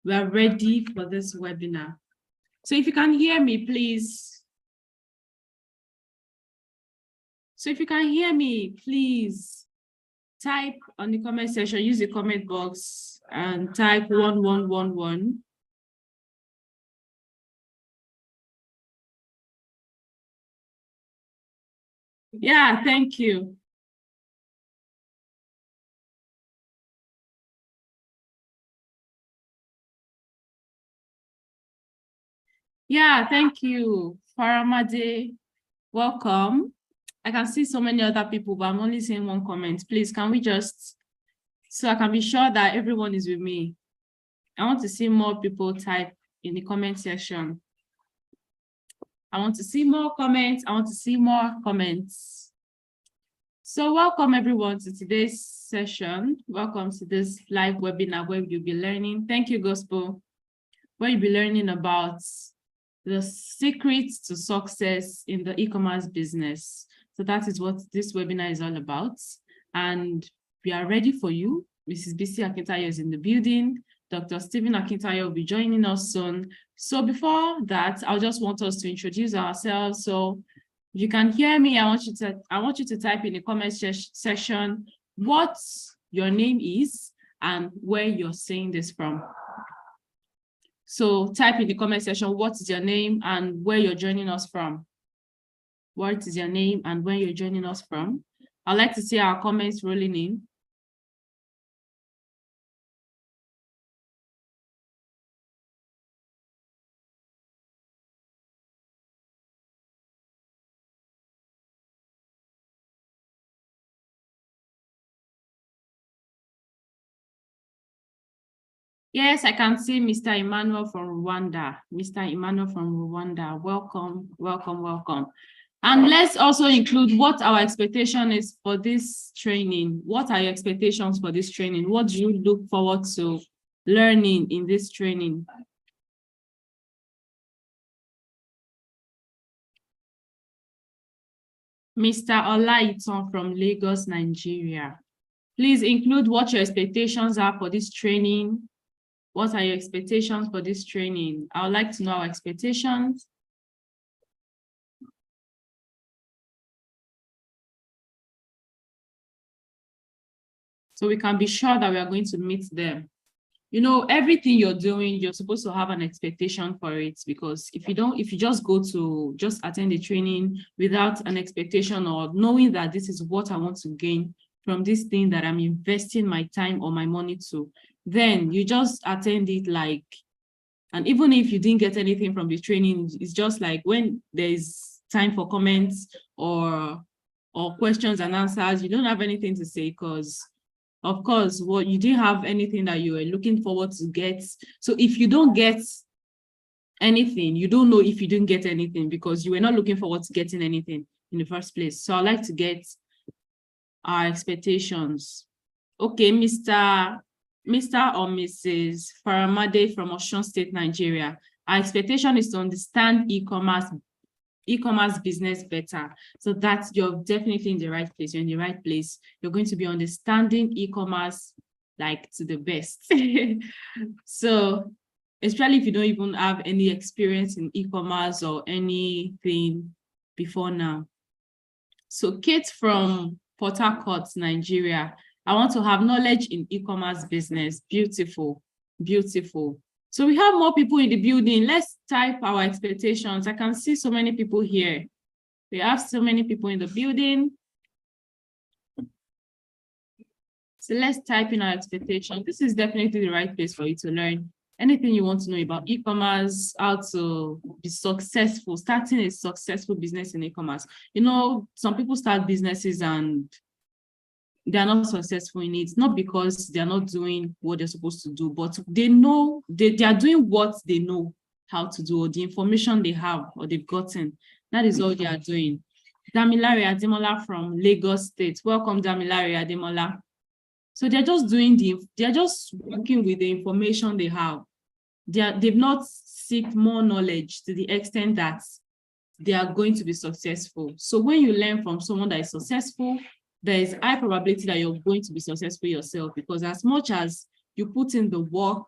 We are ready for this webinar. So if you can hear me, please. Type on the comment section, use the comment box and type 1111. Yeah, thank you. Yeah, thank you, Faramade. Welcome. I can see so many other people, but I'm only seeing one comment. Please, can we just, so I can be sure that everyone is with me. I want to see more people type in the comment section. I want to see more comments. So welcome everyone to today's session. Welcome to this live webinar where you'll be learning. Thank you, Gospel. Where you'll be learning about the secrets to success in the e-commerce business. So that is what this webinar is all about. And we are ready for you. Mrs. BC Akintayo is in the building. Dr. Stephen Akintayo will be joining us soon. So before that, I just want us to introduce ourselves. So if you can hear me, I want you to type in the comment section what your name is and where you're saying this from. So type in the comment section, what is your name and where you're joining us from? What is your name and where you're joining us from? I'd like to see our comments rolling in. Yes, I can see Mr. Emmanuel from Rwanda. Mr. Emmanuel from Rwanda, welcome, welcome, welcome. And let's also include what our expectation is for this training. What are your expectations for this training? What do you look forward to learning in this training? Mr. Olaiton from Lagos, Nigeria. Please include what your expectations are for this training. What are your expectations for this training? I would like to know our expectations. So we can be sure that we are going to meet them. You know, everything you're doing, you're supposed to have an expectation for it, because if you just go to just attend the training without an expectation or knowing that this is what I want to gain from this thing that I'm investing my time or my money to, then you just attend it like, and even if you didn't get anything from the training, it's just like when there's time for comments or questions and answers, you don't have anything to say because, of course, you didn't have anything that you were looking forward to get. So if you don't get anything, you don't know if you didn't get anything because you were not looking forward to getting anything in the first place. So I'd like to get our expectations. Okay, Mr. or Mrs. Faramade from Osun State, Nigeria. Our expectation is to understand e-commerce business better. So that's, you're definitely in the right place. You're in the right place. You're going to be understanding e-commerce like to the best. So especially if you don't even have any experience in e-commerce or anything before now. So Kate from Port Harcourt, Nigeria. I want to have knowledge in e-commerce business. Beautiful, beautiful. So we have more people in the building. Let's type our expectations. I can see so many people here. We have so many people in the building. So let's type in our expectations. This is definitely the right place for you to learn anything you want to know about e-commerce, how to be successful, starting a successful business in e-commerce. You know, some people start businesses and they're not successful in it, not because they're not doing what they're supposed to do, but they know they are doing what they know how to do, or the information they have or they've gotten. That is all they are doing. Damilare Ademola from Lagos State. Welcome, Damilare Ademola. So they're just they're just working with the information they have. They've not seek more knowledge to the extent that they are going to be successful. So when you learn from someone that is successful, there is high probability that you're going to be successful yourself, because as much as you put in the work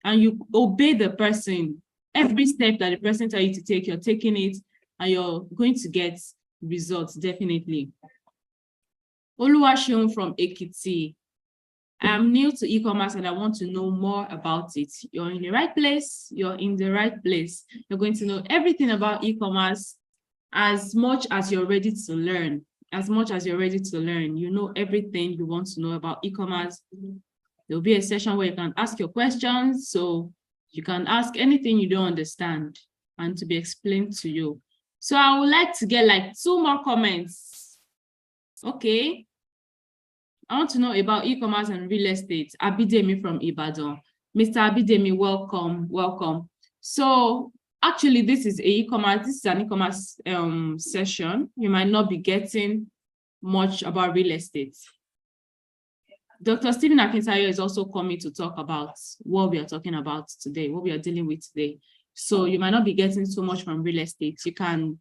and you obey the person, every step that the person tells you to take, you're taking it, and you're going to get results, definitely. Oluwaseun from Ekiti. I'm new to e-commerce and I want to know more about it. You're in the right place. You're in the right place. You're going to know everything about e-commerce as much as you're ready to learn. As much as you're ready to learn, you know everything you want to know about e-commerce. There'll be a session where you can ask your questions. So you can ask anything you don't understand and to be explained to you. So I would like to get like 2 more comments. Okay. I want to know about e-commerce and real estate. Abidemi from Ibadan. Mr. Abidemi, welcome, welcome. So actually, this is an e-commerce session. You might not be getting much about real estate. Dr. Stephen Akintayo is also coming to talk about what we are talking about today, what we are dealing with today. So you might not be getting so much from real estate. You can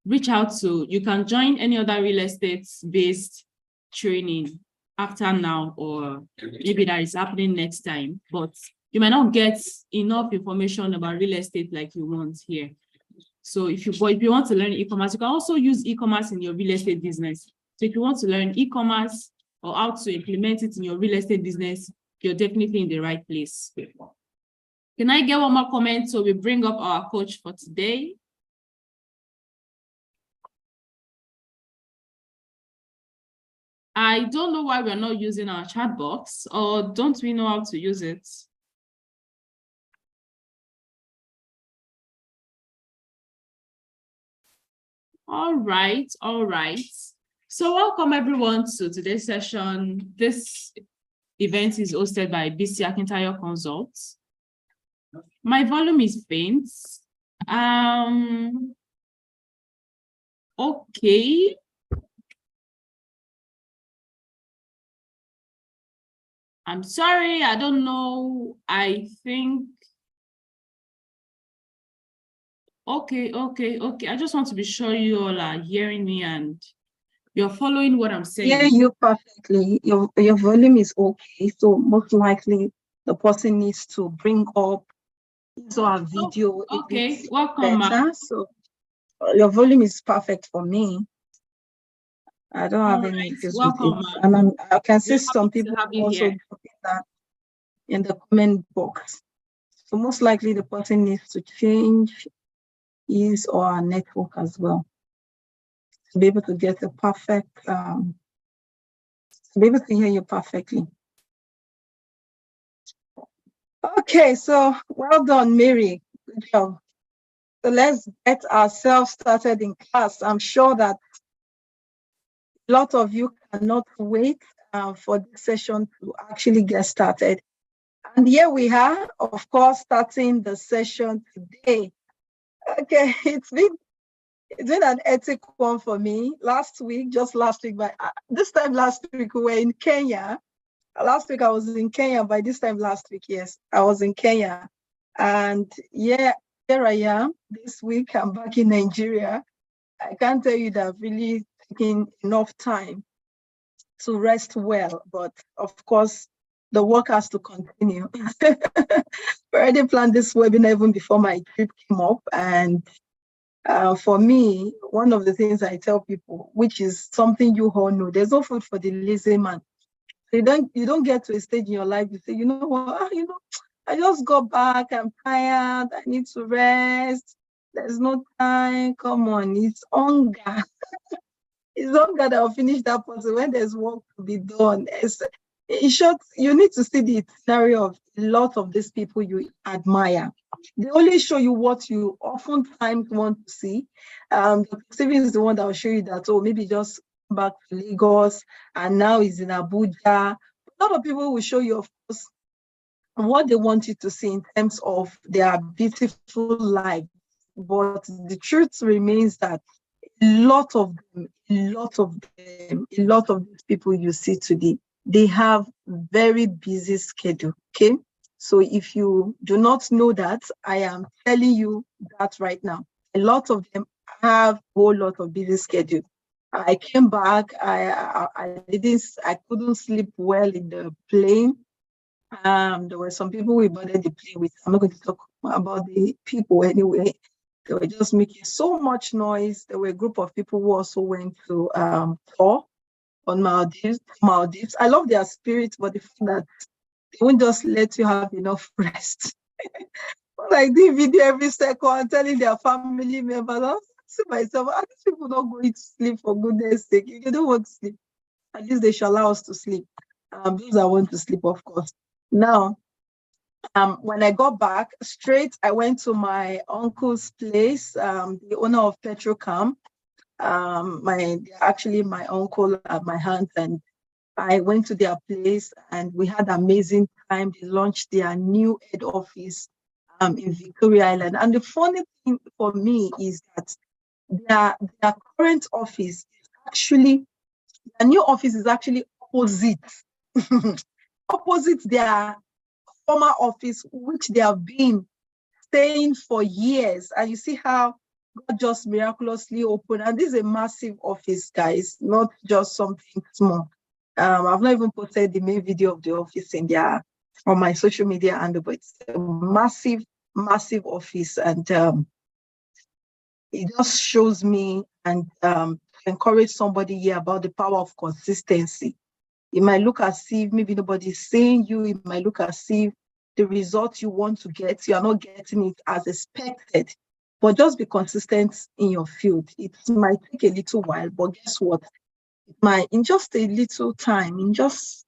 reach out to, you can join any other real estate-based training after now, or maybe that is happening next time, but you might not get enough information about real estate like you want here. So if you want to learn e-commerce, you can also use e-commerce in your real estate business. So if you want to learn e-commerce or how to implement it in your real estate business, you're definitely in the right place. Can I get one more comment so we bring up our coach for today? I don't know why we're not using our chat box, or don't we know how to use it? All right, all right. So welcome everyone to today's session. This event is hosted by BC Akintayo Consults. My volume is faint. Okay. I'm sorry, I don't know. I think, okay. I just want to be sure you all are hearing me and you're following what I'm saying. Yeah, you perfectly. Your volume is okay. So most likely the person needs to bring up his or her video. Okay, welcome, better. So your volume is perfect for me. I don't have any issues with it. And I can see some people also putting that in the comment box. So most likely the person needs to change his or her network as well to be able to get a perfect, to be able to hear you perfectly. Okay, so well done, Mary. Good job. So let's get ourselves started in class. I'm sure that a lot of you cannot wait for this session to actually get started. And here we are, of course, starting the session today. Okay, it's been an hectic one for me. Just last week, but this time last week we were in Kenya. Last week I was in Kenya. By this time last week, yes, I was in Kenya. And yeah, here I am. This week I'm back in Nigeria. I can't tell you that I've really taken enough time to rest well, but of course, the work has to continue. We already planned this webinar even before my trip came up. And for me, one of the things I tell people, which is something you all know, there's no food for the lazy man. You don't get to a stage in your life, you say, you know what, I just got back, I'm tired, I need to rest. There's no time. Come on, it's hunger. It's hunger that will finish that puzzle when there's work to be done. In short, you need to see the scenario of a lot of these people you admire. They only show you what you oftentimes want to see. Stephen is the one that will show you that, maybe just back to Lagos and now he's in Abuja. A lot of people will show you, of course, what they want you to see in terms of their beautiful life. But the truth remains that a lot of these people you see today, they have very busy schedule. Okay, so if you do not know that, I am telling you that right now. A lot of them have a whole lot of busy schedule. I came back. I couldn't sleep well in the plane. There were some people we boarded the plane with. I'm not going to talk about the people anyway. They were just making so much noise. There were a group of people who also went to tour on Maldives. Maldives. I love their spirit, but the fact that they won't just let you have enough rest. Like the video every second, telling their family members, I see myself, are these people not going to sleep for goodness sake? If they don't want to sleep, at least they shall allow us to sleep. Those that want to sleep, of course. Now, when I got back straight, I went to my uncle's place, the owner of Petrocam. Actually my uncle at my hands, and I went to their place and we had amazing time. They launched their new head office in Victoria Island. And the funny thing for me is that their current office is actually, their new office is actually opposite, opposite their former office, which they have been staying for years. And you see how God just miraculously opened. And this is a massive office, guys, not just something small. I've not even posted the main video of the office on my social media handle, but it's a massive, massive office. And it just shows me and encourage somebody here about the power of consistency. It might look as if maybe nobody's saying you, it might look as if the result you want to get, you are not getting it as expected. But just be consistent in your field. It might take a little while, but guess what? It might, in just a little time, in just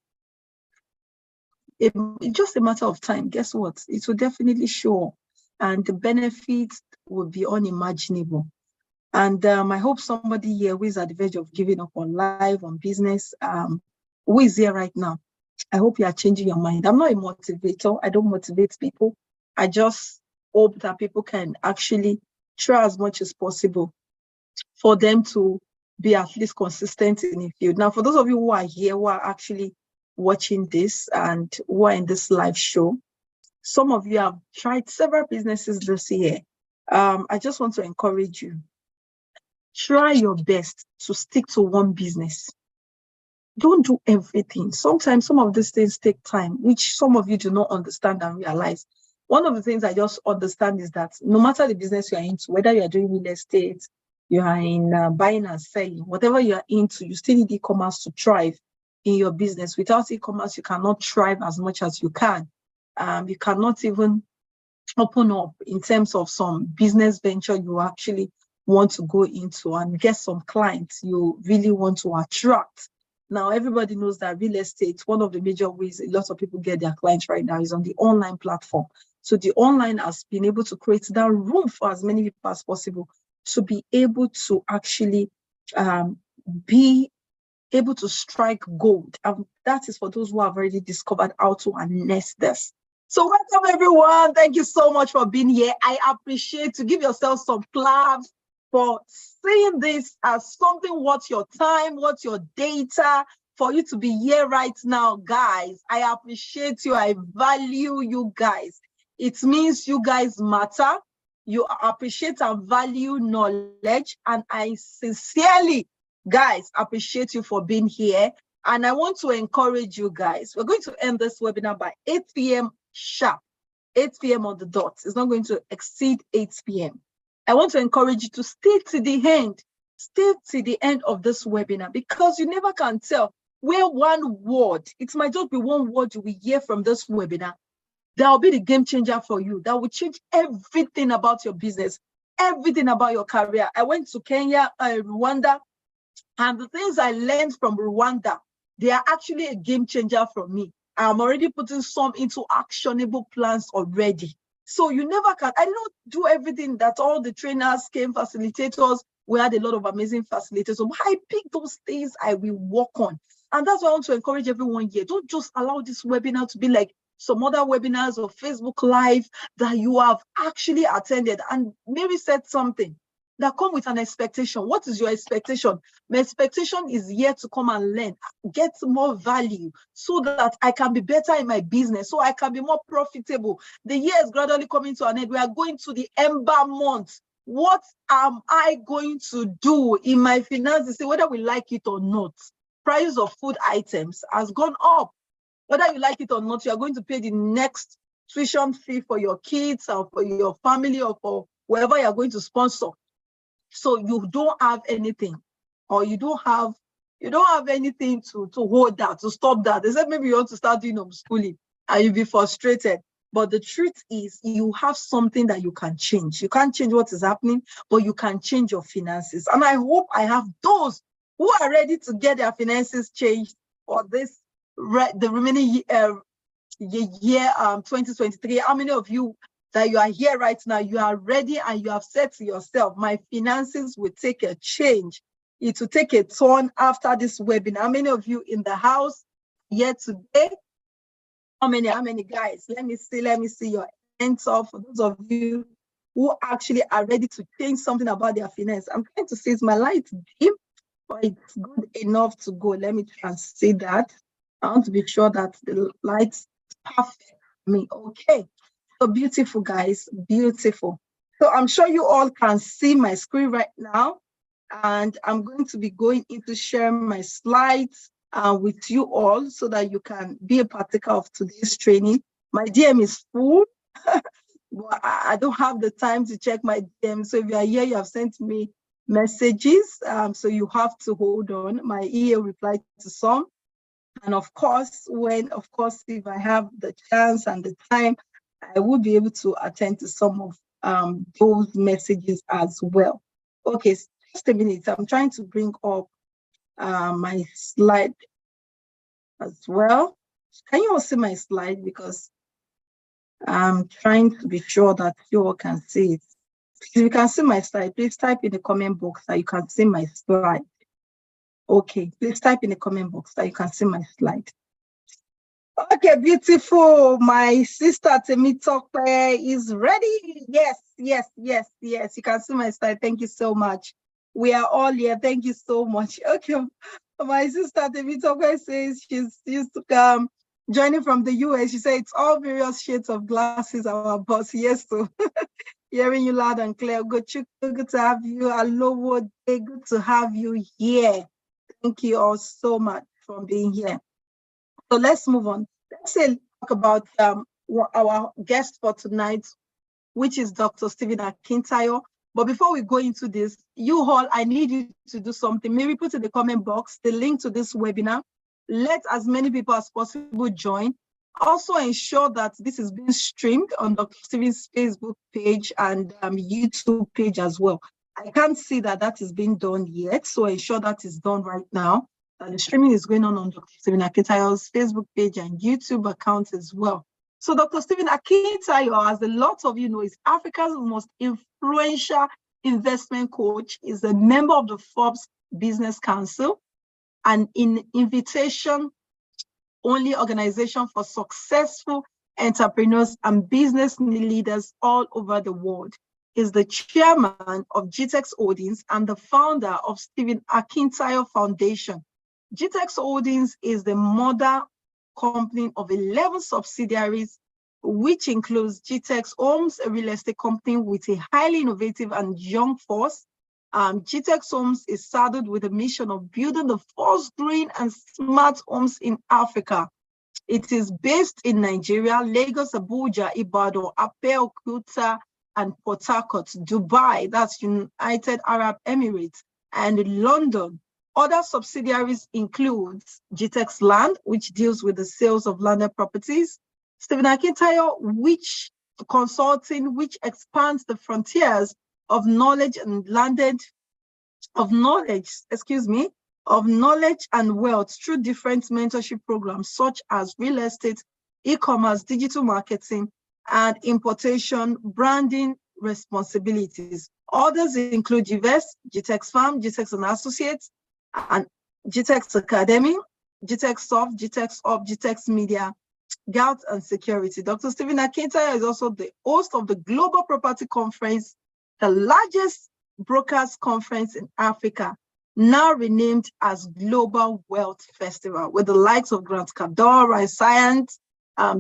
a matter of time, guess what? It will definitely show, and the benefits will be unimaginable. And I hope somebody here who is at the verge of giving up on life, on business, who is here right now, I hope you are changing your mind. I'm not a motivator. I don't motivate people. I just hope that people can actually try as much as possible for them to be at least consistent in the field. Now, for those of you who are here, who are actually watching this and who are in this live show, some of you have tried several businesses this year. I just want to encourage you. Try your best to stick to one business. Don't do everything. Sometimes some of these things take time, which some of you do not understand and realize. One of the things I just understand is that no matter the business you are into, whether you are doing real estate, you are in buying and selling, whatever you are into, you still need e-commerce to thrive in your business. Without e-commerce, you cannot thrive as much as you can. You cannot even open up in terms of some business venture you actually want to go into and get some clients you really want to attract. Now, everybody knows that real estate, one of the major ways a lot of people get their clients right now is on the online platform. So the online has been able to create that room for as many people as possible to be able to actually be able to strike gold. And that is for those who have already discovered how to harness this. So welcome, everyone. Thank you so much for being here. I appreciate to give yourself some claps for seeing this as something worth your time, worth your data, for you to be here right now, guys. I appreciate you. I value you guys. It means you guys matter. You appreciate and value knowledge. And I sincerely, guys, appreciate you for being here. And I want to encourage you guys. We're going to end this webinar by 8 p.m. sharp. 8 p.m. on the dot. It's not going to exceed 8 p.m. I want to encourage you to stay to the end. Stay to the end of this webinar, because you never can tell where one word, it might just be one word you will hear from this webinar, that will be the game changer for you. That will change everything about your business, everything about your career. I went to Kenya, Rwanda, and the things I learned from Rwanda, they are actually a game changer for me. I'm already putting some into actionable plans already. So you never can. I did not do everything that all the trainers came, facilitators. We had a lot of amazing facilitators. So I picked those things I will work on. And that's why I want to encourage everyone here. Don't just allow this webinar to be like some other webinars or Facebook Live that you have actually attended. And Mary said something that come with an expectation. What is your expectation? My expectation is here to come and learn, get more value so that I can be better in my business, so I can be more profitable. The year is gradually coming to an end. We are going to the Ember month. What am I going to do in my finances? Whether we like it or not, price of food items has gone up. Whether you like it or not, you are going to pay the next tuition fee for your kids or for your family or for whoever you are going to sponsor. So you don't have anything, or you don't have anything to hold that, to stop that. They said maybe you want to start doing homeschooling and you'll be frustrated. But the truth is, you have something that you can change. You can't change what is happening, but you can change your finances. And I hope I have those who are ready to get their finances changed for this, the remaining year 2023. How many of you that you are here right now, you are ready and you have said to yourself, my finances will take a change. It will take a turn after this webinar. How many of you in the house here today? How many guys? Let me see your hands up for those of you who actually are ready to change something about their finance. I'm trying to see, is my light dim, but it's good enough to go. Let me try and see that. I want to be sure that the light's perfect for me. Okay. So beautiful, guys, beautiful. So I'm sure you all can see my screen right now, and I'm going to be going into sharing my slides with you all so that you can be a partaker of today's training. My DM is full, but I don't have the time to check my DM. So if you are here, you have sent me messages, so you have to hold on. My EA replied to some. And of course, if I have the chance and the time, I will be able to attend to some of those messages as well. Okay, just a minute. I'm trying to bring up my slide as well. Can you all see my slide? Because I'm trying to be sure that you all can see it. If you can see my slide, please type in the comment box that you can see my slide. Okay, please type in the comment box that you can see my slide. Okay, beautiful. My sister Temitope is ready. Yes. You can see my slide. Thank you so much. We are all here. Thank you so much. Okay, my sister Temitope says she's used to come joining from the US. She said it's all various shades of glasses. Our boss, yes, so hearing you loud and clear. Good to have you. Hello, good to have you here. Thank you all so much for being here. So let's move on. Let's talk about our guest for tonight, which is Dr. Stephen Akintayo. But before we go into this, you all, I need you to do something. Maybe put in the comment box the link to this webinar. Let as many people as possible join. Also ensure that this is being streamed on Dr. Stephen's Facebook page and YouTube page as well. I can't see that is being done yet, so ensure that is done right now. The streaming is going on Dr. Stephen Akintayo's Facebook page and YouTube account as well. So Dr. Stephen Akintayo, as a lot of you know, is Africa's most influential investment coach, is a member of the Forbes Business Council, an invitation-only organization for successful entrepreneurs and business leaders all over the world. Is the chairman of GTEX Holdings and the founder of Stephen Akintayo Foundation. GTEX Holdings is the mother company of 11 subsidiaries, which includes GTEX Homes, a real estate company with a highly innovative and young force. GTEX Homes is saddled with a mission of building the first green and smart homes in Africa. It is based in Nigeria, Lagos, Abuja, Ibadan, Abeokuta, and Port Harcourt, Dubai, that's United Arab Emirates, and London. Other subsidiaries include GTEX Land, which deals with the sales of landed properties, Stephen Akintayo, which expands the frontiers of knowledge and wealth through different mentorship programs such as real estate, e-commerce, digital marketing, and importation branding responsibilities. Others include GVES, GTEX Farm, GTEX and Associates, and GTEX Academy, GTEX Soft, GTEX Up, GTEX Media, Gout and Security. Dr. Stephen Akintayo is also the host of the Global Property Conference, the largest brokers conference in Africa, now renamed as Global Wealth Festival, with the likes of Grant Cardone, Ryan Science,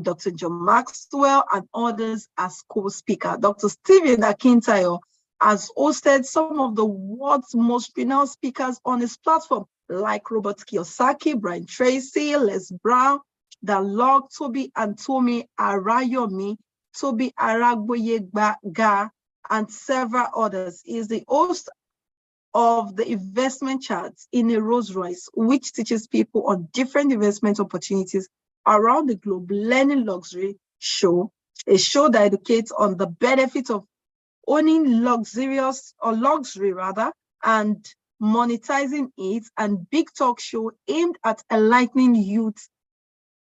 Dr. John Maxwell, and others as co-speaker. Dr. Stephen Akintayo has hosted some of the world's most renowned speakers on his platform, like Robert Kiyosaki, Brian Tracy, Les Brown, Dalog, Toby Antome Arayomi, Toby Aragboyega, and several others. He is the host of the investment charts in a Rolls Royce, which teaches people on different investment opportunities around the globe. Learning Luxury Show, a show that educates on the benefits of owning luxury rather, and monetizing it, and Big Talk Show aimed at enlightening youth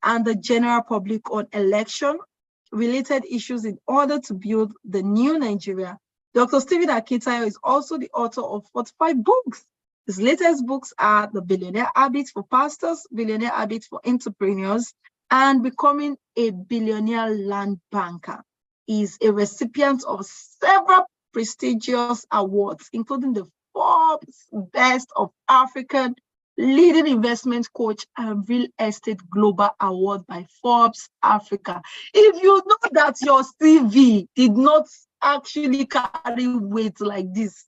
and the general public on election-related issues in order to build the new Nigeria. Dr. Stephen Akintayo is also the author of 45 books. His latest books are The Billionaire Habits for Pastors, Billionaire Habits for Entrepreneurs, and Becoming a Billionaire Land Banker. He is a recipient of several prestigious awards, including the Forbes Best of African Leading Investment Coach and Real Estate Global Award by Forbes Africa. If you know that your CV did not actually carry weight like this,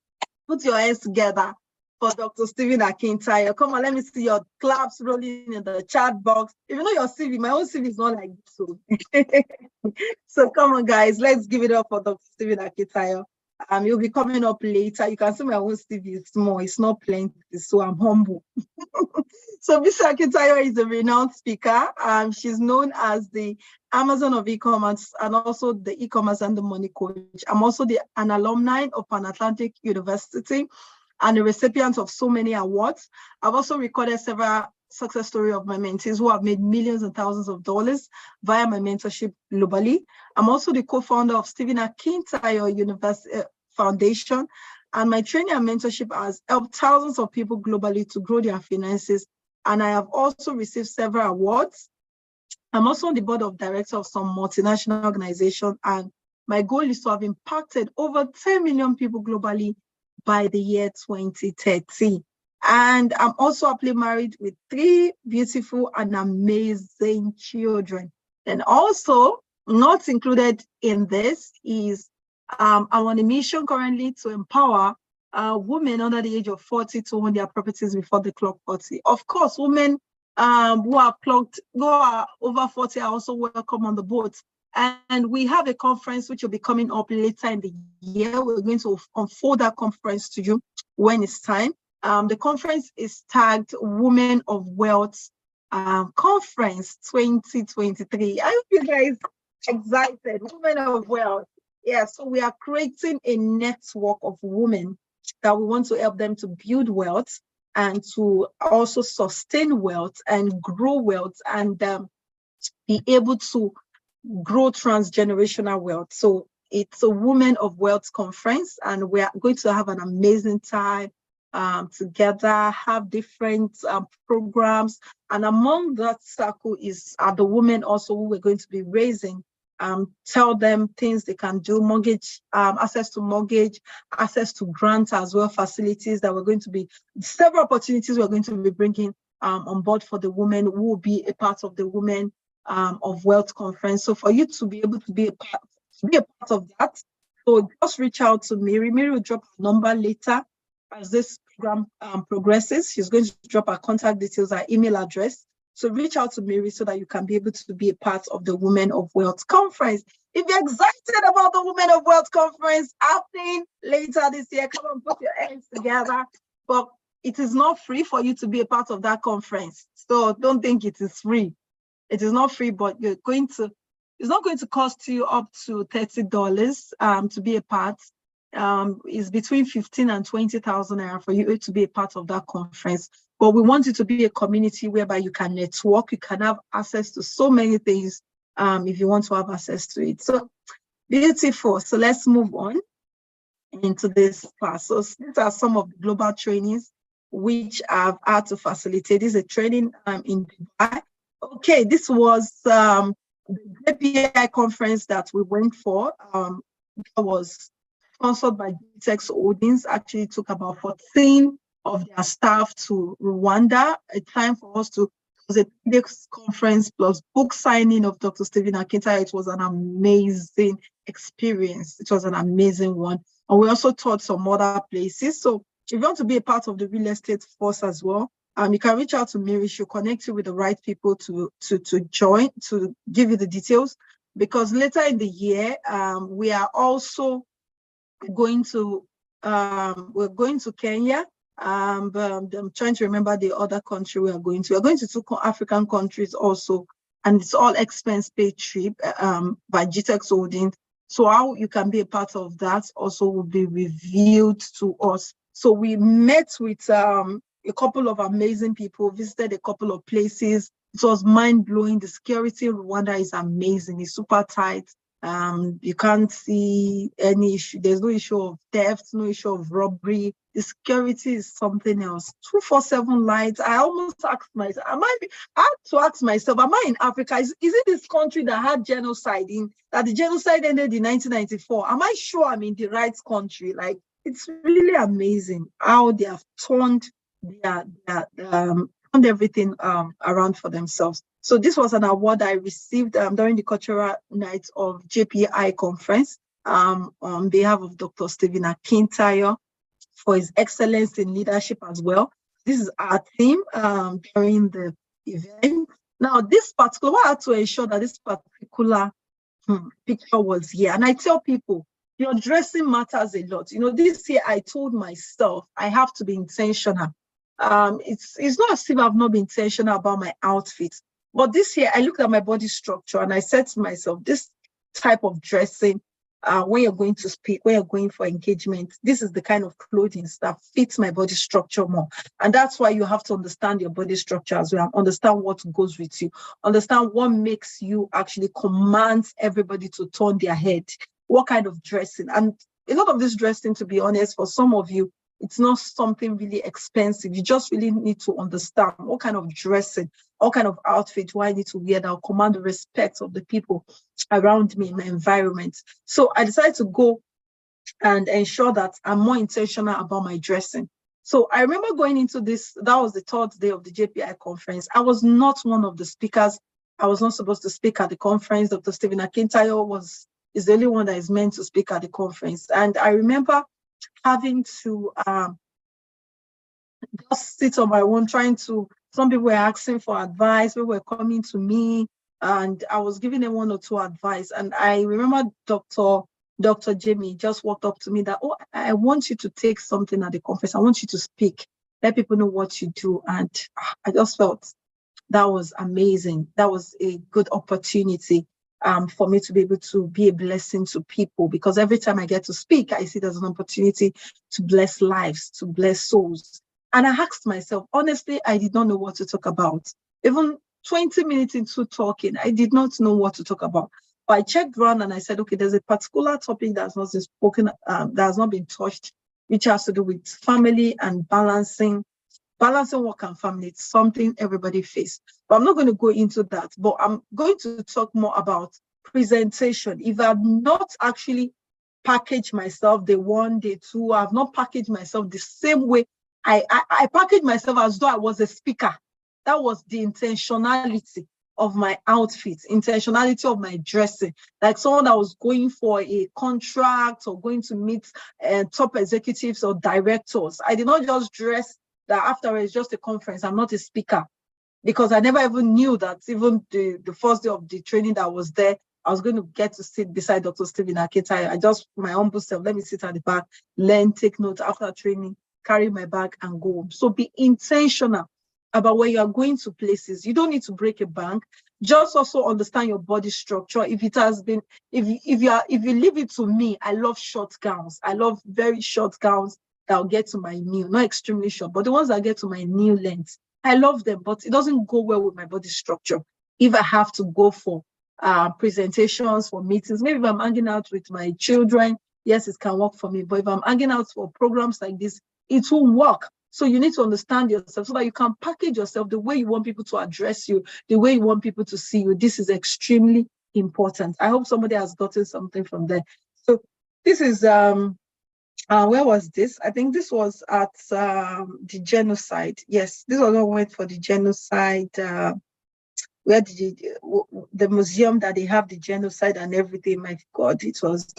put your hands together for Dr. Stephen Akintayo. Come on, let me see your claps rolling in the chat box. If you know your CV, my own CV is not like this. So come on, guys, let's give it up for Dr. Stephen Akintayo. You'll be coming up later. You can see my own CV is small, it's not plenty, so I'm humble. So Mr. Akintayo is a renowned speaker. She's known as the Amazon of e-commerce and also the e-commerce and the money coach. I'm also an alumni of Pan Atlantic University and a recipient of so many awards. I've also recorded several success stories of my mentees who have made millions and thousands of dollars via my mentorship globally. I'm also the co-founder of Stephen Akintayo University Foundation, and my training and mentorship has helped thousands of people globally to grow their finances. And I have also received several awards. I'm also on the board of directors of some multinational organizations, and my goal is to have impacted over 10 million people globally by the year 2030. And I'm also happily married with 3 beautiful and amazing children. And also, not included in this is I'm on a mission currently to empower women under the age of 40 to own their properties before the clock 40. Of course, women who are over 40 are also welcome on the boat. And we have a conference which will be coming up later in the year. We're going to unfold that conference to you when it's time. The conference is tagged Women of Wealth Conference 2023. I hope you guys excited. Women of Wealth. Yeah, so we are creating a network of women that we want to help them to build wealth and to also sustain wealth and grow wealth and be able to grow transgenerational wealth. So it's a Women of Wealth Conference, and we are going to have an amazing time together, have different programs. And among that circle are the women also who we're going to be raising. Tell them things they can do, mortgage, access to mortgage, access to grants as well, facilities that we're going to be, several opportunities we're going to be bringing on board for the women who will be a part of the Women of Wealth Conference. So for you to be able to be a part of that, so just reach out to Mary. Mary will drop her number later as this program progresses. She's going to drop her contact details, her email address. So reach out to Mary so that you can be able to be a part of the Women of Wealth Conference. If you're excited about the Women of Wealth Conference happening later this year, come on, put your hands together. But it is not free for you to be a part of that conference. So don't think it is free. It is not free, but it's not going to cost you up to $30 to be a part. It's between 15 and 20,000 naira for you to be a part of that conference. But we want it to be a community whereby you can network, you can have access to so many things if you want to have access to it. So beautiful. So let's move on into this class. So these are some of the global trainings which I've had to facilitate. This is a training in Dubai. Okay, this was the API conference that we went for. That was sponsored by Tex Holdings. Actually took about 14 of their staff to Rwanda. A time for us to, it was a TEDx conference plus book signing of Dr. Stephen Akintayo. It was an amazing experience. It was an amazing one. And we also taught some other places. So if you want to be a part of the real estate force as well, You can reach out to Mary. She'll connect you with the right people to join, to give you the details. Because later in the year, we are also going to we're going to Kenya. But I'm trying to remember the other country we are going to. We're going to 2 African countries also, and it's all expense paid trip by GTEX Holdings. So how you can be a part of that also will be revealed to us. So we met with a couple of amazing people, visited a couple of places. It was mind-blowing. The security in Rwanda is amazing. It's super tight. You can't see any issue. There's no issue of theft, no issue of robbery. The security is something else. 24/7 lights. I almost asked myself, I had to ask myself, am I in Africa? Is it this country that had genocide that the genocide ended in 1994? Am I sure I'm in the right country? Like, it's really amazing how they have turned everything around for themselves. So this was an award I received during the cultural night of JPI conference on behalf of Dr. Stephen Akintayo for his excellence in leadership as well. This is our theme during the event. Now, this particular, I had to ensure that this particular picture was here. And I tell people, your dressing matters a lot. This year I told myself I have to be intentional. It's not as if I've not been intentional about my outfit, but this year I looked at my body structure and I said to myself, this type of dressing, when you're going to speak, when you're going for engagement, this is the kind of clothing that fits my body structure more. And that's why you have to understand your body structure as well, understand what goes with you, understand what makes you actually command everybody to turn their head, what kind of dressing. And a lot of this dressing, to be honest, for some of you, it's not something really expensive. You just really need to understand what kind of dressing, what kind of outfit do I need to wear that will command the respect of the people around me in my environment. So I decided to go and ensure that I'm more intentional about my dressing. So I remember going into this, that was the 3rd day of the JPI conference. I was not one of the speakers. I was not supposed to speak at the conference. Dr. Stephen Akintayo is the only one that is meant to speak at the conference. And I remember having to just sit on my own, some people were asking for advice, people were coming to me, and I was giving them 1 or 2 advice. And I remember Dr. Jamie just walked up to me that, oh, I want you to take something at the conference. I want you to speak, let people know what you do. And I just felt that was amazing. That was a good opportunity for me to be able to be a blessing to people, because every time I get to speak, I see there's an opportunity to bless lives, to bless souls. And I asked myself, honestly, I did not know what to talk about. Even 20 minutes into talking, I did not know what to talk about. But I checked around and I said, okay, there's a particular topic that's not been spoken, that has not been touched, which has to do with family and balancing work and family. It's something everybody faces. But I'm not going to go into that. But I'm going to talk more about presentation. If I've not actually packaged myself day 1, day 2, I've not packaged myself the same way. I packaged myself as though I was a speaker. That was the intentionality of my outfit, intentionality of my dressing, like someone that was going for a contract or going to meet top executives or directors. I did not just dress that after it's just a conference. I'm not a speaker, because I never even knew that even the first day of the training that I was there, I was going to get to sit beside Dr. Stephen Akintayo. I just, my humble self, let me sit at the back, learn, take notes after training, carry my bag and go home. So be intentional about where you are going to places. You don't need to break a bank. Just also understand your body structure. If it has been, if you leave it to me, I love short gowns. I love very short gowns that'll get to my knee, not extremely short, but the ones that get to my knee length. I love them, but it doesn't go well with my body structure. If I have to go for presentations, for meetings, maybe if I'm hanging out with my children, yes, it can work for me. But if I'm hanging out for programs like this, it will work. So you need to understand yourself so that you can package yourself the way you want people to address you, the way you want people to see you. This is extremely important. I hope somebody has gotten something from there. So this is where was this? I think this was at the genocide. Yes, this was when we went for the genocide. Where the museum that they have the genocide and everything. My God, it was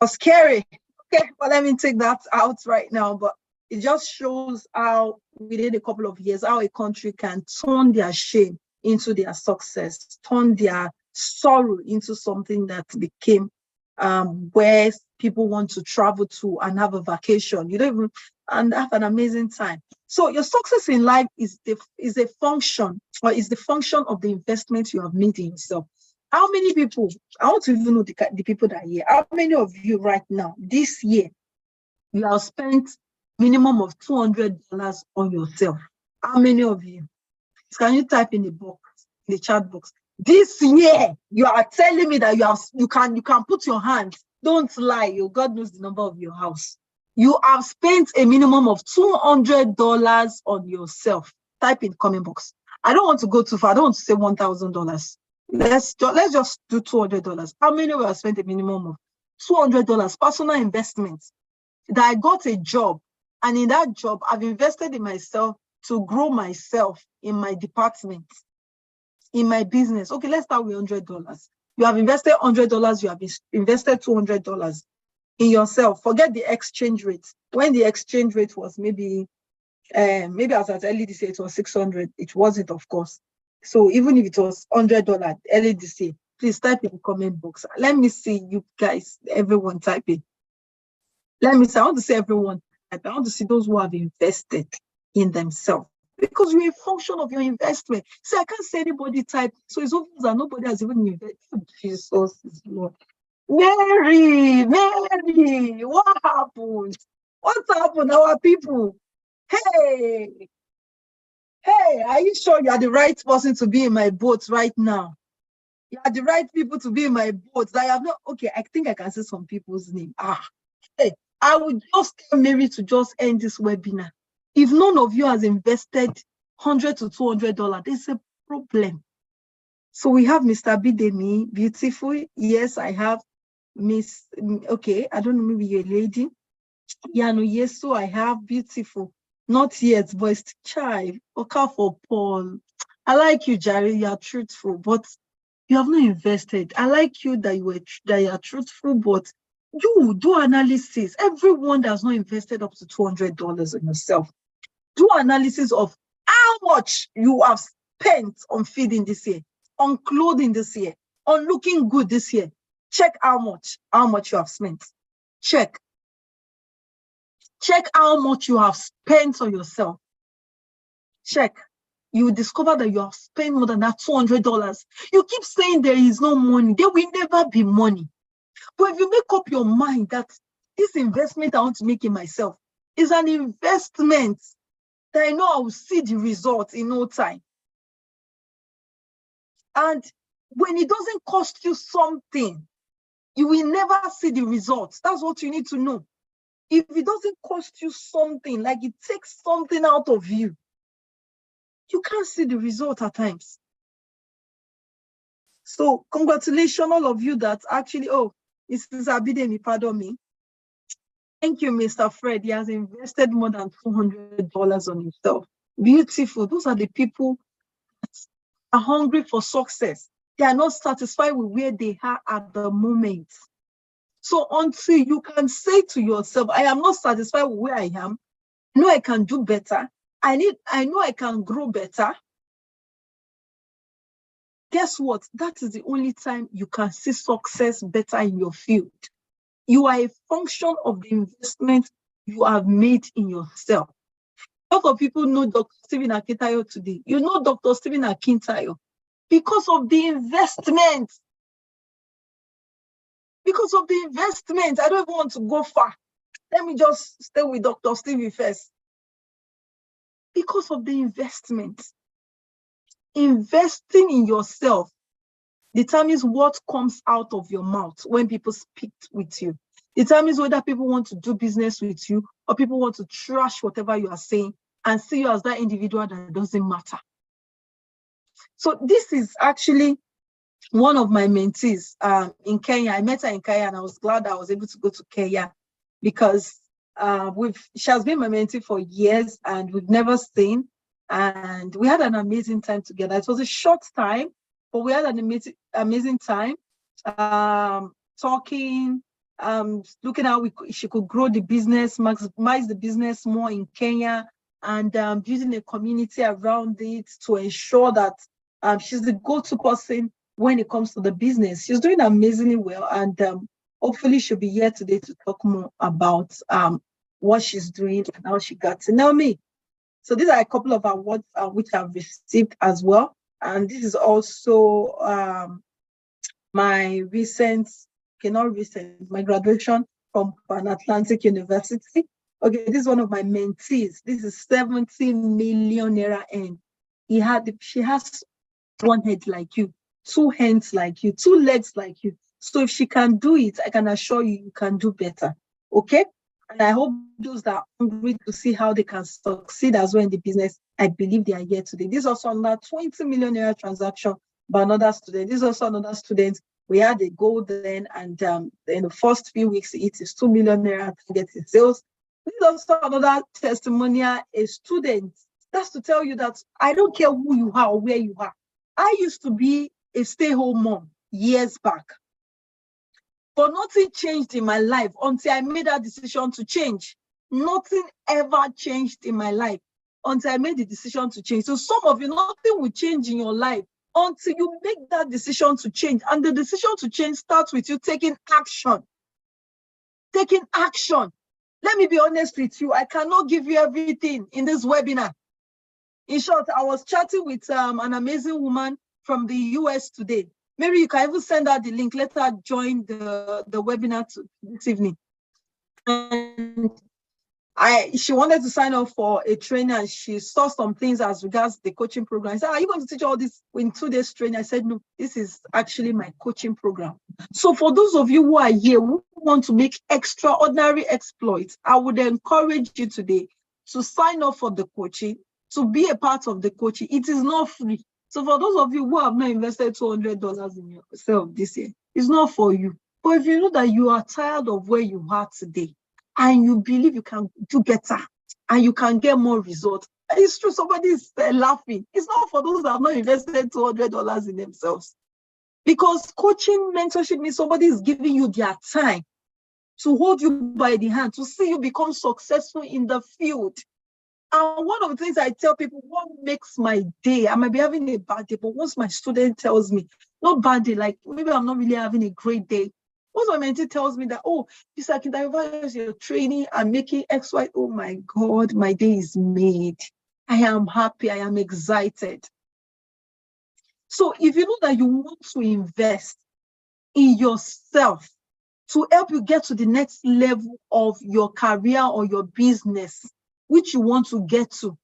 scary. Okay, well, let me take that out right now. But It just shows how within a couple of years, how a country can turn their shame into their success, turn their sorrow into something that became where people want to travel to and have a vacation. You don't even and have an amazing time. So your success in life is a function, or is the function of the investment you have made in yourself. How many people, I want to even know the people that are here, how many of you right now, this year, you have spent minimum of $200 on yourself? How many of you? Can you type in the box, in the chat box? This year, you are telling me that you can put your hand. Don't lie. Your God knows the number of your house. You have spent a minimum of $200 on yourself. Type in the comment box. I don't want to go too far. I don't want to say $1,000. Let's just do $200. How many of you have spent a minimum of $200 personal investment? That I got a job, and in that job, I've invested in myself to grow myself in my department, in my business. Okay, let's start with $100. You have invested $100, you have invested $200 in yourself. Forget the exchange rate. When the exchange rate was maybe as at early this year, it was 600. It wasn't, of course. So even if it was $100 early this year, please type in the comment box. Let me see you guys, everyone typing. Let me see, I want to see everyone. I want to see those who have invested in themselves, because you're a function of your investment. See, I can't say anybody type, so it's obvious that nobody has even invested. Jesus is Lord. Mary, what happened? What happened, our people? Hey, are you sure you are the right person to be in my boat right now? You are the right people to be in my boat. I have not, okay, I think I can say some people's name. Hey, I would just tell Mary to just end this webinar. If none of you has invested $100 to $200, there's a problem. So we have Mr. Bidemi, beautiful. Yes, I have Miss, okay, I don't know, maybe you're a lady. Yano, yes, so I have beautiful. Not yet, but it's child. Okay, for Paul. I like you, Jerry, you are truthful, but you have not invested. I like you that you are truthful, but you do analysis. Everyone that has not invested up to $200 on yourself. Do analysis of how much you have spent on feeding this year, on clothing this year, on looking good this year. Check how much you have spent. Check how much you have spent on yourself. Check. You will discover that you have spent more than that $200. You keep saying there is no money. There will never be money. But if you make up your mind that this investment I want to make in myself is an investment that I know I will see the results in no time. And when it doesn't cost you something, you will never see the results. That's what you need to know. If it doesn't cost you something, like it takes something out of you, you can't see the result at times. So congratulations, all of you that actually, Mrs. Abidemi, pardon me. Thank you, Mr. Fred. He has invested more than $200 on himself. Beautiful. Those are the people that are hungry for success. They are not satisfied with where they are at the moment. So until you can say to yourself, I am not satisfied with where I am, I know I can do better. I know I can grow better. Guess what? That is the only time you can see success better in your field. You are a function of the investment you have made in yourself. A lot of people know Dr. Stephen Akintayo today. You know Dr. Stephen Akintayo because of the investment. Because of the investment. I don't even want to go far. Let me just stay with Dr. Stephen first. Because of the investment. Investing in yourself determines what comes out of your mouth when people speak with you. Determines whether people want to do business with you or people want to trash whatever you are saying and see you as that individual that doesn't matter. So this is actually one of my mentees in Kenya. I met her in Kenya and I was glad I was able to go to Kenya because she has been my mentee for years and we've never seen. And we had an amazing time together. It was a short time, but we had an amazing time talking, looking how she could grow the business, maximize the business more in Kenya, and building a community around it to ensure that she's the go-to person when it comes to the business. She's doing amazingly well, and hopefully she'll be here today to talk more about what she's doing and how she got to know me. So these are a couple of awards which I've received as well. And this is also my my graduation from Pan Atlantic University. Okay, this is one of my mentees. This is 70 million naira earned. She has one head like you, two hands like you, two legs like you. So if she can do it, I can assure you, you can do better. Okay? And I hope those that are hungry to see how they can succeed as well in the business, I believe they are here today. This is also another 20 million naira transaction by another student. This is also another student. We had a goal then, and in the first few weeks, it is 2 million naira to get in sales. This is also another testimonial, a student. That's to tell you that I don't care who you are or where you are. I used to be a stay-home mom years back. But nothing changed in my life until I made that decision to change. Nothing ever changed in my life until I made the decision to change. So some of you, nothing will change in your life until you make that decision to change. And the decision to change starts with you taking action. Taking action. Let me be honest with you. I cannot give you everything in this webinar. In short, I was chatting with an amazing woman from the US today. Mary, you can even send her the link. Let her join the webinar this evening. And she wanted to sign up for a training, and she saw some things as regards the coaching program. I said, are you going to teach all this in 2 days training? I said, no, this is actually my coaching program. So for those of you who are here, who want to make extraordinary exploits, I would encourage you today to sign up for the coaching, to be a part of the coaching. It is not free. So for those of you who have not invested $200 in yourself this year, it's not for you. But if you know that you are tired of where you are today, and you believe you can do better, and you can get more results, it's true, somebody is laughing. It's not for those that have not invested $200 in themselves. Because coaching, mentorship means somebody is giving you their time to hold you by the hand, to see you become successful in the field. And one of the things I tell people, what makes my day, I might be having a bad day, but once my student tells me, not bad day, like maybe I'm not really having a great day. Once my mentee tells me that, oh, this I can divert your training and making X, Y, oh my God, my day is made. I am happy, I am excited. So if you know that you want to invest in yourself to help you get to the next level of your career or your business, which you want to get to,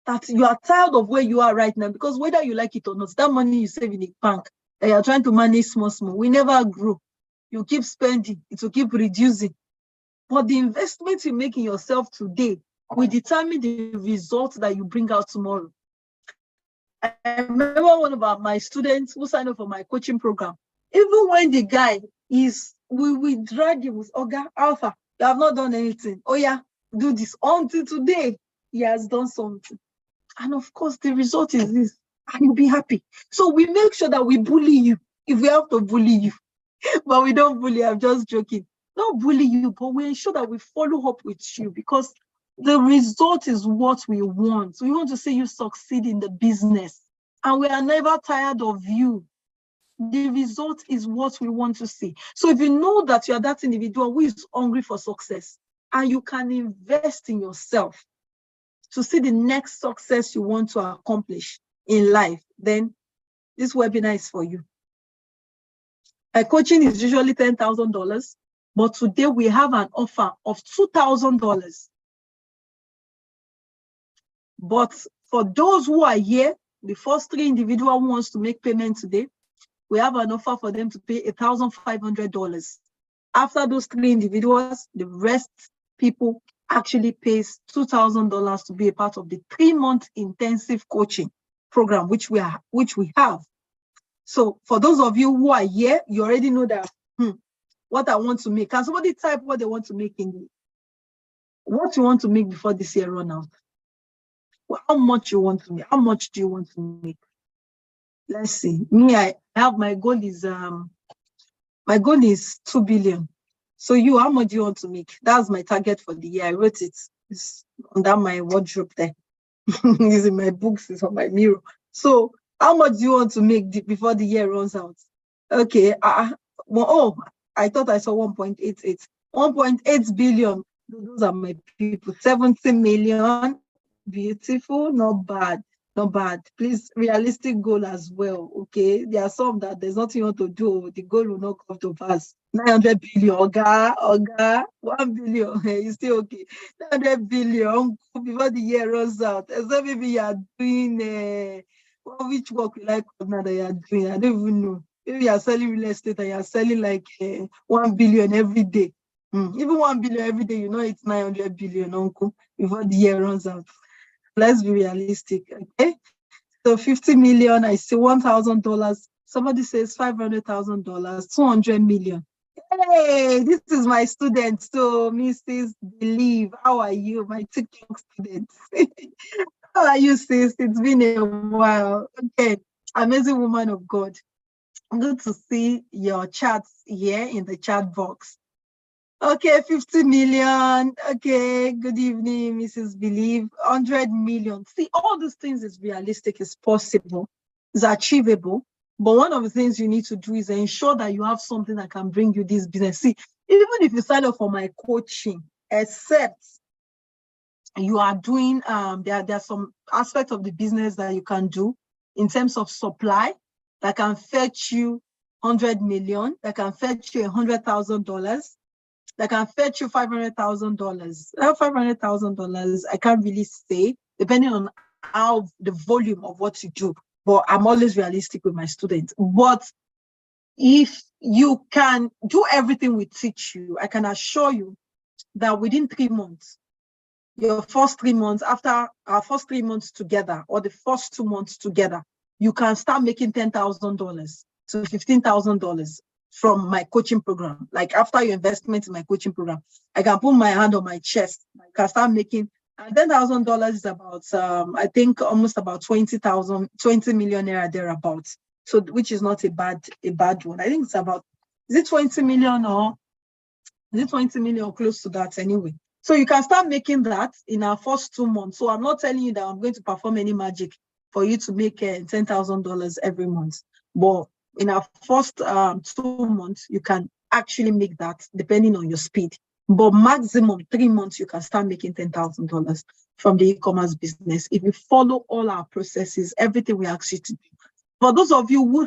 that you are tired of where you are right now, because whether you like it or not, that money you save in the bank that you are trying to manage small, we never grow. You keep spending, it will keep reducing. But the investment you make in yourself today will determine the results that you bring out tomorrow. I remember one of my students who signed up for my coaching program. Even when the guy we drag him with Oga Alpha, you have not done anything. Oh yeah, do this. Until today, he has done something. And of course, the result is this. And you'll be happy. So we make sure that we bully you if we have to bully you. But we don't bully, I'm just joking. Not bully you, but we ensure that we follow up with you, because the result is what we want. We want to see you succeed in the business. And we are never tired of you. The result is what we want to see. So if you know that you are that individual who is hungry for success, and you can invest in yourself to see the next success you want to accomplish in life, then this webinar is for you. My coaching is usually $10,000, but today we have an offer of $2,000. But for those who are here, the first 3 individuals who wants to make payment today, we have an offer for them to pay $1,500. After those 3 individuals, the rest people actually pays $2,000 to be a part of the 3-month intensive coaching program, which we have. So for those of you who are here, you already know that what I want to make. Can somebody type what they want to make what you want to make before this year run out? Well, how much you want to make? How much do you want to make? Let's see. Me, I have my goal is 2 billion. So you, how much do you want to make? That's my target for the year. I wrote it. It's under my wardrobe there. It's in my books, it's on my mirror. So how much do you want to make before the year runs out? Okay. I thought I saw 1.88. 1.8 billion. Those are my people. 70 million. Beautiful. Not bad. Not bad. Please, realistic goal as well. Okay. There are some that there's nothing you want to do. The goal will not come to pass. 900 billion. Oga, 1 billion. It's still okay. 900 billion before the year runs out. Except maybe you are doing which work you like now that you are doing. I don't even know. Maybe you are selling real estate and you are selling like 1 billion every day. Even 1 billion every day, it's 900 billion, uncle, before the year runs out. Let's be realistic, okay? So 50 million, I see $1,000. Somebody says $500,000, 200 million. Hey, this is my student. So Mrs. Believe, how are you? My TikTok student. How are you, sis? It's been a while. Okay, amazing woman of God. Good to see your chats here in the chat box. Okay, 50 million. Okay, good evening, Mrs. Believe. 100 million. See, all these things is realistic, is possible, is achievable. But one of the things you need to do is ensure that you have something that can bring you this business. See, even if you sign up for my coaching, except you are doing, there are some aspects of the business that you can do in terms of supply that can fetch you 100 million, that can fetch you $100,000, that can fetch you $500,000. $500,000, I can't really say, depending on how the volume of what you do. But I'm always realistic with my students. But if you can do everything we teach you, I can assure you that within 3 months, your first 3 months, after our first 3 months together, or the first 2 months together, you can start making $10,000 to $15,000 from my coaching program. Like after your investment in my coaching program, I can put my hand on my chest. I can start making, and $10,000 is about, I think almost about 20 million naira thereabouts. So, which is not a bad one. I think it's about, is it 20 million or close to that anyway? So you can start making that in our first 2 months. So I'm not telling you that I'm going to perform any magic for you to make $10,000 every month. But in our first 2 months, you can actually make that depending on your speed. But maximum 3 months, you can start making $10,000 from the e-commerce business if you follow all our processes, everything we ask you to do. For those of you who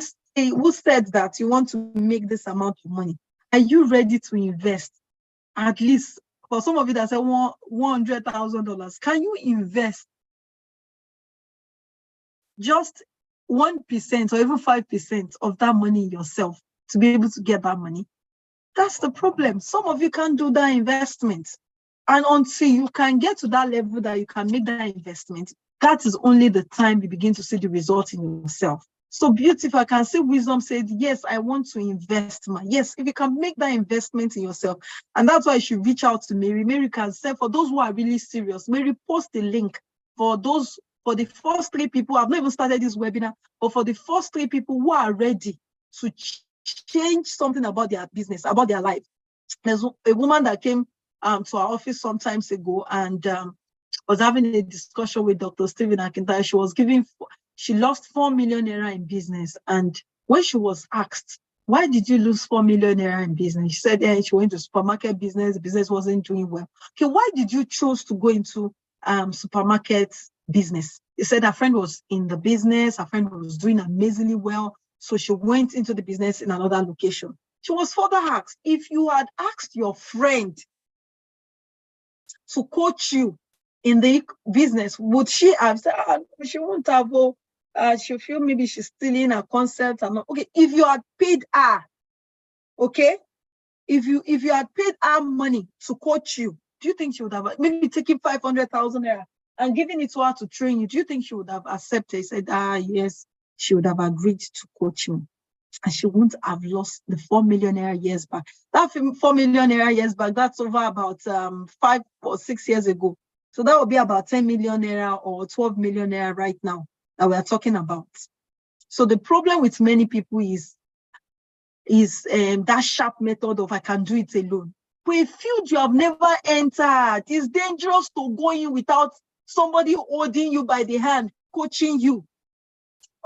said that you want to make this amount of money, are you ready to invest? At least for some of you that say $100,000, can you invest just 1% or even 5% of that money yourself to be able to get that money? That's the problem. Some of you can't do that investment. And until you can get to that level that you can make that investment, that is only the time you begin to see the result in yourself. So beautiful. I can see wisdom said, yes, I want to invest. Yes, if you can make that investment in yourself. And that's why you should reach out to Mary. Mary can say, for those who are really serious, Mary, post the link for the first 3 people. I've not even started this webinar, but for the first 3 people who are ready to change something about their business, about their life. There's a woman that came to our office some times ago and was having a discussion with Dr. Stephen Akintayo. She lost 4 million naira in business. And when she was asked, why did you lose 4 million naira in business? She said, she went to supermarket business. The business wasn't doing well. Okay, why did you choose to go into supermarket business? She said her friend was in the business. Her friend was doing amazingly well. So she went into the business in another location. She was further asked, if you had asked your friend to coach you in the business, would she have said, she won't have, she'll feel maybe she's stealing a concept. Okay, if you had paid her, okay, if you had paid her money to coach you, do you think she would have maybe taken 500,000 naira and giving it to her to train you? Do you think she would have accepted? Said, yes, she would have agreed to coach me. And she wouldn't have lost the 4 million naira years back. That 4 million naira years back, that's over about 5 or 6 years ago. So that would be about 10 million naira or 12 million naira right now that we are talking about. So the problem with many people is that sharp method of I can do it alone. a field you have never entered. It's dangerous to go in without somebody holding you by the hand, coaching you.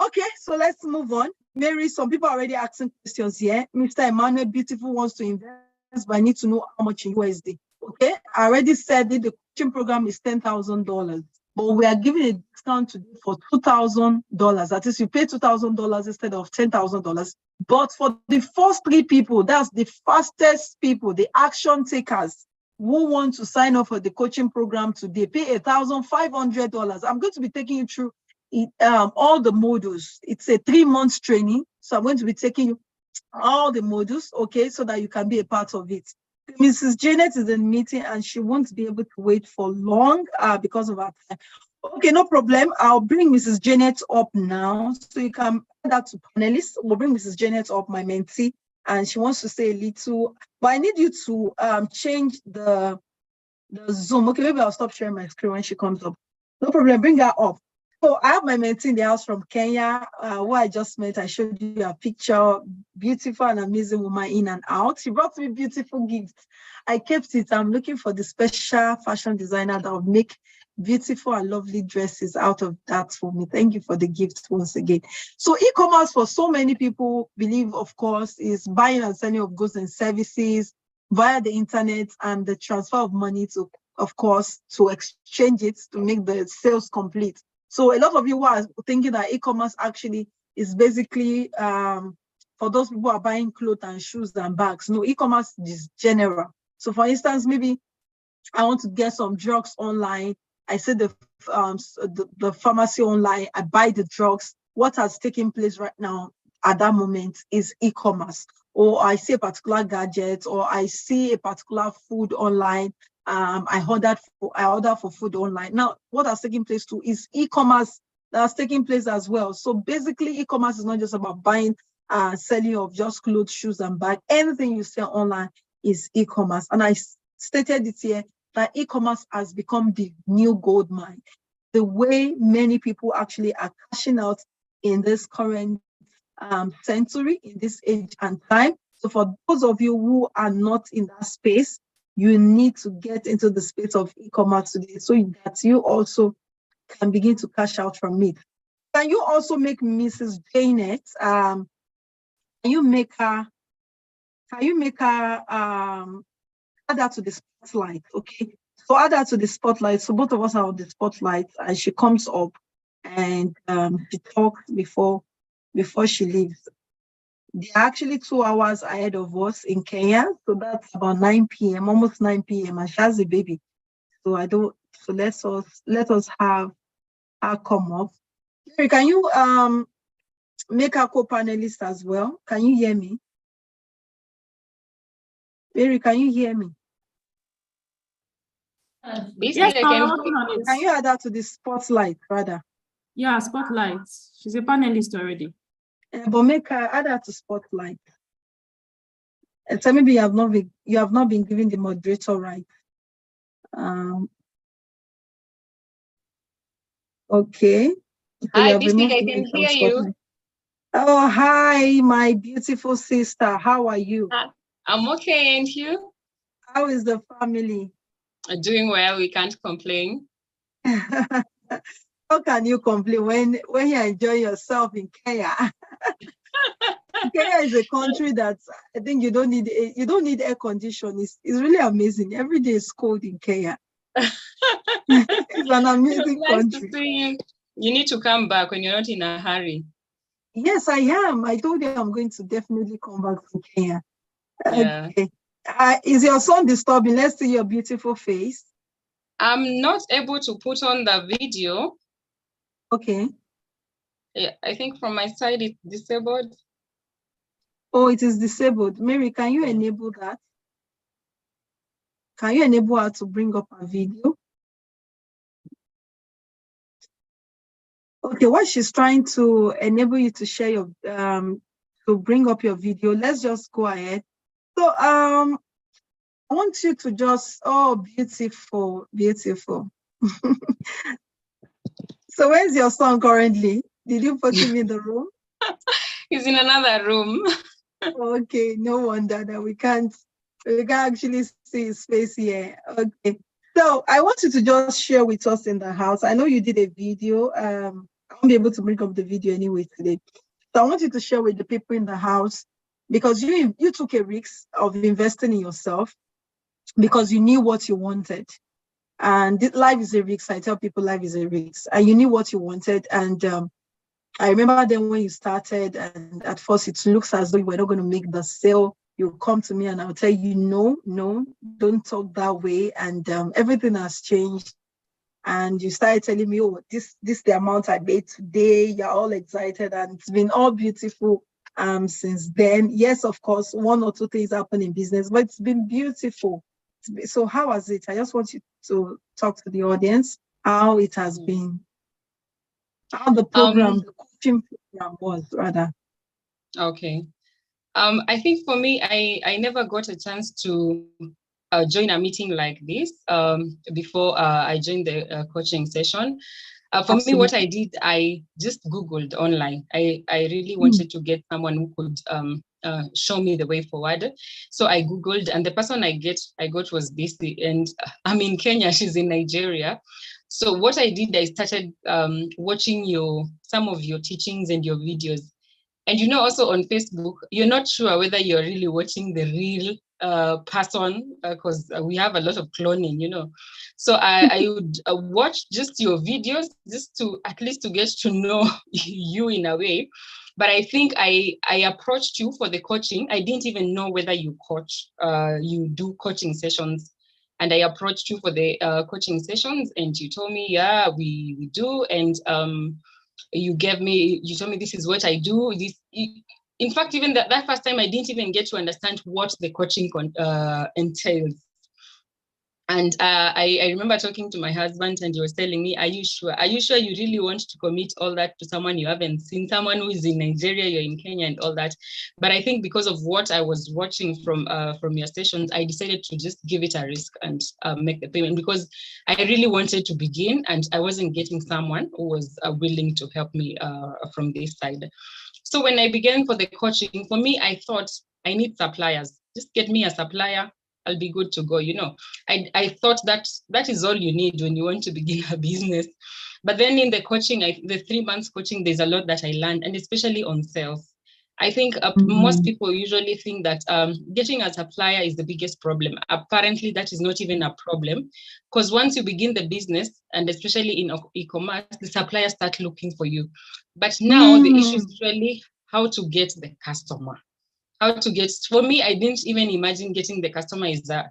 Okay, so let's move on. Mary, some people are already asking questions here. Mr. Emmanuel Beautiful wants to invest, but I need to know how much in USD. Okay, I already said that the coaching program is $10,000, but we are giving a discount today for $2,000. That is, you pay $2,000 instead of $10,000. But for the first 3 people, that's the fastest people, the action takers who want to sign up for the coaching program today, pay $1,500. I'm going to be taking you through all the modules. It's a 3-month training, so I'm going to be taking you all the modules, okay, so that you can be a part of it. Mrs. Janet is in meeting and she won't be able to wait for long because of our time. Okay, no problem. I'll bring Mrs. Janet up now, so you can add that to panelists. We'll bring Mrs. Janet up, my mentee, and she wants to say a little, but I need you to change the Zoom. Okay, maybe I'll stop sharing my screen when she comes up. No problem, bring her up. So I have my mentee in the house from Kenya, who I just met. I showed you a picture, beautiful and amazing woman in and out. She brought me beautiful gifts. I kept it. I'm looking for the special fashion designer that will make beautiful and lovely dresses out of that for me. Thank you for the gift once again. So e-commerce for so many people believe, of course, is buying and selling of goods and services via the internet and the transfer of money to, of course, to exchange it to make the sales complete. So a lot of you are thinking that e-commerce actually is basically for those people who are buying clothes and shoes and bags. No, e-commerce is general. So for instance, maybe I want to get some drugs online. I see the pharmacy online. I buy the drugs. What has taken place right now at that moment is e-commerce. Or I see a particular gadget, or I see a particular food online. I order for food online. Now, what has taken place too is e-commerce that's taking place as well. So basically, e-commerce is not just about buying, selling of just clothes, shoes, and bags. Anything you sell online is e-commerce. And I stated it here that e-commerce has become the new gold mine. The way many people actually are cashing out in this current century, in this age and time. So for those of you who are not in that space, you need to get into the space of e-commerce today so that you also can begin to cash out from it. Can you also make Mrs. Janet, can you make her add her to the spotlight, okay? So add her to the spotlight. So both of us are on the spotlight and she comes up and she talks before she leaves. They're actually 2 hours ahead of us in Kenya. So that's about 9 p.m., almost 9 p.m. And she has a baby. So let us have her come up. Can you make her co-panelist as well? Can you hear me? Mary, can you hear me? Yes, I'm working on it. Can you add that to the spotlight, rather? Yeah, spotlight. She's a panelist already. But make her add her to spotlight. And so maybe you have not been given the moderator right. Okay. Hi, Bisty, I can hear you. Oh, hi, my beautiful sister. How are you? I'm okay, and you? How is the family? Doing well. We can't complain. How can you complain when you enjoy yourself in Kenya? Kenya is a country that I think you don't need air conditioning. It's really amazing. Every day is cold in Kenya. It's an amazing country. To see you. You need to come back when you're not in a hurry. Yes, I am. I told you I'm going to definitely come back to Kenya. Yeah. Okay. Is your son disturbing? Let's see your beautiful face. I'm not able to put on the video. Okay. Yeah, I think from my side it's disabled. Oh, it is disabled. Mary, can you enable that? Can you enable her to bring up a video? Okay, while she's trying to enable you to share your to bring up your video, let's just go ahead. So I want you to just, oh, beautiful, beautiful. So where's your son currently? Did you put him in the room? He's in another room. Okay, no wonder that we can't We can actually see his face here. Okay. So I want you to just share with us in the house. I know you did a video. I won't be able to bring up the video anyway today. So I want you to share with the people in the house because you took a risk of investing in yourself because you knew what you wanted. And life is a risk. I tell people life is a risk. And you knew what you wanted. And I remember then when you started, and at first it looks as though you were not going to make the sale. You come to me and I'll tell you, no, don't talk that way. And everything has changed. And you started telling me, oh, this the amount I made today. You're all excited, and it's been all beautiful since then. Yes, of course, one or two things happen in business, but it's been beautiful. So how was it? I just want you to talk to the audience how it has been, how the coaching program was rather. Okay. I think for me, I never got a chance to join a meeting like this before I joined the coaching session. For me, what I did, I just Googled online. I really wanted to get someone who could show me the way forward. So I Googled, and the person I got was Bisi, and I'm in Kenya, she's in Nigeria. So what I did, I started watching some of your teachings and your videos. And also on Facebook, you're not sure whether you're really watching the real person because we have a lot of cloning. So I would watch just your videos just to at least to get to know you in a way. But I think I approached you for the coaching. I didn't even know whether you coach, you do coaching sessions. And I approached you for the coaching sessions, and you told me, yeah, we do. And you told me this is what I do. In fact, even that first time, I didn't even get to understand what the coaching entails. And I remember talking to my husband, and he was telling me, are you sure? Are you sure you really want to commit all that to someone you haven't seen, someone who is in Nigeria, you're in Kenya and all that? But I think because of what I was watching from your sessions, I decided to just give it a risk and make the payment because I really wanted to begin, and I wasn't getting someone who was willing to help me from this side. So when I began for the coaching, for me, I thought I need suppliers. Just get me a supplier. I'll be good to go. I thought that is all you need when you want to begin a business. But then in the coaching, the 3 months coaching, there's a lot that I learned, and especially on sales. I think most people usually think that getting a supplier is the biggest problem. Apparently, that is not even a problem, because once you begin the business, and especially in e-commerce, the suppliers start looking for you. But now the issue is really how to get the customer. For me, I didn't even imagine getting the customer is a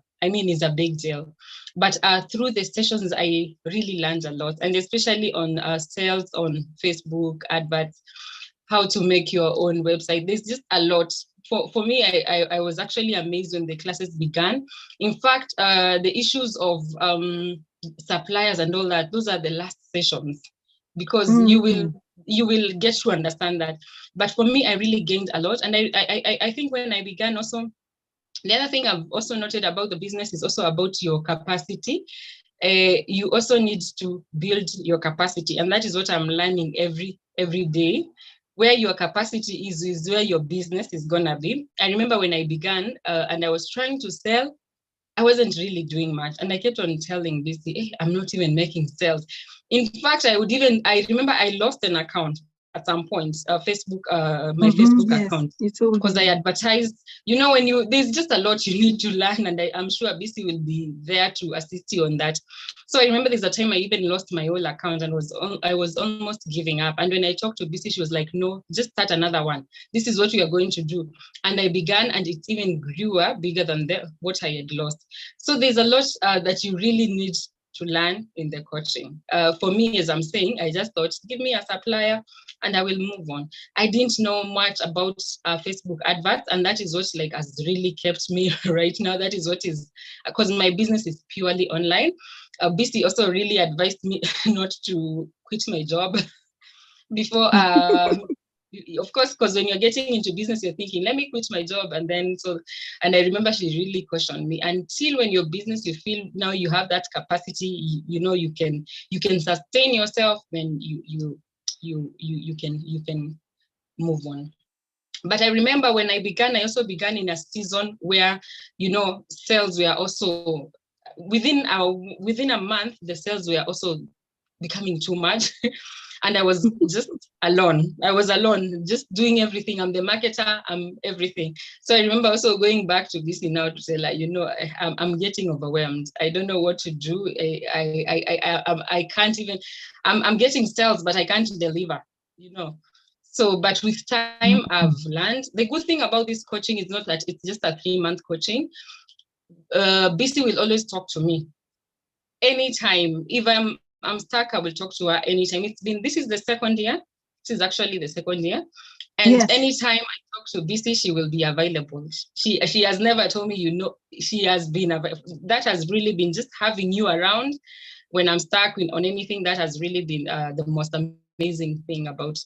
big deal. But through the sessions, I really learned a lot, and especially on sales on Facebook, adverts, how to make your own website. There's just a lot. For me, I was actually amazed when the classes began. In fact, the issues of suppliers and all that, those are the last sessions, because you will get to understand that. But for me, I really gained a lot. And I think when I began also, the other thing I've also noted about the business is also about your capacity. You also need to build your capacity. And that is what I'm learning every day. Where your capacity is where your business is going to be. I remember when I began and I was trying to sell, I wasn't really doing much. And I kept on telling BC, hey, I'm not even making sales. In fact, I remember I lost an account at some point, Facebook, my Facebook account, because I advertised. When there's just a lot you need to learn, and I'm sure BC will be there to assist you on that. So I remember there's a time I even lost my whole account and I was almost giving up. And when I talked to BC, she was like, no, just start another one. This is what we are going to do. And I began, and it even grew bigger than what I had lost. So there's a lot that you really need to learn in the coaching. For me, as I'm saying, I just thought, give me a supplier and I will move on. I didn't know much about Facebook adverts, and that is what has really kept me right now. That is what is, because my business is purely online. BC also really advised me not to quit my job before of course, because when you're getting into business, you're thinking, let me quit my job. And I remember she really cautioned me, until when your business, you feel now you have that capacity, you can sustain yourself, then you can move on. But I remember when I began, I also began in a season where, sales were also within a month, the sales were also becoming too much. And I was just alone. I was alone, just doing everything. I'm the marketer, I'm everything. So I remember also going back to BC now to say, like, I'm getting overwhelmed. I don't know what to do. I can't even, I'm getting sales, but I can't deliver, So, but with time, I've learned. The good thing about this coaching is not that it's just a 3-month coaching. BC will always talk to me anytime. If I'm stuck, I will talk to her anytime. This is the second year. This is actually the second year. And Yes. anytime I talk to BC, she will be available. She has never told me, she has been available. That has really been just having you around when I'm stuck on anything. That has really been the most amazing thing about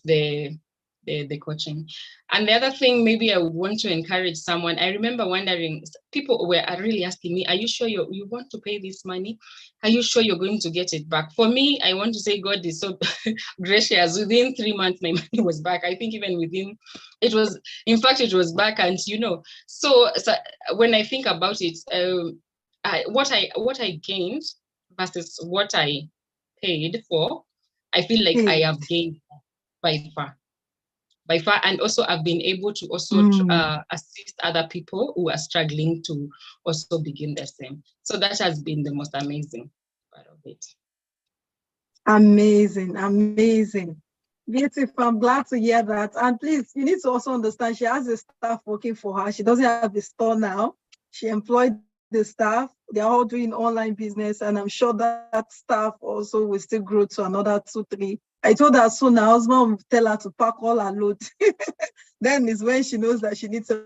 the coaching. And the other thing, maybe I would want to encourage someone. I remember wondering, people were really asking me, are you sure you want to pay this money? Are you sure you're going to get it back? For me, I want to say God is so gracious. Within 3 months, my money was back. I think even it was back. And, so when I think about it, what I gained versus what I paid for, I feel like I have gained by far. And also I've been able to also assist other people who are struggling to also begin the same. So that has been the most amazing part of it. Amazing. Beautiful. I'm glad to hear that. And please, you need to also understand she has a staff working for her. She doesn't have a store now. She employed the staff. They're all doing online business, and I'm sure that staff also will still grow to another 2, 3. I told her soon her husband will tell her to pack all her load. Then is when she knows that she needs a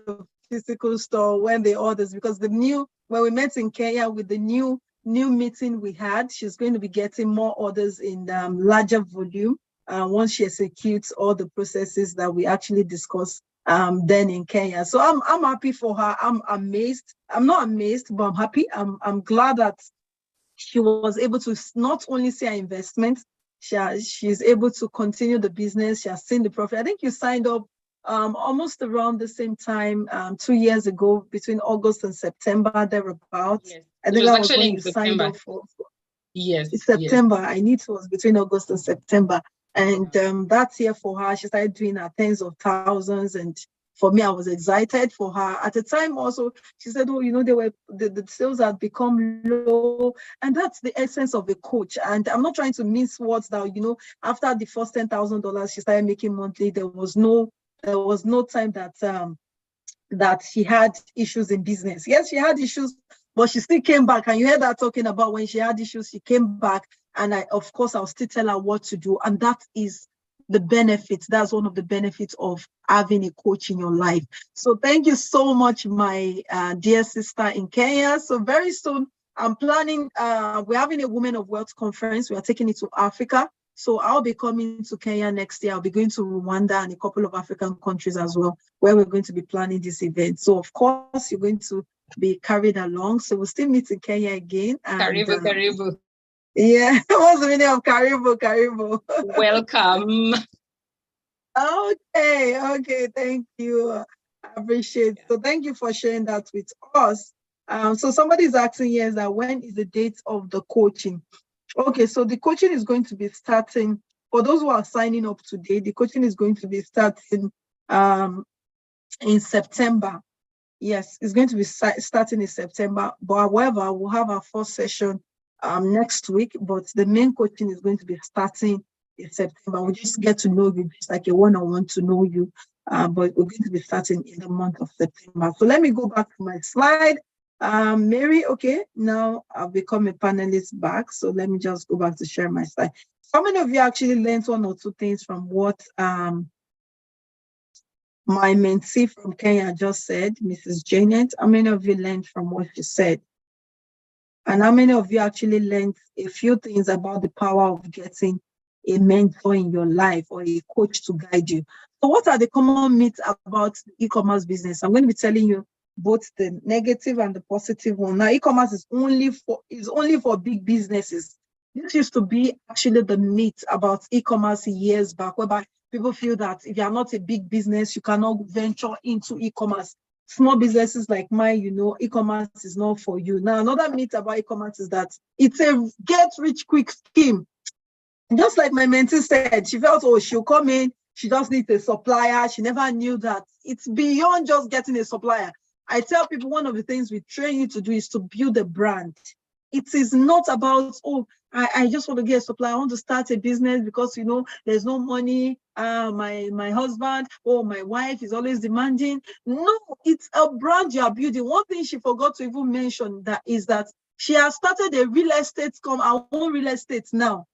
physical store when they orders, because when we met in Kenya with the new meeting we had, she's going to be getting more orders in larger volume once she executes all the processes that we actually discussed then in Kenya. So I'm happy for her. I'm amazed. I'm not amazed, but I'm happy. I'm glad that she was able to not only see her investment, she's able to continue the business. She has seen the profit. I think you signed up almost around the same time 2 years ago, between August and September, thereabouts. Yes. I think that was when you signed up for. Yes. It's September. Yes. I need it was between August and September. And that year for her, she started doing her tens of thousands. And for me, I was excited for her. At the time also, she said, the sales had become low. And that's the essence of a coach. And I'm not trying to mince words now, after the first $10,000 she started making monthly, there was no time that she had issues in business. Yes, she had issues, but she still came back. And you heard her talking about when she had issues, she came back. And I'll still tell her what to do. And that is the benefits. That's one of the benefits of having a coach in your life. So thank you so much, my dear sister in Kenya. So very soon, I'm planning, we're having a Women of Wealth conference. We are taking it to Africa. So I'll be coming to Kenya next year. I'll be going to Rwanda and a couple of African countries as well, where we're going to be planning this event. So of course, you're going to be carried along. So we'll still meet in Kenya again. And, Karibu. Yeah, what's the meaning of Karibu? Welcome. Okay, thank you. I appreciate it. So thank you for sharing that with us. So somebody's asking here is that when is the date of the coaching? Okay, so the coaching is going to be starting, for those who are signing up today, the coaching is going to be starting in September. Yes, it's going to be starting in September. But however, we'll have our first session next week, but the main coaching is going to be starting in September. We'll just get to know you, just like a one-on-one to know you. But we're going to be starting in the month of September. So let me go back to my slide. Mary, okay, now I've become a panelist back. So let me just go back to share my slide. How many of you actually learned 1 or 2 things from what my mentee from Kenya just said, Mrs. Janet? How many of you learned from what she said? And how many of you actually learned a few things about the power of getting a mentor in your life or a coach to guide you? So what are the common myths about e-commerce business? I'm going to be telling you both the negative and the positive one. Now, e-commerce is only for big businesses. This used to be actually the myth about e-commerce years back, whereby People feel that if you are not a big business, you cannot venture into e-commerce. Small businesses like mine, you know, e-commerce is not for you. Now, another myth about e-commerce is that it's a get-rich-quick scheme. Just like my mentee said, she felt, oh, she'll come in, she just needs a supplier. She never knew that it's beyond just getting a supplier. I tell people one of the things we train you to do is to build a brand. It is not about, oh, I just want to get a supplier. I want to start a business because, you know, there's no money. My husband or my wife is always demanding. No, it's a brand you are building. One thing she forgot to even mention that is that she has started a real estate, our own real estate now,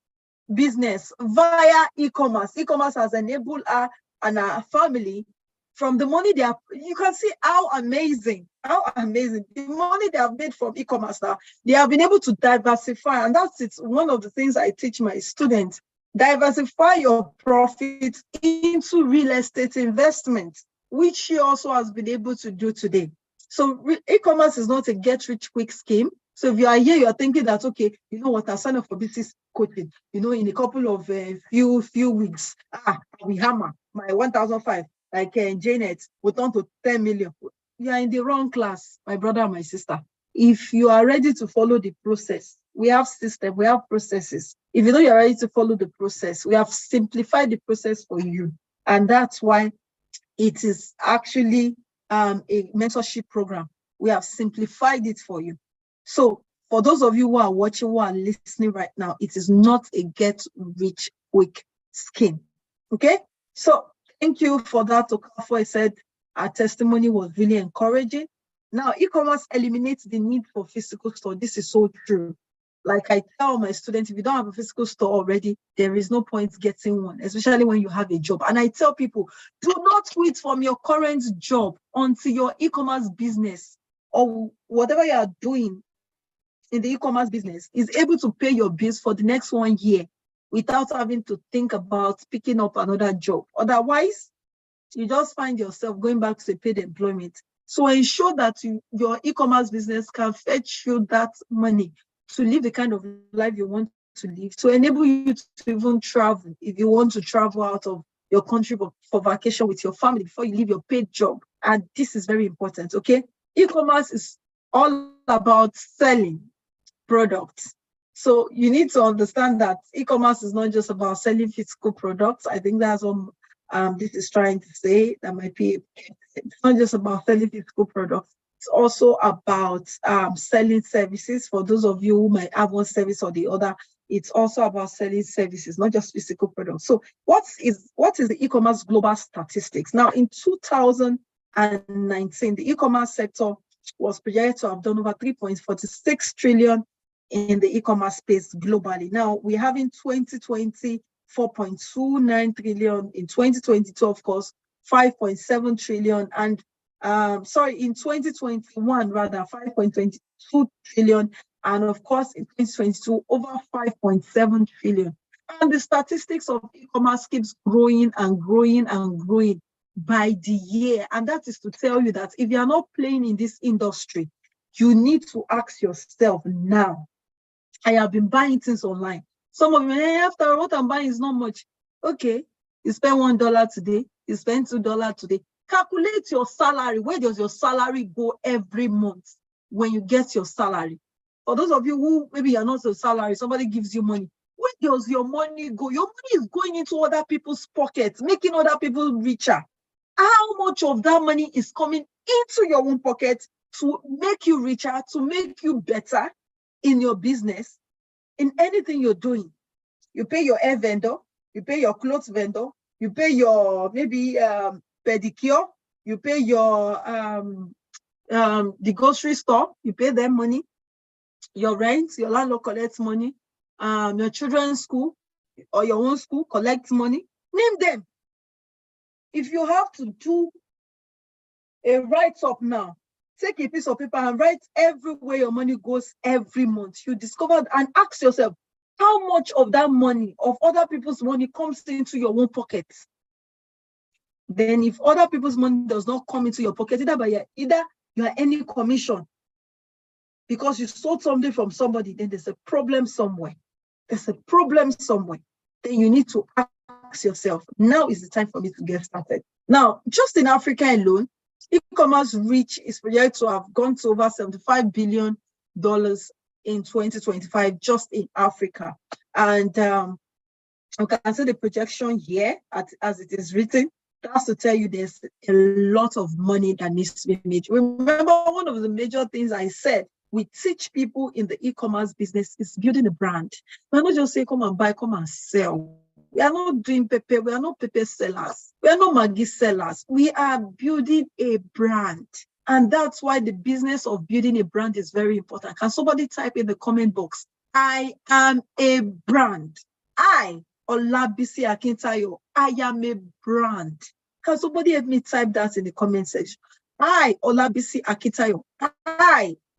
business via e-commerce. E-commerce has enabled her and her family from the money they have. You can see how amazing the money they have made from e-commerce now. They have been able to diversify, and it's one of the things I teach my students. Diversify your profits into real estate investment, which she also has been able to do today. So e-commerce is not a get-rich-quick scheme. So if you are here, you are thinking that, okay, you know what, I'll sign up for business coaching, you know, in a couple of few weeks, we hammer my 1,005, like Janet, will turn to 10 million. You are in the wrong class, my brother and my sister. If you are ready to follow the process, we have system, we have processes. If you know you're ready to follow the process, we have simplified the process for you. And that's why it is actually a mentorship program. We have simplified it for you. So for those of you who are watching, who are listening right now, it is not a get-rich-quick scheme. Okay? So thank you for that. Okafor said our testimony was really encouraging. Now, e-commerce eliminates the need for physical store. This is so true. Like I tell my students, if you don't have a physical store already, there is no point getting one, especially when you have a job. And I tell people, do not quit from your current job until your e-commerce business or whatever you are doing in the e-commerce business is able to pay your bills for the next 1 year without having to think about picking up another job. Otherwise, you just find yourself going back to a paid employment. So ensure that your e-commerce business can fetch you that money to live the kind of life you want to live, to enable you to even travel if you want to travel out of your country for vacation with your family before you leave your paid job. And this is very important, okay? E-commerce is all about selling products. So you need to understand that e-commerce is not just about selling physical products. I think that's what this is trying to say. That might be, it's not just about selling physical products. It's also about selling services. For those of you who might have one service or the other, it's also about selling services, not just physical products. So what is the e-commerce global statistics? Now, in 2019, the e-commerce sector was projected to have done over 3.46 trillion in the e-commerce space globally. Now, we have in 2020, 4.29 trillion. In 2022, of course, 5.7 trillion. And in 2021, rather, 5.22 trillion. And of course, in 2022, over 5.7 trillion. And the statistics of e-commerce keeps growing and growing and growing by the year. And that is to tell you that if you are not playing in this industry, you need to ask yourself now. I have been buying things online. Some of you, after what I'm buying is not much. Okay, you spend $1 today, you spend $2 today. Calculate your salary. Where does your salary go every month when you get your salary? For those of you who maybe you're not a salary, somebody gives you money. Where does your money go? Your money is going into other people's pockets, making other people richer. How much of that money is coming into your own pocket to make you richer, to make you better in your business, in anything you're doing? You pay your hair vendor, you pay your clothes vendor, you pay your maybe pedicure, you pay your the grocery store, you pay them money, your rent, your landlord collects money, your children's school or your own school collects money. Name them. If you have to do a write-up now, take a piece of paper and write everywhere your money goes every month. You discover and ask yourself, how much of that money, of other people's money, comes into your own pocket? Then if other people's money does not come into your pocket, either you are earning commission because you sold something from somebody, then there's a problem somewhere. There's a problem somewhere. Then you need to ask ask yourself, now is the time for me to get started. Now, just in Africa alone, e-commerce reach is projected to have gone to over $75 billion in 2025, just in Africa. And you can see the projection here as it is written. That's to tell you there's a lot of money that needs to be made. Remember, one of the major things I said, we teach people in the e-commerce business is building a brand. We're not just saying, come and buy, come and sell. We are not doing paper. We are not paper sellers. We are not Maggi sellers. We are building a brand. And that's why the business of building a brand is very important. Can somebody type in the comment box, I am a brand. I, Olabisi Akintayo, I am a brand. Can somebody help me type that in the comment section? I, Olabisi Akintayo,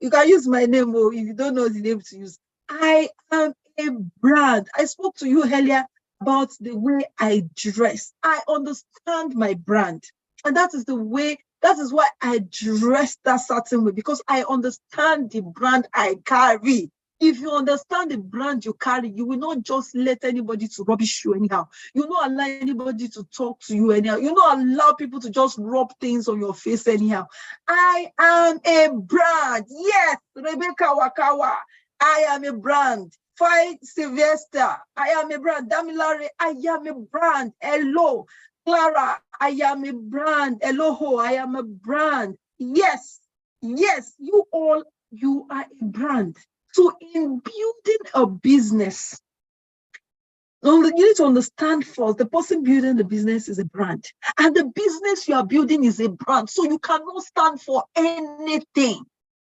you can use my name, or if you don't know the name to use. I am a brand. I spoke to you earlier about the way I dress. I understand my brand. And that is why I dress that certain way, because I understand the brand I carry. If you understand the brand you carry, you will not just let anybody to rubbish you anyhow. You will not allow anybody to talk to you anyhow. You will not allow people to just rub things on your face anyhow. I am a brand. Yes, Rebecca Wakawa. I am a brand. Fight Sylvester. I am a brand. Damilare. I am a brand. Hello. Clara. I am a brand. Eloho. I am a brand. Yes. Yes. You are a brand. So in building a business, you need to understand first, the person building the business is a brand. And the business you are building is a brand. So you cannot stand for anything.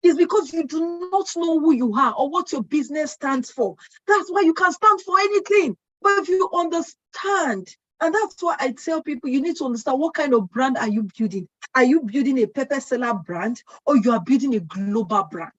It's because you do not know who you are or what your business stands for. That's why you can stand for anything. But if you understand, and that's why I tell people, you need to understand what kind of brand are you building. Are you building a pepper seller brand, or you are building a global brand?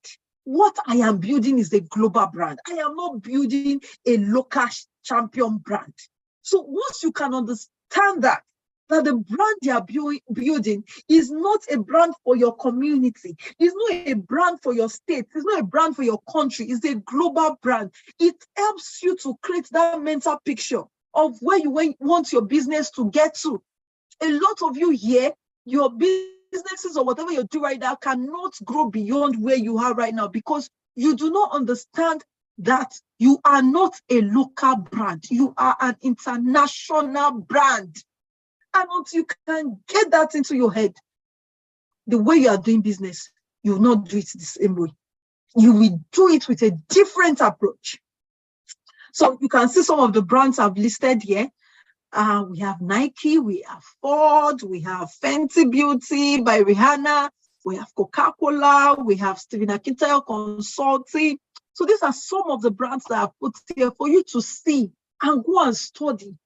What I am building is a global brand. I am not building a local champion brand. So once you can understand that the brand you are building is not a brand for your community, it's not a brand for your state, it's not a brand for your country, it's a global brand. It helps you to create that mental picture of where you want your business to get to. A lot of you here, your businesses or whatever you do right now cannot grow beyond where you are right now, because you do not understand that you are not a local brand. You are an international brand. And until you can get that into your head, the way you are doing business, you will not do it the same way. You will do it with a different approach. So you can see some of the brands I've listed here. We have Nike, we have Ford, we have Fenty Beauty by Rihanna, we have Coca-Cola, we have Stephen Akintayo Consulting. So these are some of the brands that I've put here for you to see and go and study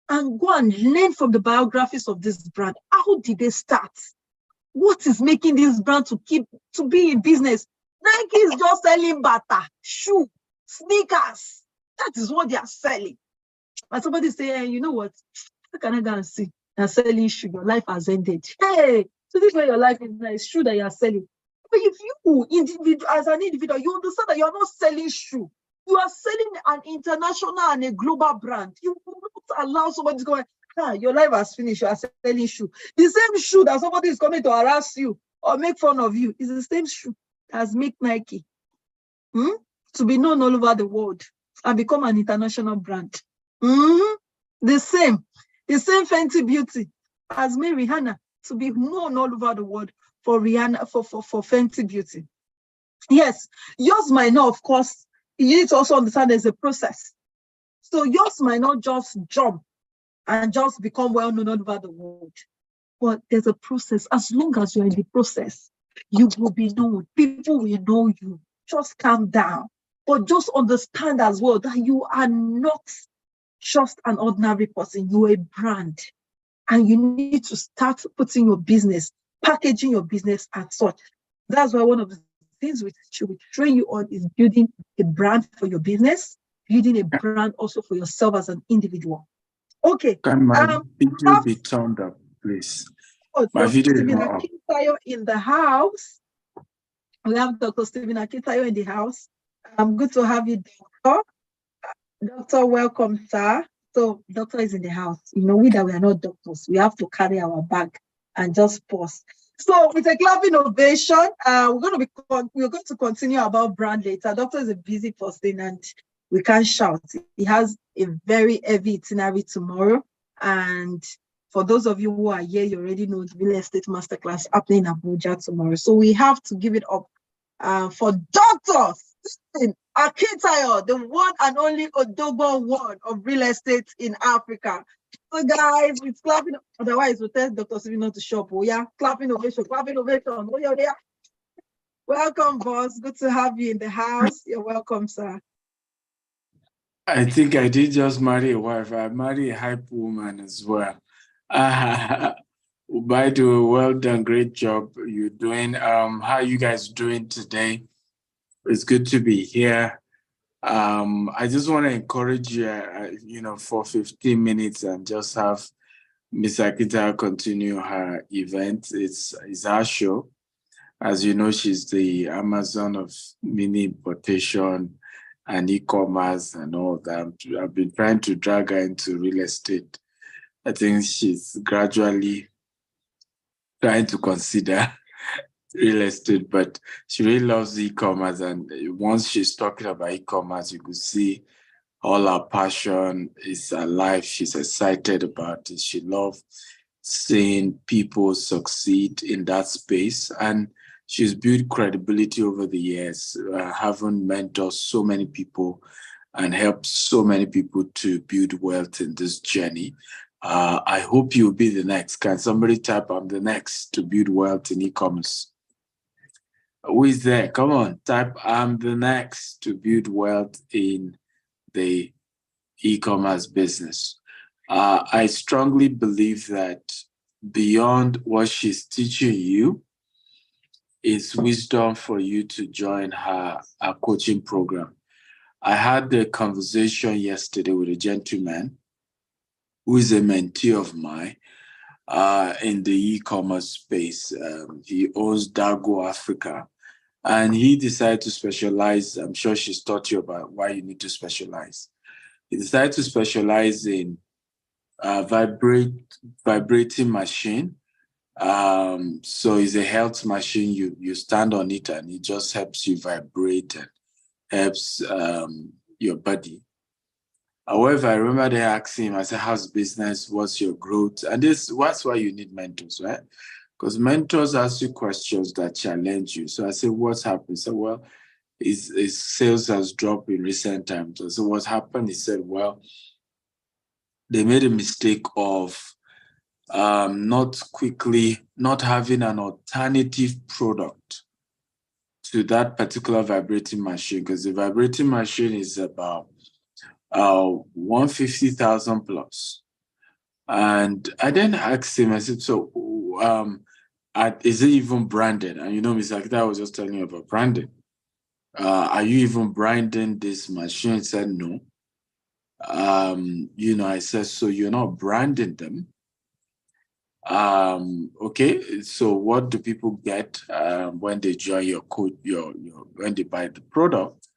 and go and learn from the biographies of this brand. How did they start? What is making this brand to be in business? Nike is just selling bata, shoe, sneakers. That is what they are selling. And somebody say, hey, you know what? How can I go and see? They're selling shoe. Your life has ended. Hey, so this is where your life is now. It's true that you are selling. But if you, as an individual, you understand that you are not selling shoe. You are selling an international and a global brand. You will not allow somebody to go, your life has finished. You are selling shoe. The same shoe that somebody is coming to harass you or make fun of you is the same shoe as make Nike to be known all over the world and become an international brand. The same Fenty Beauty as me, Rihanna, to be known all over the world for Rihanna, for Fenty Beauty. Yes, yours might not, of course, you need to also understand there's a process. So yours might not just jump and just become well known all over the world. But there's a process. As long as you're in the process, you will be known. People will know you. Just calm down. But just understand as well that you are not just an ordinary person. You're a brand. And you need to start putting your business, packaging your business as such. That's why one of the things we train you on is building a brand for your business, building a brand also for yourself as an individual. Okay. Can my video be turned up, please? My video is not up. Akintayo in the house. We have Dr. Stephen Akintayo in the house. Good to have you, Doctor. Doctor, welcome, sir. So doctor is in the house. You know, we that we are not doctors, we have to carry our bag and just pause. So with a clapping ovation, we're going to continue about brand later. Doctor is a busy person and we can't shout. He has a very heavy itinerary tomorrow. And for those of you who are here, you already know the real estate masterclass happening in Abuja tomorrow. So we have to give it up for Dr. Akintayo, the one and only Odogo one of real estate in Africa. So guys, it's clapping. Otherwise, we'll tell Dr. Sibi not to shop. Oh yeah, clapping ovation, clapping ovation. Oh yeah, yeah. Welcome, boss. Good to have you in the house. You're welcome, sir. I think I did just marry a wife. I married a hype woman as well. By the way, well done. Great job you're doing. How are you guys doing today? It's good to be here. I just want to encourage you, for 15 minutes and just have Ms. Akita continue her event. It's our show. As you know, she's the Amazon of mini importation and e-commerce and all that. I've been trying to drag her into real estate. I think she's gradually trying to consider real estate, but she really loves e-commerce. And once she's talking about e-commerce, you could see all her passion is alive. She's excited about it. She loves seeing people succeed in that space. And she's built credibility over the years, having mentored so many people and helped so many people to build wealth in this journey. I hope you'll be the next. Can somebody type "I'm the next" to build wealth in e-commerce? Who is there? Come on, type "I'm the next" to build wealth in the e-commerce business. I strongly believe that beyond what she's teaching you is wisdom for you to join her coaching program. I had a conversation yesterday with a gentleman who is a mentee of mine in the e-commerce space. He owns Dago Africa, and he decided to specialize. I'm sure she's taught you about why you need to specialize. He decided to specialize in vibrating machine. So it's a health machine. You stand on it and it just helps you vibrate and helps your body. However, I remember they asked him, I said, how's business? What's your growth? And that's why you need mentors, right? Because mentors ask you questions that challenge you. So I said, what's happened? He said, well, his sales has dropped in recent times. So what happened? He said, well, they made a mistake of not having an alternative product to that particular vibrating machine, because the vibrating machine is about 150,000 plus. And I then asked him, I said, so is it even branded? And Ms. Akita was just telling you about branding. Are you even branding this machine? He said, no. I said, so you're not branding them? Okay, so what do people get when they join your code, when they buy the product?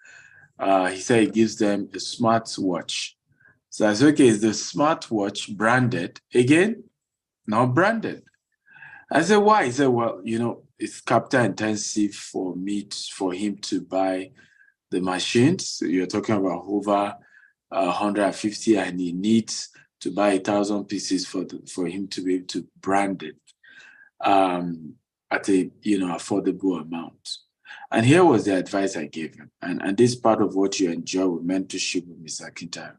He said it gives them a smartwatch. So I said, okay, is the smartwatch branded? Again, not branded. I said, why? He said, well, it's capital intensive for him to buy the machines. So you're talking about over 150, and he needs to buy 1,000 pieces for him to be able to brand it at a affordable amount. And here was the advice I gave him. And this part of what you enjoy with mentorship with Mr. Akintayo.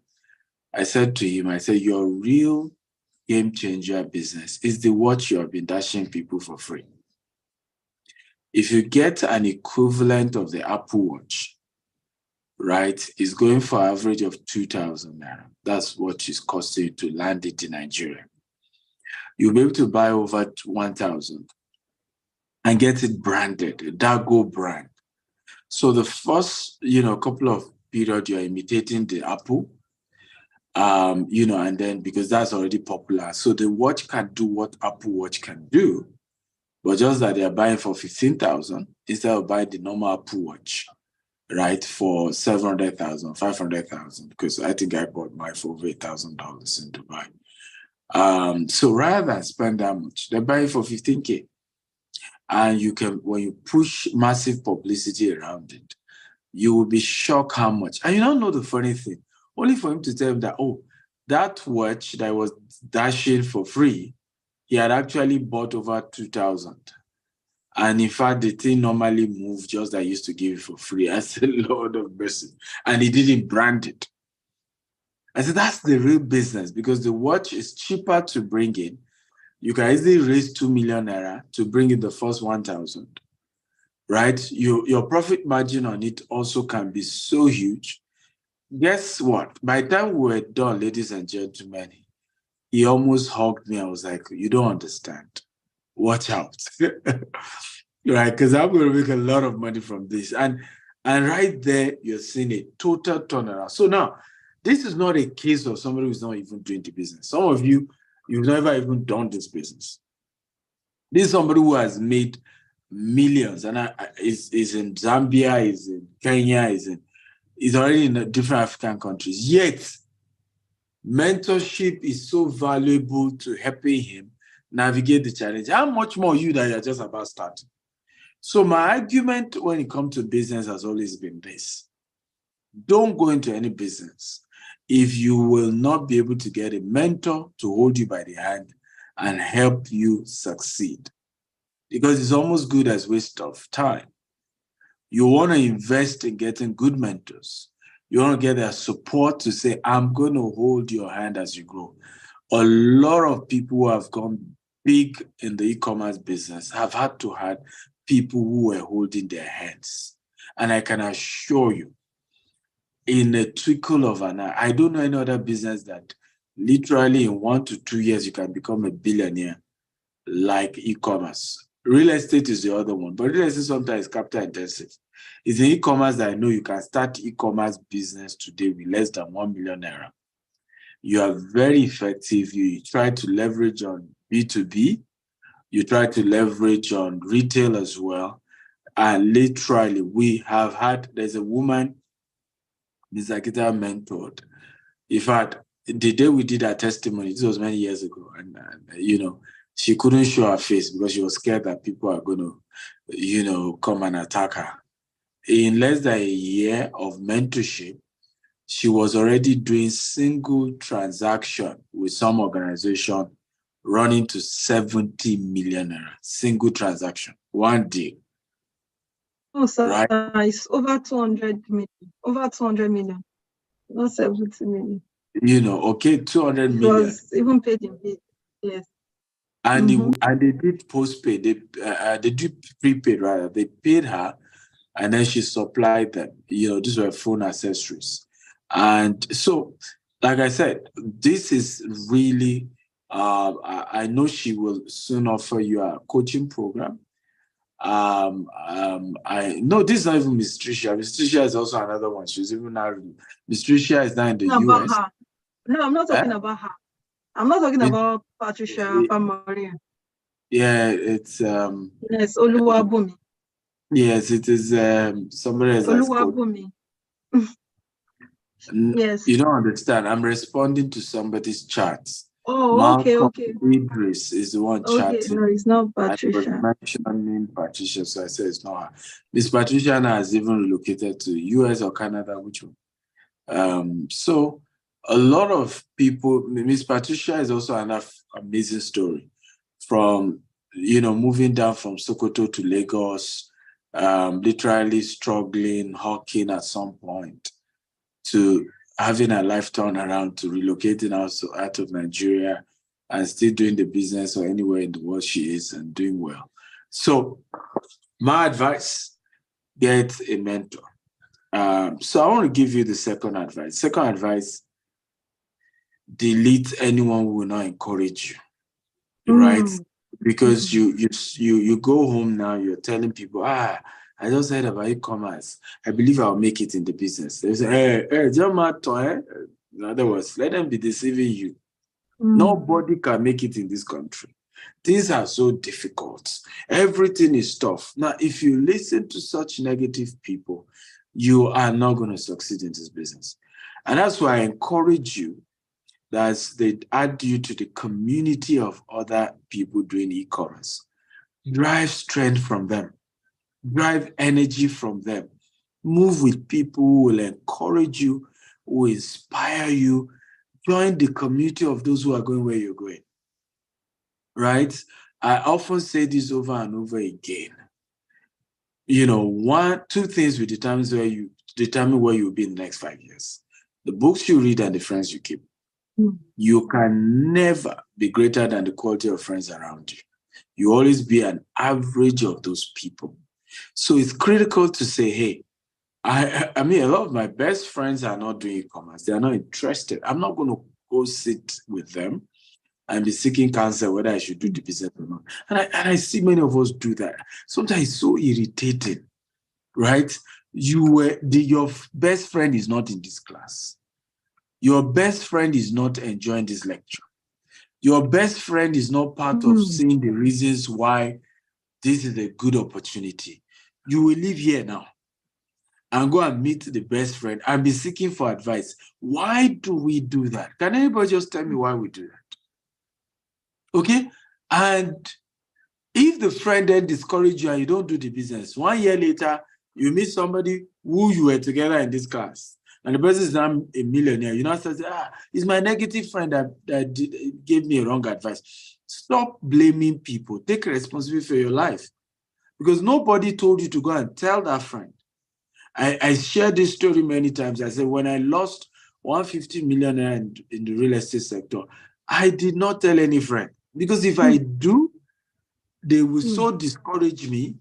I said to him, your real game changer business is the watch you have been dashing people for free. If you get an equivalent of the Apple Watch, right, it's going for an average of 2,000 naira. That's what it's costing you to land it in Nigeria. You'll be able to buy over 1,000 and get it branded, a Dago brand. So the first, couple of periods, you're imitating the Apple, and then because that's already popular. So the watch can do what Apple Watch can do, but just that they're buying for 15,000 instead of buying the normal Apple Watch. right, for 700,000, 500,000, because I think I bought mine for over $8,000 in Dubai. So rather than spend that much, they buy it for 15K. And you can, when you push massive publicity around it, you will be shocked how much. And you don't know the funny thing, only for him to tell him that, oh, that watch that was dashing for free, he had actually bought over 2,000. And in fact, the thing normally moved just that I used to give it for free. I said, Lord of mercy. And he didn't brand it. I said, that's the real business, because the watch is cheaper to bring in. You can easily raise 2 million naira to bring in the first 1,000, right? Your profit margin on it also can be so huge. Guess what? By the time we were done, ladies and gentlemen, he almost hugged me. I was like, you don't understand. Watch out. Right? Because I'm going to make a lot of money from this. And right there, you're seeing a total turnaround. So now, this is not a case of somebody who's not even doing the business. Some of you, you've never even done this business. This is somebody who has made millions, and is in Zambia, is in Kenya, is already in different African countries. Yet, mentorship is so valuable to helping him navigate the challenge. How much more you that you're just about starting? So my argument when it comes to business has always been this. Don't go into any business if you will not be able to get a mentor to hold you by the hand and help you succeed. Because it's almost good as waste of time. You want to invest in getting good mentors. You want to get their support to say, I'm going to hold your hand as you grow. A lot of people who have gone big in the e-commerce business have had to have people who were holding their hands. And I can assure you, in a twinkle of an eye, I don't know any other business that literally in 1 to 2 years, you can become a billionaire like e-commerce. Real estate is the other one, but real estate sometimes is capital intensive. It's in e-commerce that I know you can start e-commerce business today with less than 1 million naira. You are very effective. You try to leverage on B2B. You try to leverage on retail as well. And literally, we have had, there's a woman, Ms. Akita mentored. In fact, the day we did our testimony, this was many years ago, and she couldn't show her face because she was scared that people are going to, come and attack her. In less than a year of mentorship, she was already doing single transaction with some organization running to 70 million naira. Single transaction, one deal. Oh, sir, right? It's over 200 million. Over 200 million. Not 70 million. 200 It million. was even paid in bid. Yes. And they did postpaid. They did prepaid rather. They paid her, and then she supplied them. These were phone accessories. And so, like I said, this is really. I know she will soon offer you a coaching program. I know this is not even Miss Tricia. Miss Tricia is also another one. She's even now. Miss Tricia is now in the US. Her. No, I'm not talking about her. I'm not talking about Patricia Maria. Yeah, it's yes, Oluwabumi. Yes, it is somebody else. Oluwabumi. Yes. You don't understand. I'm responding to somebody's chat. Oh, Malcolm okay. Idris is the one chatting. No, it's not Patricia. I was mentioning Patricia, so I said it's not her. Miss Patricia now has even relocated to US or Canada, which one? So a lot of people, Miss Patricia is also an amazing story from, moving down from Sokoto to Lagos, literally struggling, hawking at some point, to having a life turn around, to relocating also out of Nigeria and still doing the business or anywhere in the world she is and doing well. So my advice, get a mentor. So I want to give you the second advice. Second advice, delete anyone who will not encourage you, right? Because you go home now, you're telling people, I just heard about e-commerce. I believe I'll make it in the business. They say, in other words, let them be deceiving you. Nobody can make it in this country. Things are so difficult. Everything is tough. Now, if you listen to such negative people, you are not going to succeed in this business. And that's why I encourage you that they add you to the community of other people doing e-commerce. Drive strength from them. Drive energy from them. Move with people who will encourage you, who inspire you. Join the community of those who are going where you're going. Right? I often say this over and over again. Two things will determine where you'll be in the next 5 years. The books you read and the friends you keep. You can never be greater than the quality of friends around you. You always be an average of those people. So it's critical to say, hey, I mean, a lot of my best friends are not doing e-commerce. They are not interested. I'm not going to go sit with them and be seeking counsel whether I should do the business or not. And I see many of us do that. Sometimes it's so irritating, right? Your best friend is not in this class. Your best friend is not enjoying this lecture. Your best friend is not part of seeing the reasons why this is a good opportunity. You will leave here now and go and meet the best friend and be seeking for advice. Why do we do that? Can anybody just tell me why we do that? Okay? And if the friend then discourages you and you don't do the business, 1 year later, you meet somebody who you were together in this class, and the person is now a millionaire. You now say, it's my negative friend that gave me a wrong advice. Stop blaming people. Take responsibility for your life. Because nobody told you to go and tell that friend. I shared this story many times. I said, when I lost 150 million in the real estate sector, I did not tell any friend. Because if I do, they will so discourage me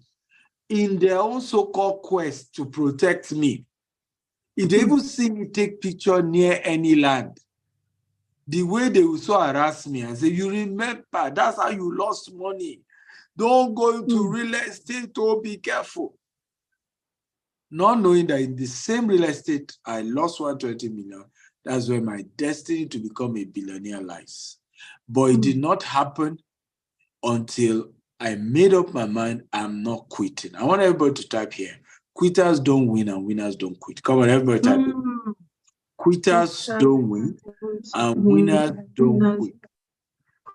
in their own so-called quest to protect me. If they even see me take picture near any land, the way they will so harass me and say, you remember, that's how you lost money. Don't go into real estate, oh, be careful. Not knowing that in the same real estate, I lost 120 million. That's where my destiny to become a billionaire lies. But it did not happen until I made up my mind I'm not quitting. I want everybody to type here. Quitters don't win and winners don't quit. Come on, everybody type it. Quitters don't win and winners don't quit.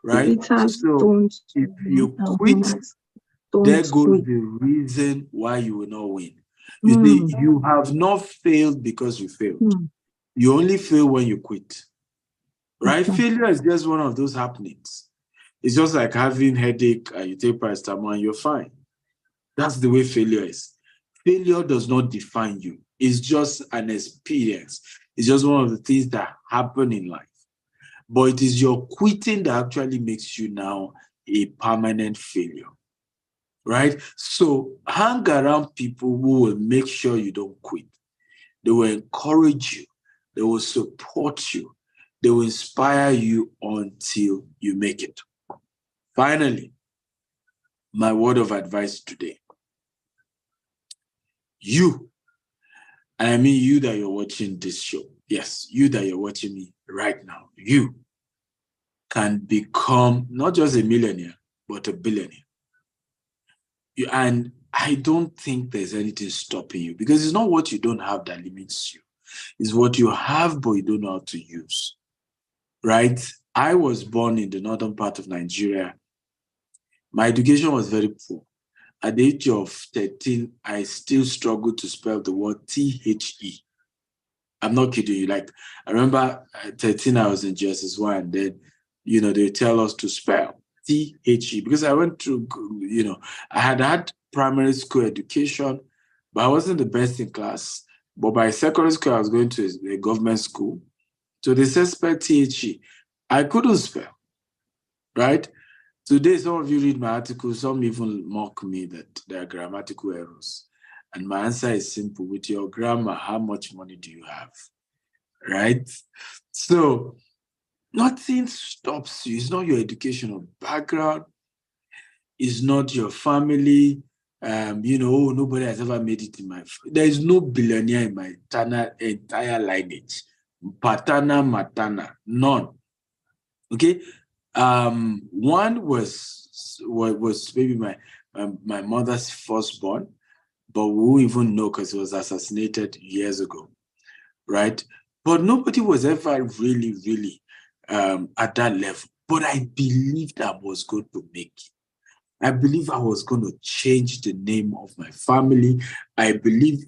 Right? So if you quit, there goes the reason why you will not win. You see, you have not failed because you failed. You only fail when you quit. Right? Failure is just one of those happenings. It's just like having headache and you take paracetamol and you're fine. That's the way failure is. Failure does not define you. It's just an experience. It's just one of the things that happen in life. But it is your quitting that actually makes you now a permanent failure. Right? So hang around people who will make sure you don't quit. They will encourage you. They will support you. They will inspire you until you make it. Finally, my word of advice today. You, and I mean you that you're watching this show. Yes, you that you're watching me right now. You can become not just a millionaire, but a billionaire. And I don't think there's anything stopping you because it's not what you don't have that limits you. It's what you have, but you don't know how to use. Right? I was born in the northern part of Nigeria. My education was very poor. At the age of 13, I still struggled to spell the word T-H-E. I'm not kidding you. Like, I remember at 13, I was in GSS1, and then, they tell us to spell T-H-E because I went through, I had primary school education, but I wasn't the best in class. But by secondary school, I was going to a government school. So they said spell T-H-E. I couldn't spell, right? Today, some of you read my articles, some even mock me that there are grammatical errors. And my answer is simple. With your grammar, how much money do you have? Right? So nothing stops you. It's not your educational background. It's not your family. Nobody has ever made it in my... There is no billionaire in my entire lineage. Patana, matana, none. Okay? One was maybe my mother's firstborn, but we won't even know because he was assassinated years ago, right? But nobody was ever really, really at that level. But I believed I was going to make it. I believe I was going to change the name of my family. I believe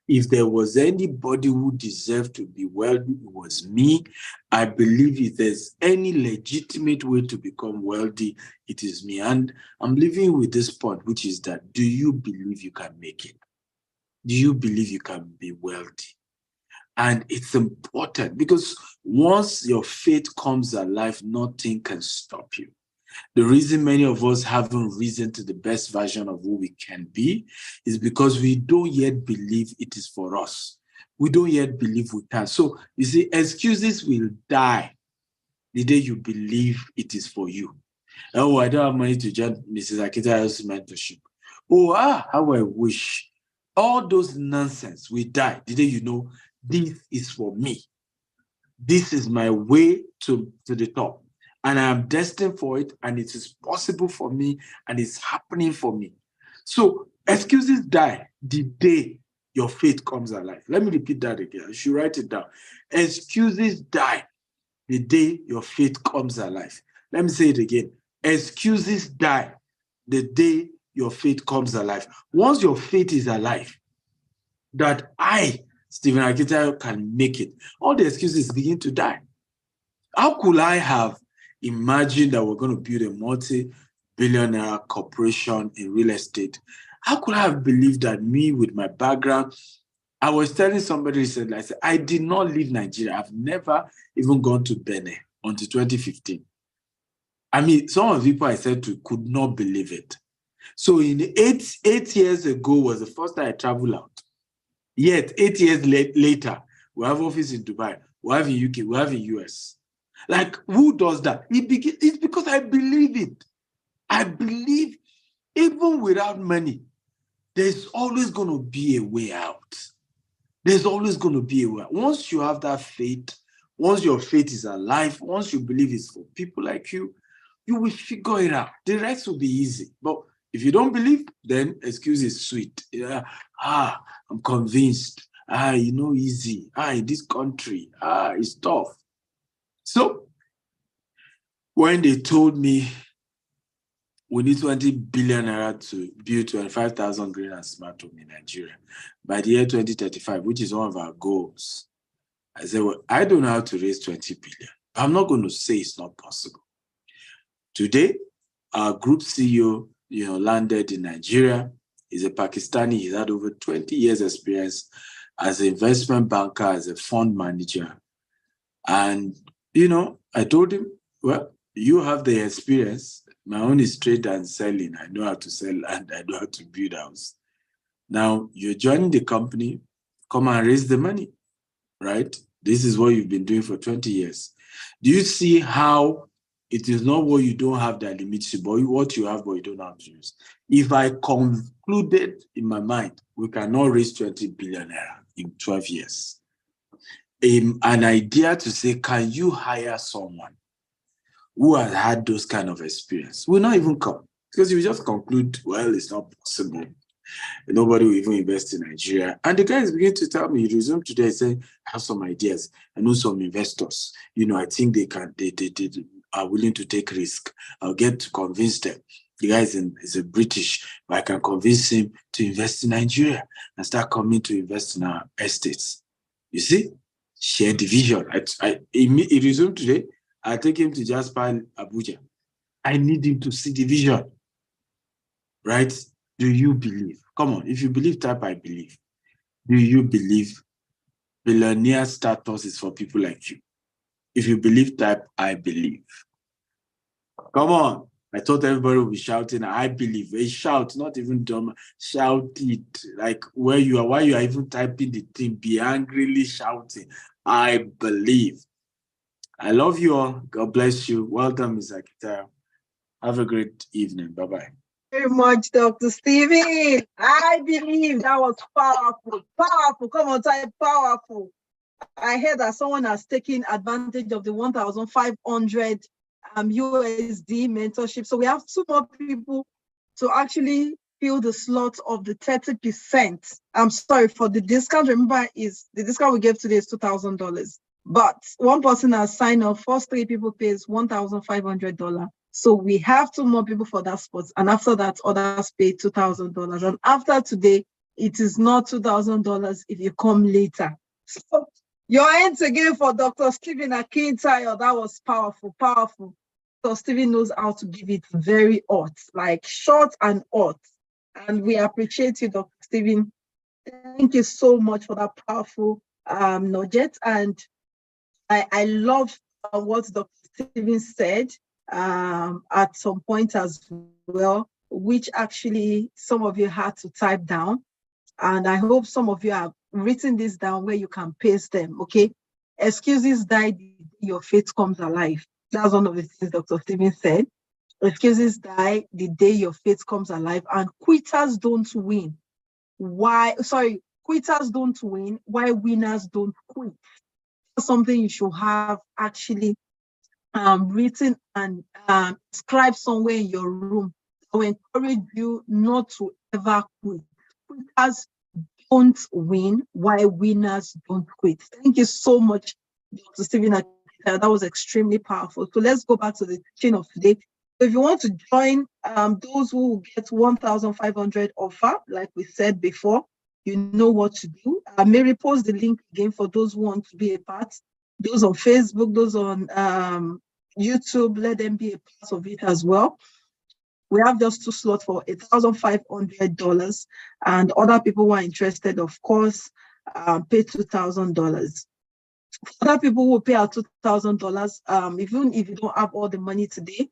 if there was anybody who deserved to be wealthy, it was me. I believe if there's any legitimate way to become wealthy, it is me. And I'm living with this point, which is that, do you believe you can make it? Do you believe you can be wealthy? And it's important because once your faith comes alive, nothing can stop you. The reason many of us haven't risen to the best version of who we can be is because we don't yet believe it is for us. We don't yet believe we can. So you see, excuses will die the day you believe it is for you. Oh, I don't have money to join Mrs. Akita's mentorship. Oh, how I wish. All those nonsense will die the day you know this is for me. This is my way to the top. And I am destined for it, and it is possible for me, and it's happening for me. So excuses die the day your faith comes alive. Let me repeat that again. You should write it down. Excuses die the day your faith comes alive. Let me say it again. Excuses die the day your faith comes alive. Once your faith is alive, that I, Stephen Akita, can make it, all the excuses begin to die. How could I have imagined that we're going to build a multi-billionaire corporation in real estate? How could I have believed that me with my background? I was telling somebody recently, I said, I did not leave Nigeria. I've never even gone to Benin until 2015. I mean, some of the people I said to could not believe it. So in 8 years ago was the first time I traveled out. Yet 8 years later, we have office in Dubai, we have in UK, we have in US. Like, who does that? It's because I believe it. I believe even without money, there's always going to be a way out. There's always going to be a way out. Once you have that faith, once your faith is alive, once you believe it's for people like you, you will figure it out. The rest will be easy. But if you don't believe, then excuse is sweet. Yeah. I'm convinced. Easy. In this country, it's tough. So when they told me we need 20 billion naira to build 25,000 green and smart home in Nigeria by the year 2035, which is one of our goals, I said, well, I don't know how to raise 20 billion. I'm not going to say it's not possible. Today, our group CEO, landed in Nigeria. He's a Pakistani. He's had over 20 years experience as an investment banker, as a fund manager. And, I told him, well, you have the experience. My own is trade and selling. I know how to sell and I know how to build house. Now, you're joining the company, come and raise the money, right? This is what you've been doing for 20 years. Do you see how it is not what you don't have that limits you, but what you have, but you don't have to use? If I concluded in my mind, we cannot raise 20 billion naira in 12 years. An idea to say, can you hire someone who has had those kind of experience will not even come, because you just conclude, well, it's not possible. Nobody will even invest in Nigeria. And the guys begin to tell me, he resumed today saying, I have some ideas. I know some investors. I think they are willing to take risk. I'll get to convince them. The guy is a British, but I can convince him to invest in Nigeria and start coming to invest in our estates. You see? Share the vision. He resumed today. I take him to Jasper, Abuja. I need him to see the vision. Right? Do you believe? Come on, if you believe, type I believe. Do you believe billionaire status is for people like you? If you believe, type I believe. Come on. I thought everybody would be shouting, I believe. A shout, not even dumb. Shout it. Like where you are, while you are even typing the thing, be angrily shouting, I believe. I love you all. God bless you. Well done, Ms. Akita. Have a great evening. Bye-bye. Very much, Dr. Stephen. I believe that was powerful. Powerful. Come on, type powerful. I heard that someone has taken advantage of the 1,500 USD mentorship. So we have 2 more people to actually fill the slots of the 30%. I'm sorry for the discount. Remember, is the discount we gave today is $2,000. But one person has signed up. First 3 people pays $1,500. So we have 2 more people for that spot. And after that, others pay $2,000. And after today, it is not $2,000 if you come later. So your hands again for Dr. Stephen Akintayo. That was powerful, powerful. So Stephen knows how to give it very hot, like short and hot. And we appreciate you, Dr. Stephen. Thank you so much for that powerful nugget. And I love what Dr. Stephen said at some point as well, which actually some of you had to type down. And I hope some of you have written this down where you can paste them, okay? Excuses die the day your faith comes alive. That's one of the things Dr. Stephen said. Excuses die the day your faith comes alive, and quitters don't win. Quitters don't win, why winners don't quit. That's something you should have actually written and inscribed somewhere in your room. I will encourage you not to ever quit. Quitters don't win, why winners don't quit. Thank you so much, Dr. Stephen. That was extremely powerful. So let's go back to the teaching of today. So if you want to join those who will get 1,500 offer, like we said before, you know what to do. Mary, post the link again for those who want to be a part. Those on Facebook, those on YouTube, let them be a part of it as well. We have just 2 slots for $1,500, and other people who are interested, of course, pay $2,000. Other people will pay out $2,000. Even if you don't have all the money today,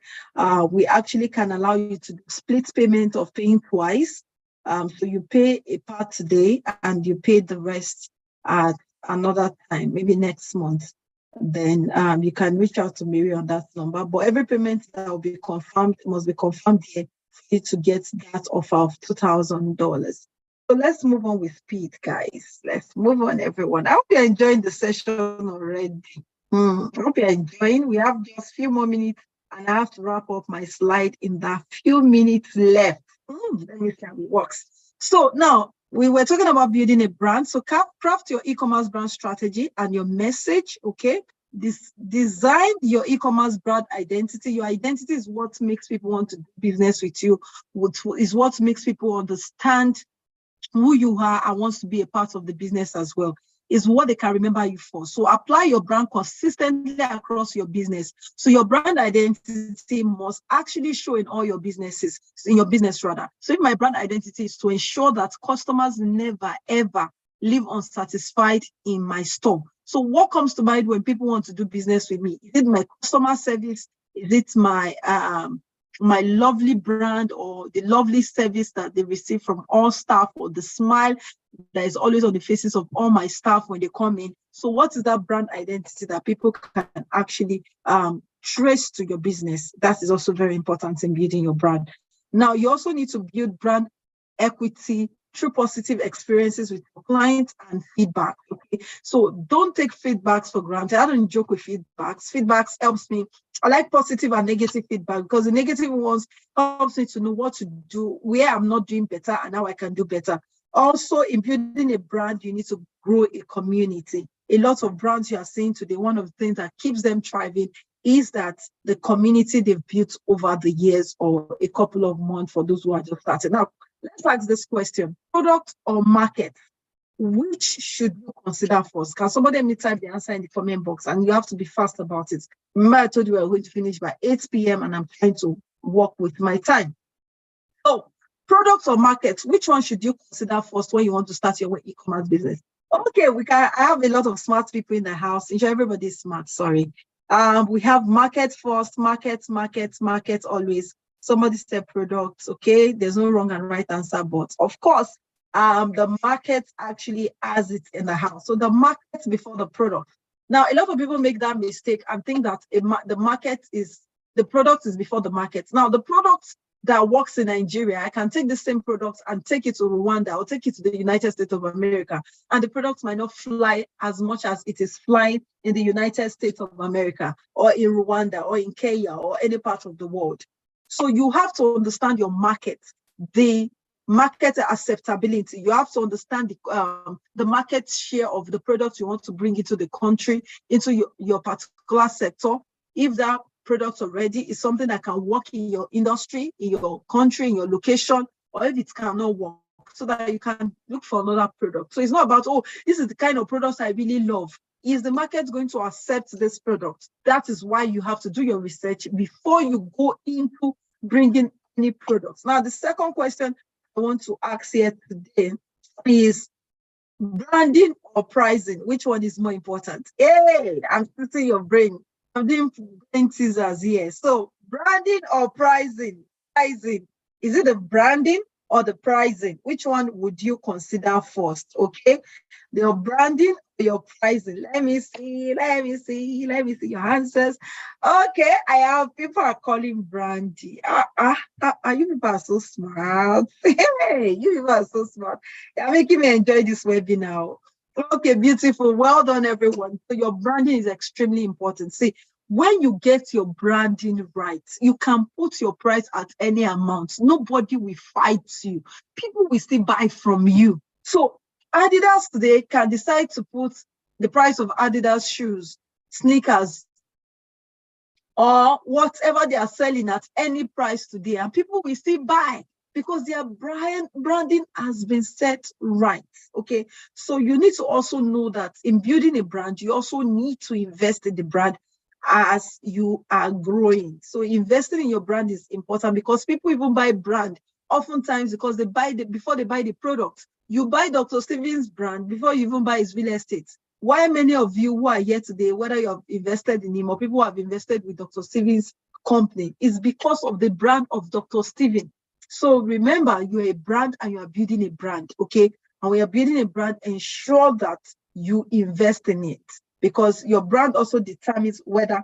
we actually can allow you to do split payment of paying twice. So you pay a part today and you pay the rest at another time, maybe next month. Then you can reach out to Mary on that number. But every payment that will be confirmed must be confirmed here for you to get that offer of $2,000. So let's move on with speed, guys. Let's move on, everyone. I hope you're enjoying the session already. I hope you're enjoying. We have just a few more minutes, and I have to wrap up my slide in that few minutes left. Let me see how it works. So now, we were talking about building a brand. So craft your e-commerce brand strategy and your message, okay? Design your e-commerce brand identity. Your identity is what makes people want to do business with you, is what makes people understand who you are and wants to be a part of the business as well. Is what they can remember you for. So apply your brand consistently across your business. So your brand identity must actually show in all your businesses, in your business rather. So if my brand identity is to ensure that customers never ever leave unsatisfied in my store. So what comes to mind when people want to do business with me? Is it my customer service? Is it my my lovely brand, or the lovely service that they receive from all staff, or the smile that is always on the faces of all my staff when they come in? So what is that brand identity that people can actually trace to your business? That is also very important in building your brand. Now, you also need to build brand equity through positive experiences with your clients and feedback. Okay, so don't take feedbacks for granted. I don't joke with feedbacks. Feedbacks helps me. I like positive and negative feedback, because the negative ones helps me to know what to do, where I'm not doing better, and how I can do better. Also, in building a brand, you need to grow a community. A lot of brands you are seeing today, one of the things that keeps them thriving is that the community they've built over the years, or a couple of months for those who are just starting. Now, let's ask this question: product or market? Which should you consider first? Can somebody let me type the answer in the comment box, and you have to be fast about it. Remember, I told you we were going to finish by 8 p.m. and I'm trying to work with my time. So, products or markets, which one should you consider first when you want to start your e-commerce business? Okay, I have a lot of smart people in the house. Everybody is smart, sorry. We have market first, markets always. Somebody said products, okay? There's no wrong and right answer, but of course, the market actually has it in the house. So the market before the product. Now, a lot of people make that mistake and think that the product is before the market. Now, the product that works in Nigeria, I can take the same product and take it to Rwanda or take it to the United States of America, and the product might not fly as much as it is flying in the United States of America, or in Rwanda, or in Kenya, or any part of the world. So you have to understand your market. The market acceptability. You have to understand the market share of the products you want to bring into the country, into your particular sector. If that product already is something that can work in your industry, in your country, in your location, or if it cannot work, so that you can look for another product. So it's not about, oh, this is the kind of products I really love. Is the market going to accept this product? That is why you have to do your research before you go into bringing any products. Now, the second question I want to ask here today is branding or pricing? Which one is more important? Hey, I'm twisting your brain. I'm doing brain teasers here. So branding or pricing? Pricing. Is it the branding or the pricing? Which one would you consider first? Okay. Your branding or your pricing? Let me see your answers. Okay, I have people are calling brandy. You people are so smart. Hey, you people are so smart. You're making me enjoy this webinar. Okay, beautiful. Well done, everyone. So your branding is extremely important. See, when you get your branding right, you can put your price at any amount. Nobody will fight you. People will still buy from you. So Adidas today can decide to put the price of Adidas shoes, sneakers, or whatever they are selling at any price today, and people will still buy because their branding has been set right. Okay, so you need to also know that in building a brand, you also need to invest in the brand as you are growing. So investing in your brand is important because people even buy brand oftentimes because they buy before they buy the product. You buy Dr. Stephen's brand before you even buy his real estate. Why many of you who are here today, whether you have invested in him or people who have invested with Dr. Stephen's company, is because of the brand of Dr. Stephen. So remember, you're a brand and you are building a brand, okay? And when you're building a brand, ensure that you invest in it because your brand also determines whether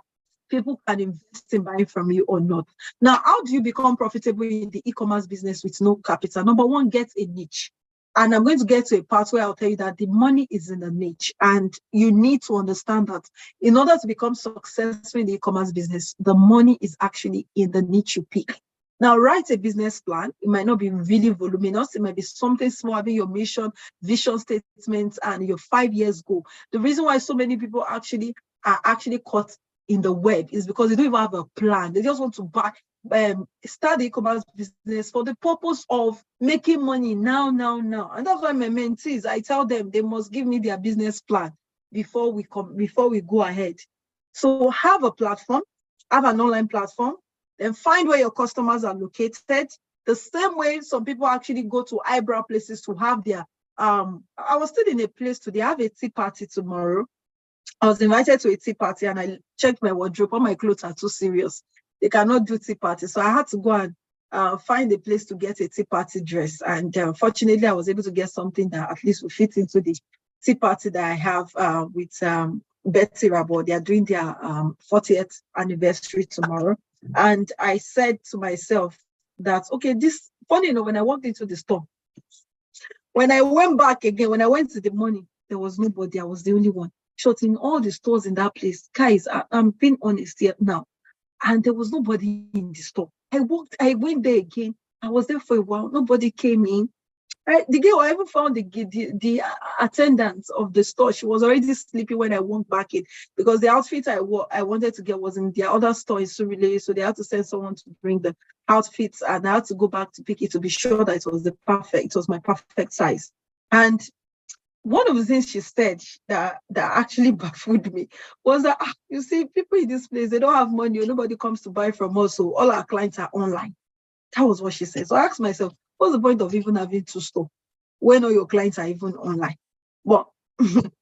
people can invest in buying from you or not. Now, how do you become profitable in the e-commerce business with no capital? Number one, get a niche. And I'm going to get to a part where I'll tell you that the money is in the niche. And you need to understand that in order to become successful in the e-commerce business, the money is actually in the niche you pick. Now, write a business plan. It might not be really voluminous. It might be something small, having your mission, vision statements, and your 5 years goal. The reason why so many people are actually caught in the web is because they don't even have a plan. They just want to start the e-commerce business for the purpose of making money now. And that's why my mentees, I tell them they must give me their business plan before we go ahead. So have a platform, have an online platform, then find where your customers are located. The same way some people actually go to eyebrow places to have their I was still in a place today. I have a tea party tomorrow. I was invited to a tea party and I checked my wardrobe. All my clothes are too serious. They cannot do tea party. So I had to go and find a place to get a tea party dress. And fortunately, I was able to get something that at least will fit into the tea party that I have with Betsy Rabo. They are doing their 40th anniversary tomorrow. And I said to myself that, okay, this, funny enough, when I walked into the store, when I went back again, when I went to the morning, there was nobody. I was the only one. Shot in all the stores in that place. Guys, I'm being honest here now. And there was nobody in the store. I went there again. I was there for a while. Nobody came in. The girl, I even found the attendant of the store. She was already sleeping when I went back in because the outfit I wanted to get was in their other store in Surulere. So they had to send someone to bring the outfits, and I had to go back to pick it to be sure that it was my perfect size. And one of the things she said that actually baffled me was that, you see, people in this place, they don't have money, or nobody comes to buy from us, so all our clients are online. That was what she said. So I asked myself, what's the point of even having two stores when all your clients are even online? Well,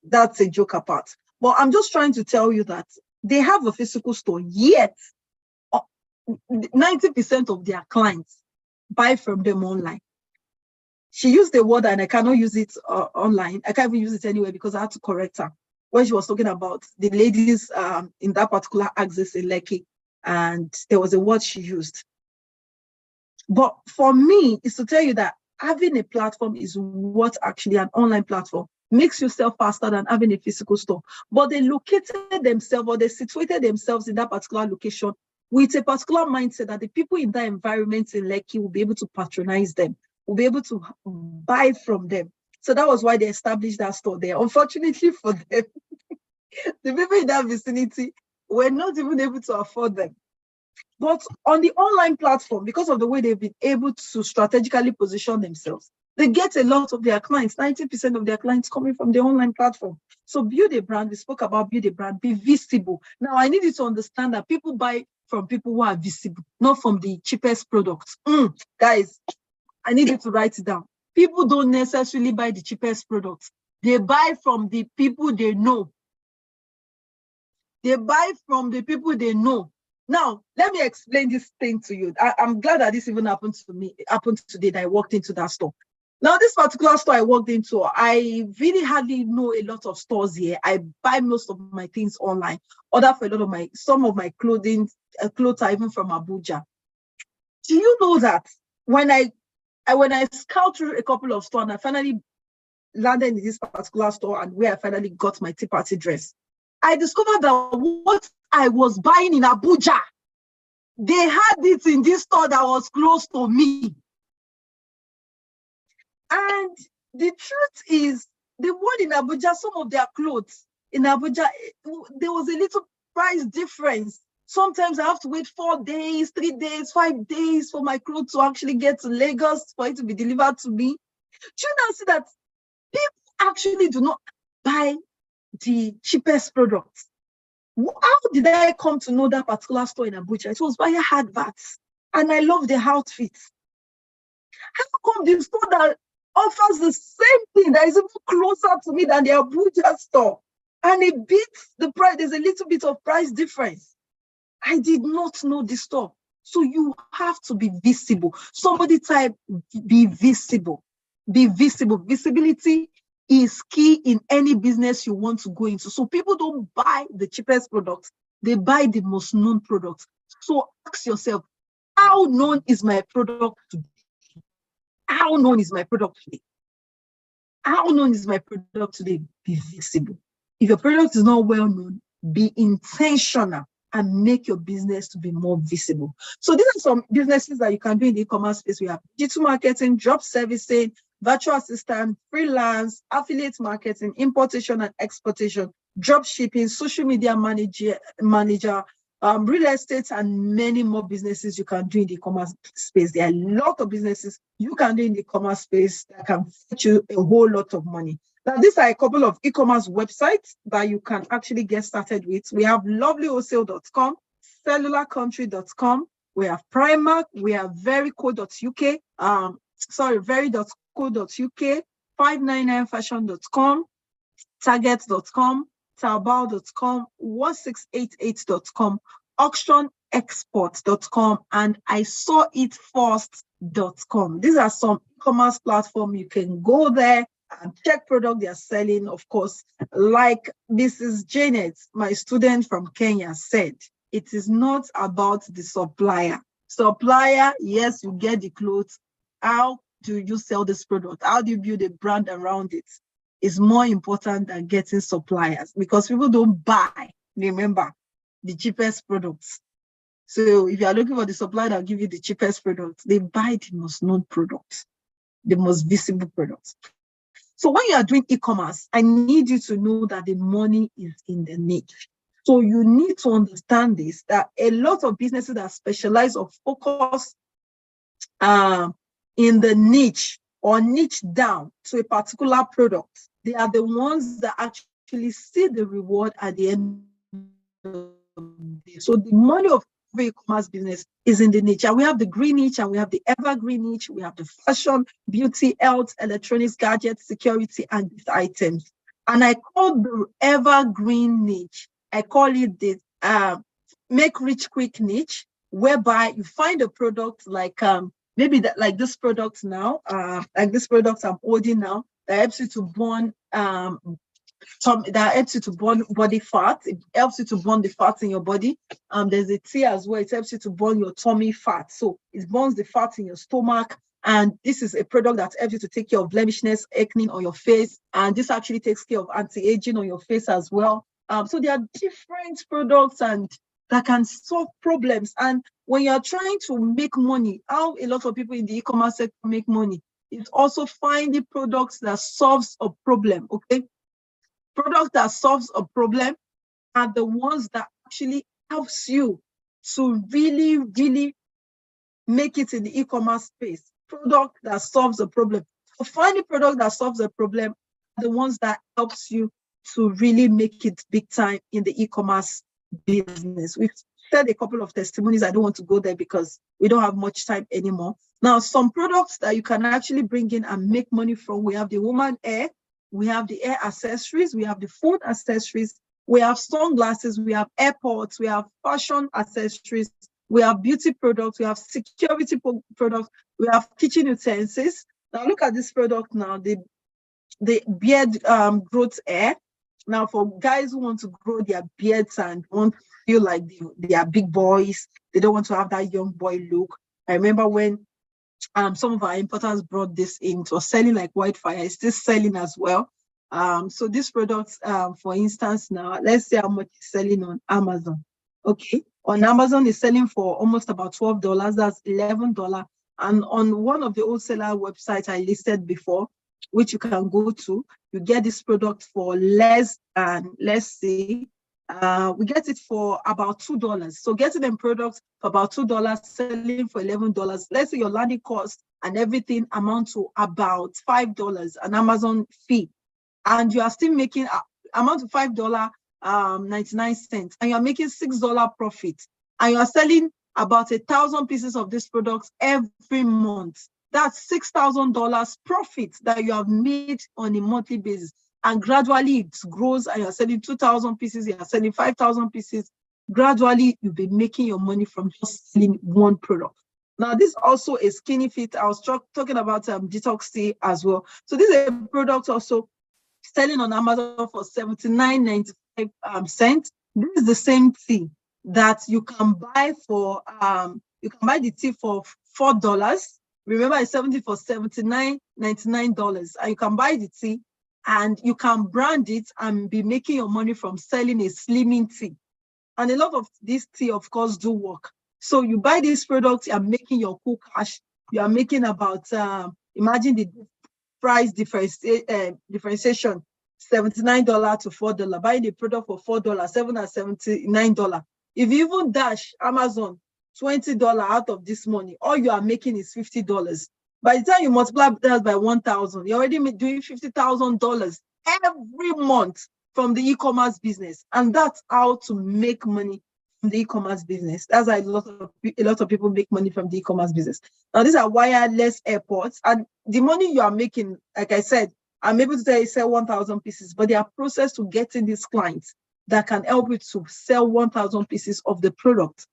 that's a joke apart. But I'm just trying to tell you that they have a physical store, yet 90% of their clients buy from them online. She used the word and I cannot use it online. I can't even use it anywhere because I had to correct her when she was talking about the ladies in that particular axis in Lekki, and there was a word she used. But for me, it's to tell you that having a platform is what actually an online platform makes you sell faster than having a physical store. But they located themselves or they situated themselves in that particular location with a particular mindset that the people in that environment in Lekki will be able to patronize them. will be able to buy from them. So that was why they established that store there. Unfortunately for them, the people in that vicinity were not even able to afford them. But on the online platform, because of the way they've been able to strategically position themselves, they get a lot of their clients, 90% of their clients coming from the online platform. So build a brand. We spoke about build a brand, be visible. Now, I need you to understand that people buy from people who are visible, not from the cheapest products. Guys, I need you to write it down. People don't necessarily buy the cheapest products. They buy from the people they know. They buy from the people they know. Now, let me explain this thing to you. I'm glad that this even happened to me. It happened today that I walked into that store. Now, this particular store I walked into, I really hardly know a lot of stores here. I buy most of my things online. Order for a lot of some of my clothes are even from Abuja. Do you know that when I scout through a couple of stores and I finally landed in this particular store and where I finally got my tea party dress, I discovered that what I was buying in Abuja, they had it in this store that was close to me. And the truth is, the one in Abuja, some of their clothes in Abuja, there was a little price difference. Sometimes I have to wait 4 days, 3 days, 5 days for my clothes to actually get to Lagos for it to be delivered to me. Do you now see that people actually do not buy the cheapest products? How did I come to know that particular store in Abuja? It was via adverts, and I love the outfits. How come the store that offers the same thing that is even closer to me than the Abuja store, and it beats the price? There's a little bit of price difference. I did not know this store. So you have to be visible. Somebody type, be visible. Be visible. Visibility is key in any business you want to go into. So people don't buy the cheapest products. They buy the most known products. So ask yourself, how known is my product today? How known is my product today? How known is my product today? Be visible. If your product is not well known, be intentional and make your business to be more visible. So these are some businesses that you can do in the e-commerce space. We have digital marketing, job servicing, virtual assistant, freelance, affiliate marketing, importation and exportation, drop shipping, social media manager, real estate, and many more businesses you can do in the e-commerce space. There are a lot of businesses you can do in the e-commerce space that can fetch you a whole lot of money. Now, these are a couple of e-commerce websites that you can actually get started with. We have lovelyWholesale.com, cellularcountry.com, we have Primark, we have very.co.uk, very.co.uk, 599fashion.com, target.com, taobao.com, 1688.com, auctionexport.com, and isawitfirst.com. These are some e-commerce platforms. You can go there and check product they are selling. Of course, like Mrs. Janet, my student from Kenya, said, it is not about the supplier. Supplier, yes, you get the clothes. How do you sell this product? How do you build a brand around it? Is more important than getting suppliers, because people don't buy, remember, the cheapest products. So if you are looking for the supplier that will give you the cheapest products, they buy the most known products, the most visible products. So when you are doing e-commerce, I need you to know that the money is in the niche. So you need to understand this, that a lot of businesses that specialize or focus in the niche or niche down to a particular product, they are the ones that actually see the reward at the end of the day. So the money of e-commerce business is in the niche. And we have the green niche and we have the evergreen niche. We have the fashion, beauty, health, electronics, gadgets, security, and gift items. And I call the evergreen niche, I call it the make rich quick niche, whereby you find a product like maybe that, like this product now, like this product I'm holding now, that helps you to burn that helps you to burn body fat. It helps you to burn the fat in your body. There's a tea as well. It helps you to burn your tummy fat. So it burns the fat in your stomach. And this is a product that helps you to take care of blemishness, acne on your face. And this actually takes care of anti-aging on your face as well. So there are different products and that can solve problems. And when you're trying to make money, how a lot of people in the e-commerce sector make money, It's also finding products that solves a problem, okay? Products that solves a problem are the ones that actually helps you to really, really make it in the e-commerce space. Product that solves a problem. So finding product that solves a problem are the ones that helps you to really make it big time in the e-commerce business. We've shared a couple of testimonies. I don't want to go there because we don't have much time anymore. Now, some products that you can actually bring in and make money from, we have the woman hair, we have the hair accessories, we have the food accessories, we have sunglasses, we have airpods, we have fashion accessories, we have beauty products, we have security products, we have kitchen utensils. Now look at this product now, the beard growth hair. Now for guys who want to grow their beards and want to feel like they are big boys, they don't want to have that young boy look. I remember when some of our importers brought this in, it was selling like wildfire. It's still selling as well. So this product, for instance, now let's see how much it's selling on Amazon. Okay, on Amazon it's selling for almost about $12. That's $11. And on one of the wholesaler websites I listed before, which you can go to, you get this product for less than, let's see, we get it for about $2. So getting them products for about $2, selling for $11. Let's say your landing cost and everything amount to about $5, an Amazon fee, and you are still making amount to $5.99, and you are making $6 profit, and you are selling about 1,000 pieces of these products every month. That's $6,000 profit that you have made on a monthly basis. And gradually it grows, and you're selling 2,000 pieces, you're selling 5,000 pieces. Gradually, you'll be making your money from just selling one product. Now, this is also a skinny fit. I was talking about detox tea as well. So this is a product also selling on Amazon for 79.95 cents. This is the same tea that you can buy for, you can buy the tea for $4. Remember, it's 70 for $79.99. And you can buy the tea and you can brand it and be making your money from selling a slimming tea. And a lot of these tea, of course, do work. So you buy these products, you're making your cool cash. You are making about, imagine the price differentiation, $79 to $4. Buying the product for $4, $779. If you even dash Amazon $20 out of this money, all you are making is $50. By the time you multiply that by 1,000, you're already doing $50,000 every month from the e-commerce business. And that's how to make money from the e-commerce business. That's how a lot of people make money from the e-commerce business. Now, these are wireless airports, and the money you are making, like I said, I'm able to sell 1,000 pieces, but there are processes to getting these clients that can help you to sell 1,000 pieces of the product.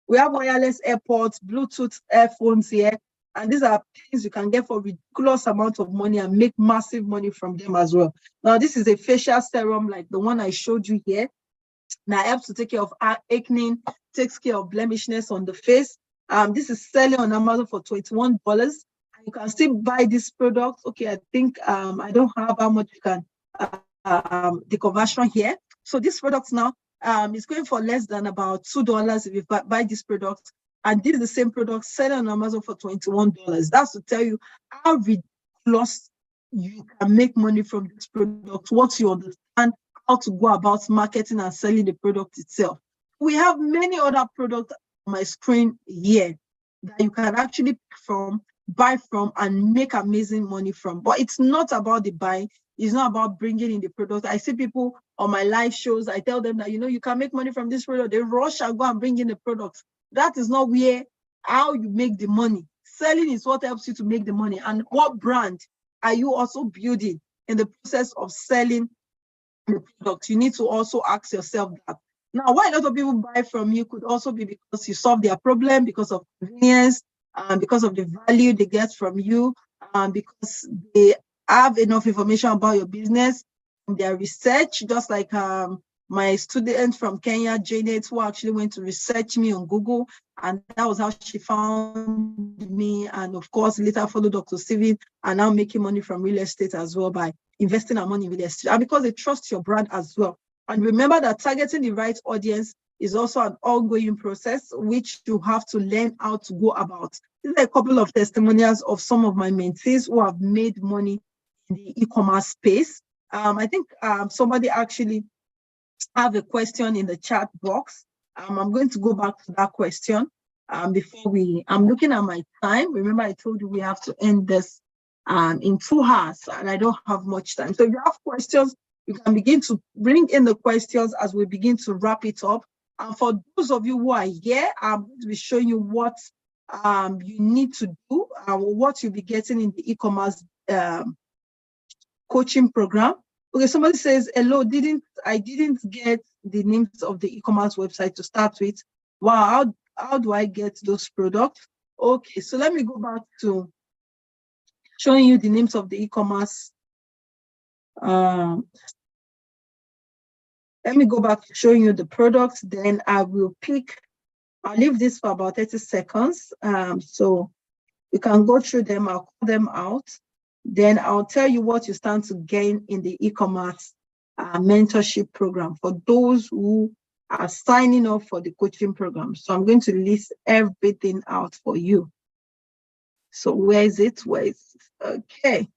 We have wireless airports, Bluetooth earphones here, and these are things you can get for ridiculous amount of money and make massive money from them as well. Now, this is a facial serum like the one I showed you here. Now, it helps to take care of acne, takes care of blemishness on the face. This is selling on Amazon for $21. You can still buy this product. Okay, I think I don't have how much you can, the conversion here. So this product now is going for less than about $2 if you buy this product. And this is the same product selling on Amazon for $21. That's to tell you how ridiculous you can make money from this product, once you understand how to go about marketing and selling the product itself. We have many other products on my screen here that you can actually pick from, buy from, and make amazing money from. But it's not about the buying. It's not about bringing in the product. I see people on my live shows, I tell them that, you can make money from this product. They rush and go and bring in the product. That is not how you make the money. Selling is what helps you to make the money. And what brand are you also building in the process of selling the product? You need to also ask yourself that. Now, why a lot of people buy from you could also be because you solve their problem, because of convenience, because of the value they get from you, because they have enough information about your business, their research, just like my student from Kenya, Janet, who actually went to research me on Google, and that was how she found me. And of course, later followed Dr. Steven, and now making money from real estate as well by investing our money in real estate, and because they trust your brand as well. And remember that targeting the right audience is also an ongoing process, which you have to learn how to go about. These are a couple of testimonials of some of my mentees who have made money in the e-commerce space. I think somebody actually have a question in the chat box. I'm going to go back to that question before I'm looking at my time. Remember, I told you we have to end this in 2 hours, and I don't have much time. So if you have questions, you can begin to bring in the questions as we begin to wrap it up. And for those of you who are here, I'm going to be showing you what you need to do, what you'll be getting in the e-commerce coaching program. Okay, somebody says, hello, I didn't get the names of the e-commerce website to start with. Wow, how do I get those products? Okay, so let me go back to showing you the names of the e-commerce. Let me go back to showing you the products, then I'll leave this for about 30 seconds. So you can go through them, I'll call them out. Then I'll tell you what you stand to gain in the e-commerce mentorship program for those who are signing up for the coaching program. So I'm going to list everything out for you. So where is it? Okay.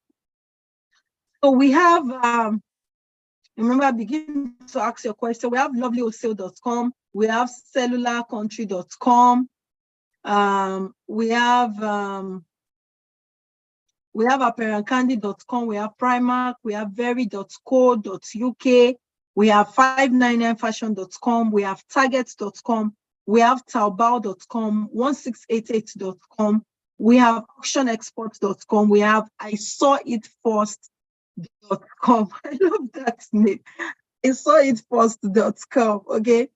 So we have, remember, begin to ask your question. We have lovelyosale.com. We have cellularcountry.com. We have apparentcandy.com, we have Primark, we have very.co.uk, we have 599fashion.com, we have target.com, we have taobao.com, 1688.com, we have auctionexport.com, we have isawitfirst.com. I love that name. isawitfirst.com. Okay.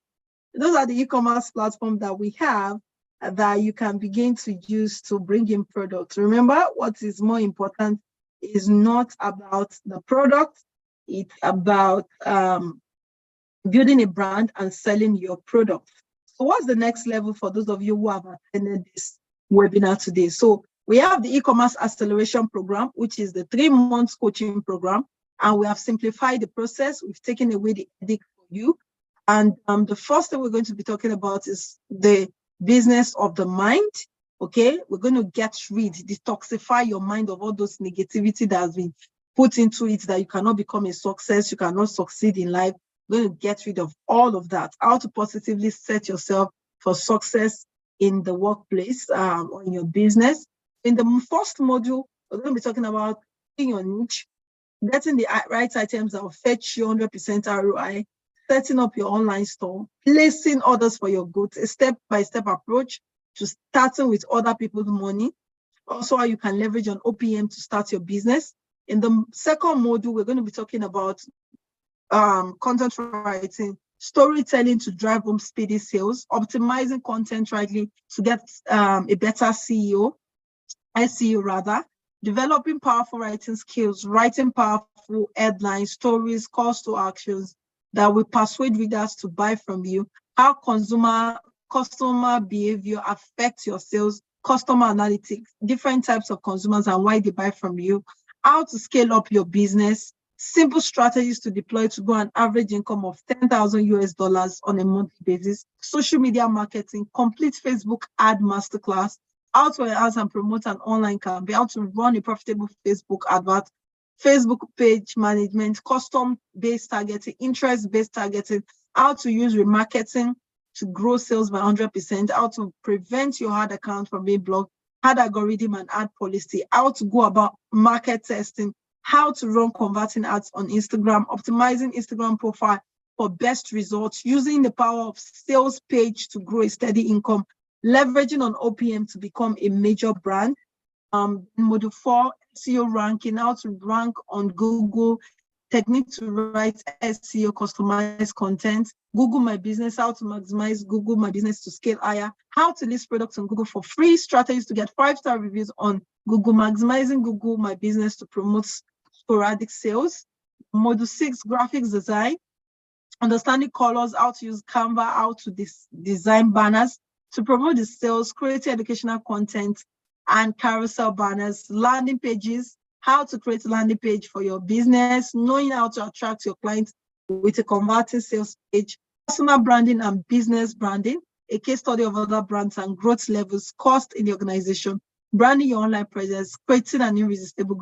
Those are the e-commerce platforms that we have that you can begin to use to bring in products. Remember, what is more important is not about the product, it's about building a brand and selling your product. So what's the next level for those of you who have attended this webinar today? So we have the e-commerce acceleration program, which is the 3 months coaching program, and we have simplified the process. We've taken away the headache for you. And the first thing we're going to be talking about is the business of the mind. Okay, we're going to detoxify your mind of all those negativity that has been put into it, that you cannot become a success, you cannot succeed in life. We're going to get rid of all of that. How to positively set yourself for success in the workplace or in your business. In the first module, we're going to be talking about your niche, getting the right items that will fetch you 100% ROI, setting up your online store, placing orders for your goods, a step-by-step approach to starting with other people's money. Also, how you can leverage on OPM to start your business. In the second module, we're going to be talking about content writing, storytelling to drive home speedy sales, optimizing content rightly to get a better SEO, developing powerful writing skills, writing powerful headlines, stories, calls to actions that will persuade readers to buy from you, how customer behavior affects your sales, customer analytics, different types of consumers and why they buy from you, how to scale up your business, simple strategies to deploy to go an average income of $10,000 on a monthly basis, social media marketing, complete Facebook ad masterclass, how to enhance and promote an online campaign, how to run a profitable Facebook advert, Facebook page management, custom-based targeting, interest-based targeting, how to use remarketing to grow sales by 100%, how to prevent your ad account from being blocked, ad algorithm and ad policy, how to go about market testing, how to run converting ads on Instagram, optimizing Instagram profile for best results, using the power of sales page to grow a steady income, leveraging on OPM to become a major brand. Module 4, SEO ranking, how to rank on Google, technique to write SEO customized content, Google My Business, how to maximize Google My Business to scale higher, how to list products on Google for free, strategies to get 5-star reviews on Google, maximizing Google My Business to promote sporadic sales. Module 6, graphics design, understanding colors, how to use Canva, how to design banners to promote the sales, create educational content and carousel banners, landing pages, how to create a landing page for your business, knowing how to attract your clients with a converting sales page, personal branding and business branding, a case study of other brands and growth levels, cost in the organization, branding your online presence, creating an irresistible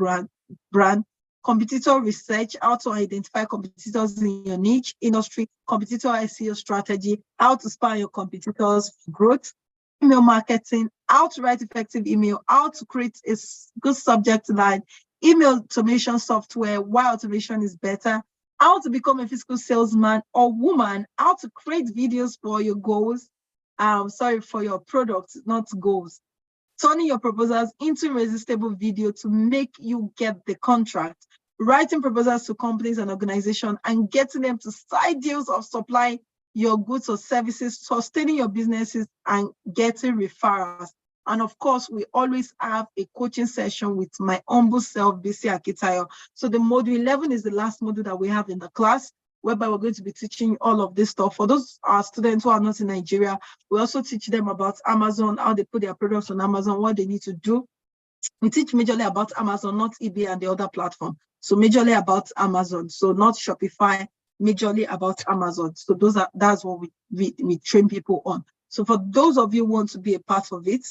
brand, competitor research, how to identify competitors in your niche, industry, competitor SEO strategy, how to spy your competitors for growth, email marketing, how to write effective email, how to create a good subject line, email automation software, why automation is better, how to become a physical salesman or woman, how to create videos for your goals, for your products, not goals. Turning your proposals into irresistible video to make you get the contract, writing proposals to companies and organizations and getting them to side deals of supplying your goods or services, sustaining your businesses and getting referrals. And of course, we always have a coaching session with my humble self, BC Akitayo. So the module 11 is the last module that we have in the class, whereby we're going to be teaching all of this stuff. For those students who are not in Nigeria, we also teach them about Amazon, how they put their products on Amazon, what they need to do. We teach majorly about Amazon, not eBay and the other platform. So majorly about Amazon, so not Shopify, majorly about Amazon. So that's what we train people on. So for those of you who want to be a part of it,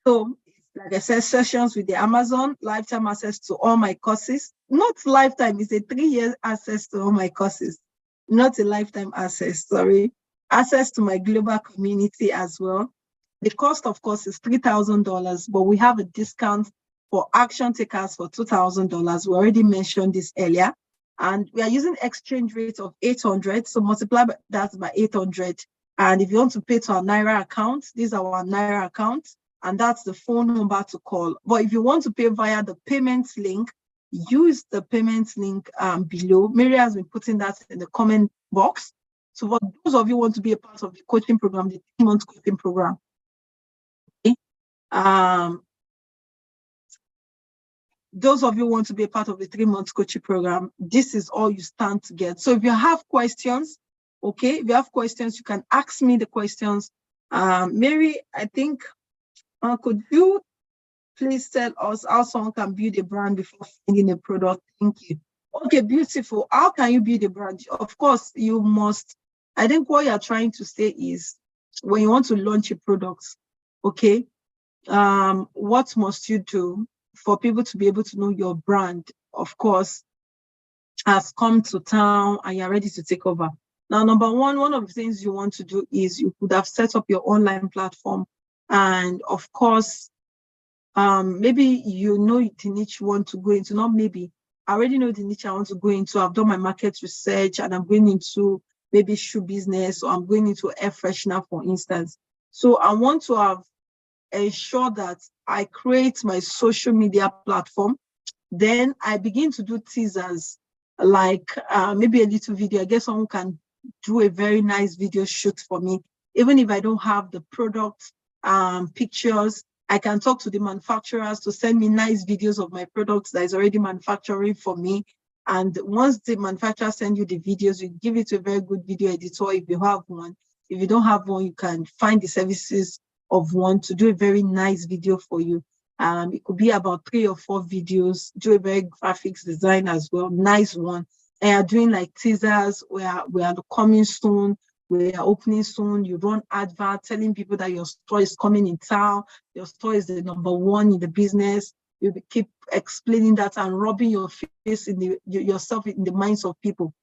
so like I said, sessions with the Amazon, lifetime access to all my courses. Not lifetime, it's a 3-year access to all my courses. Not a lifetime access, sorry. Access to my global community as well. The cost, of course, is $3,000, but we have a discount for action takers for $2,000. We already mentioned this earlier. And we are using exchange rate of 800, so multiply that by 800. And if you want to pay to our Naira account, these are our Naira accounts, and that's the phone number to call. But if you want to pay via the payment link, use the payment link below. Mary has been putting that in the comment box. So for those of you who want to be a part of the coaching program, the 3-month coaching program, okay? Those of you who want to be a part of the 3-month coaching program, this is all you stand to get. So if you have questions, okay, if you have questions, you can ask me the questions. Mary, I think, could you please tell us how someone can build a brand before finding a product? Thank you. Okay, beautiful. How can you build a brand? Of course, you must. I think what you're trying to say is when you want to launch a product, okay, what must you do for people to be able to know your brand, of course, has come to town and you're ready to take over? Now, number one of the things you want to do is you could have set up your online platform. And of course, maybe you know the niche you want to go into, not maybe. I already know the niche I want to go into. I've done my market research and I'm going into maybe shoe business, or I'm going into air freshener, for instance. So I want to have ensure that I create my social media platform. Then I begin to do teasers, like maybe a little video. I guess someone can do a very nice video shoot for me. Even if I don't have the product pictures, I can talk to the manufacturers to send me nice videos of my products that is already manufacturing for me. And once the manufacturer send you the videos, you give it to a very good video editor if you have one. If you don't have one, you can find the services of one to do a very nice video for you. It could be about 3 or 4 videos, do a very graphics design as well, nice one. And you're doing like teasers, we are coming soon, we are opening soon. You run advert telling people that your store is coming in town, your store is the #1 in the business. You keep explaining that and rubbing your face in yourself in the minds of people.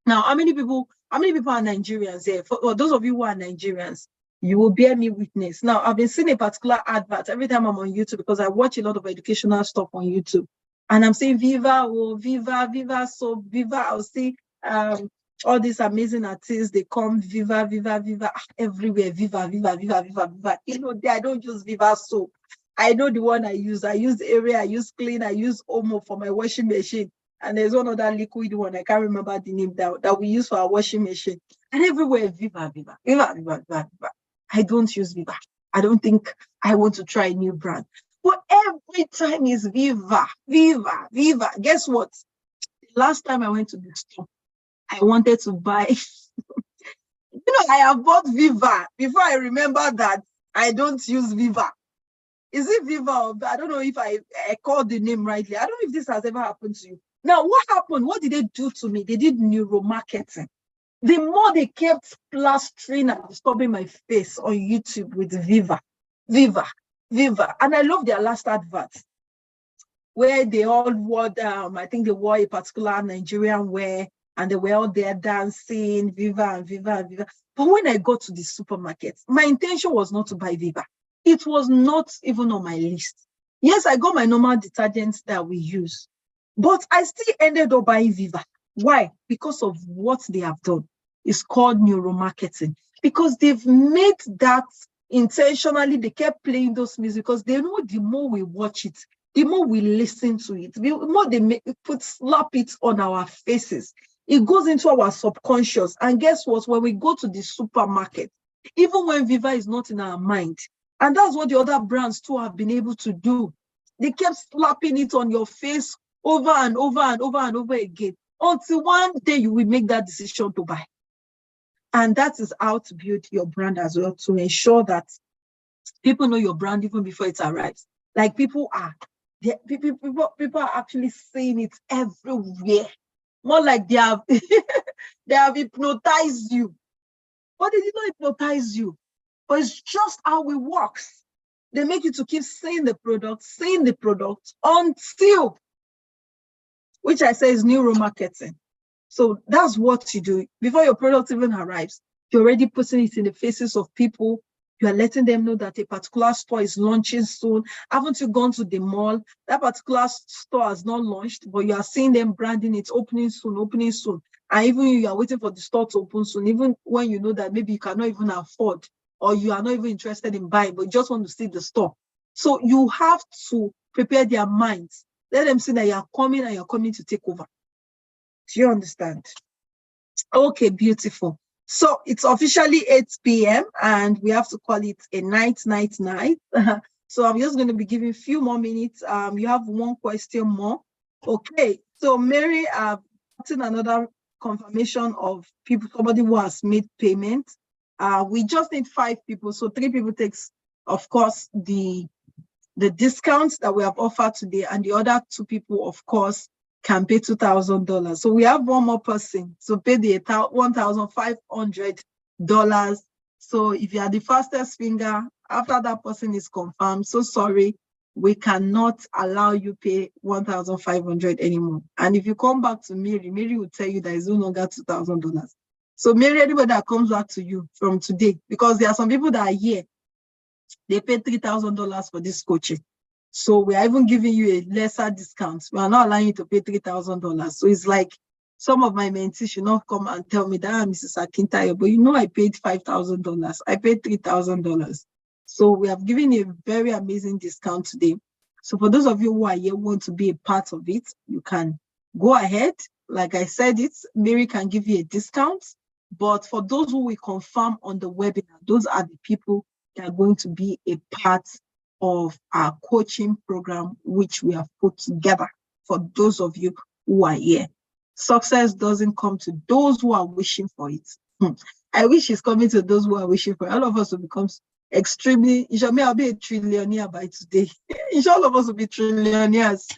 Now, how many people are Nigerians here? For those of you who are Nigerians, you will bear me witness. Now, I've been seeing a particular advert every time I'm on YouTube, because I watch a lot of educational stuff on YouTube. And I'm saying Viva, oh, Viva, Viva, so Viva. I'll see all these amazing artists, they come, Viva, Viva, Viva, everywhere, Viva, Viva, Viva, Viva, Viva. You know, I don't use Viva soap. I know the one I use. I use Area, I use Clean, I use Omo for my washing machine. And there's one other liquid one, I can't remember the name, that we use for our washing machine. And everywhere, Viva, Viva, Viva, Viva, Viva, Viva. I don't use Viva. I don't think I want to try a new brand. But every time is Viva, Viva, Viva. Guess what? The last time I went to the store, I wanted to buy, I have bought Viva before I remember that I don't use Viva. Is it Viva? I don't know if I called the name rightly. I don't know if this has ever happened to you. Now, what happened? What did they do to me? They did neuromarketing. the more they kept plastering and disturbing my face on YouTube with Viva. And I love their last advert, where they all wore, I think they wore a particular Nigerian wear, and they were all there dancing, Viva. But when I got to the supermarket, my intention was not to buy Viva. It was not even on my list. Yes, I got my normal detergents that we use, but I still ended up buying Viva. Why? Because of what they have done. It's called neuromarketing, because they've made that intentionally. They kept playing those music because they know the more we watch it, the more we listen to it, the more they slap it on our faces. It goes into our subconscious. And guess what? When we go to the supermarket, even when Viva is not in our mind, and that's what the other brands too have been able to do. They kept slapping it on your face over and over again, until one day you will make that decision to buy. And that is how to build your brand as well, to ensure that people know your brand even before it arrives. Like people are actually saying it everywhere. More like they have they have hypnotized you. But they did not hypnotize you. But it's just how it works. They make you to keep saying the product until, which I say is neuromarketing. So that's what you do. Before your product even arrives, you're already putting it in the faces of people. You are letting them know that a particular store is launching soon. Haven't you gone to the mall? That particular store has not launched, but you are seeing them branding it, opening soon. And even you are waiting for the store to open soon, even when you know that maybe you cannot even afford, or you are not even interested in buying, but you just want to see the store. So you have to prepare their minds. Let them see that you are coming and you're coming to take over. Do you understand? Okay, beautiful. So it's officially 8 p.m. and we have to call it a night. So I'm just going to be giving a few more minutes. You have one question more. Okay, so Mary, I've gotten another confirmation of people, somebody who has made payment. We just need 5 people. So 3 people takes, of course, the discounts that we have offered today, and the other 2 people, of course, can pay $2,000. So we have one more person to pay the $1,500. So if you are the fastest finger, after that person is confirmed, so sorry, we cannot allow you pay $1,500 anymore. And if you come back to Mary will tell you that it's no longer $2,000. So Mary, anybody that comes back to you from today, because there are some people that are here, they pay $3,000 for this coaching. So we are even giving you a lesser discount. We are not allowing you to pay $3,000. So it's like some of my mentees should not come and tell me that, Mrs. Akintayo, but you know I paid $5,000. I paid $3,000. So we have given you a very amazing discount today. So for those of you who are here, want to be a part of it, you can go ahead. Like I said, Mary can give you a discount. But for those who will confirm on the webinar, those are the people that are going to be a part of our coaching program, which we have put together for those of you who are here. Success doesn't come to those who are wishing for it. I wish it's coming to those who are wishing for it. All of us will become extremely, I'll be a trillionaire by today. All of us will be trillionaires.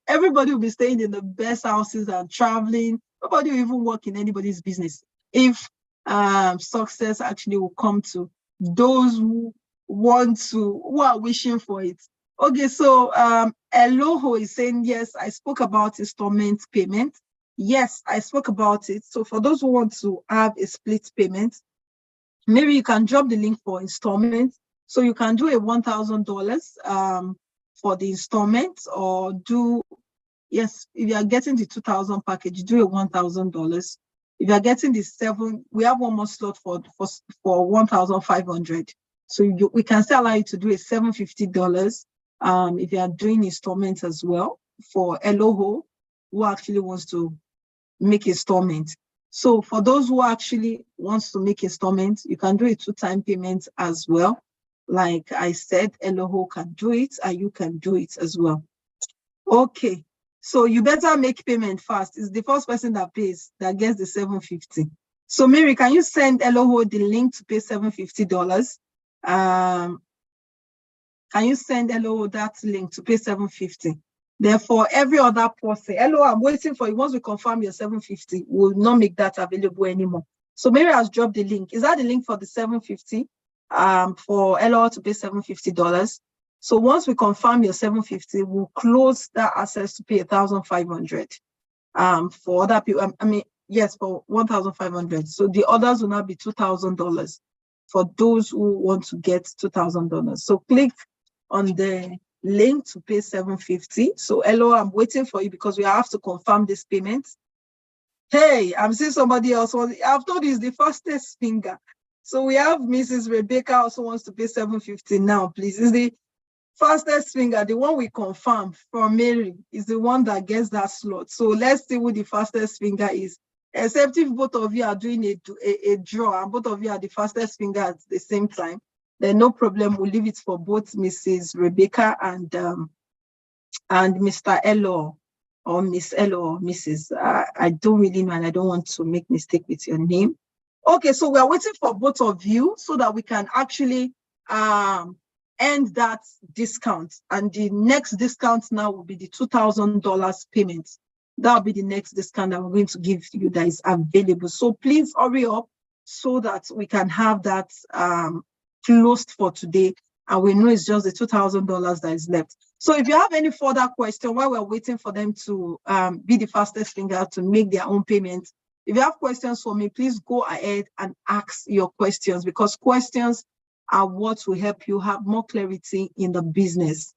Everybody will be staying in the best houses and traveling. Nobody will even work in anybody's business. If success actually will come to those who are wishing for it. Okay, so Eloho is saying, yes, I spoke about installment payment. Yes, I spoke about it. So for those who want to have a split payment, maybe you can drop the link for installment. So you can do a $1,000 for the installment, or if you are getting the 2,000 package, do a $1,000. If you are getting the 7, we have one more slot for 1,500. So we can still allow you to do a $750 if you are doing installments as well for Eloho, who actually wants to make installments. So for those who actually wants to make installments, you can do a 2-time payment as well. Like I said, Eloho can do it and you can do it as well. Okay, so you better make payment fast. It's the first person that pays that gets the $750. So Mary, can you send Eloho the link to pay $750? Can you send Eloho that link to pay $750? Therefore, every other person, Eloho, I'm waiting for you. Once we confirm your $750, we'll not make that available anymore. So Mary has dropped the link. Is that the link for the $750? For LO to pay $750. So once we confirm your $750, we'll close that access to pay $1,500. For other people, I mean, yes, for $1,500. So the others will now be $2,000 for those who want to get $2,000. So click on the link to pay $750. So LO, I'm waiting for you because we have to confirm this payment. Hey, I'm seeing somebody else. I've told you it's the fastest finger. So we have Mrs. Rebecca also wants to pay $750 now, please. It's the fastest finger. The one we confirm from Mary is the one that gets that slot. So let's see who the fastest finger is. Except if both of you are doing a draw and both of you are the fastest finger at the same time, then no problem. We'll leave it for both Mrs. Rebecca and Mr. Elo or Miss Elo or Mrs. I don't really know, and I don't want to make mistake with your name. Okay, so we're waiting for both of you so that we can actually end that discount. And the next discount now will be the $2,000 payment. That'll be the next discount that we're going to give you that is available. So please hurry up so that we can have that closed for today. And we know it's just the $2,000 that is left. So if you have any further question while we're waiting for them to be the fastest finger to make their own payment, if you have questions for me, please go ahead and ask your questions, because questions are what will help you have more clarity in the business.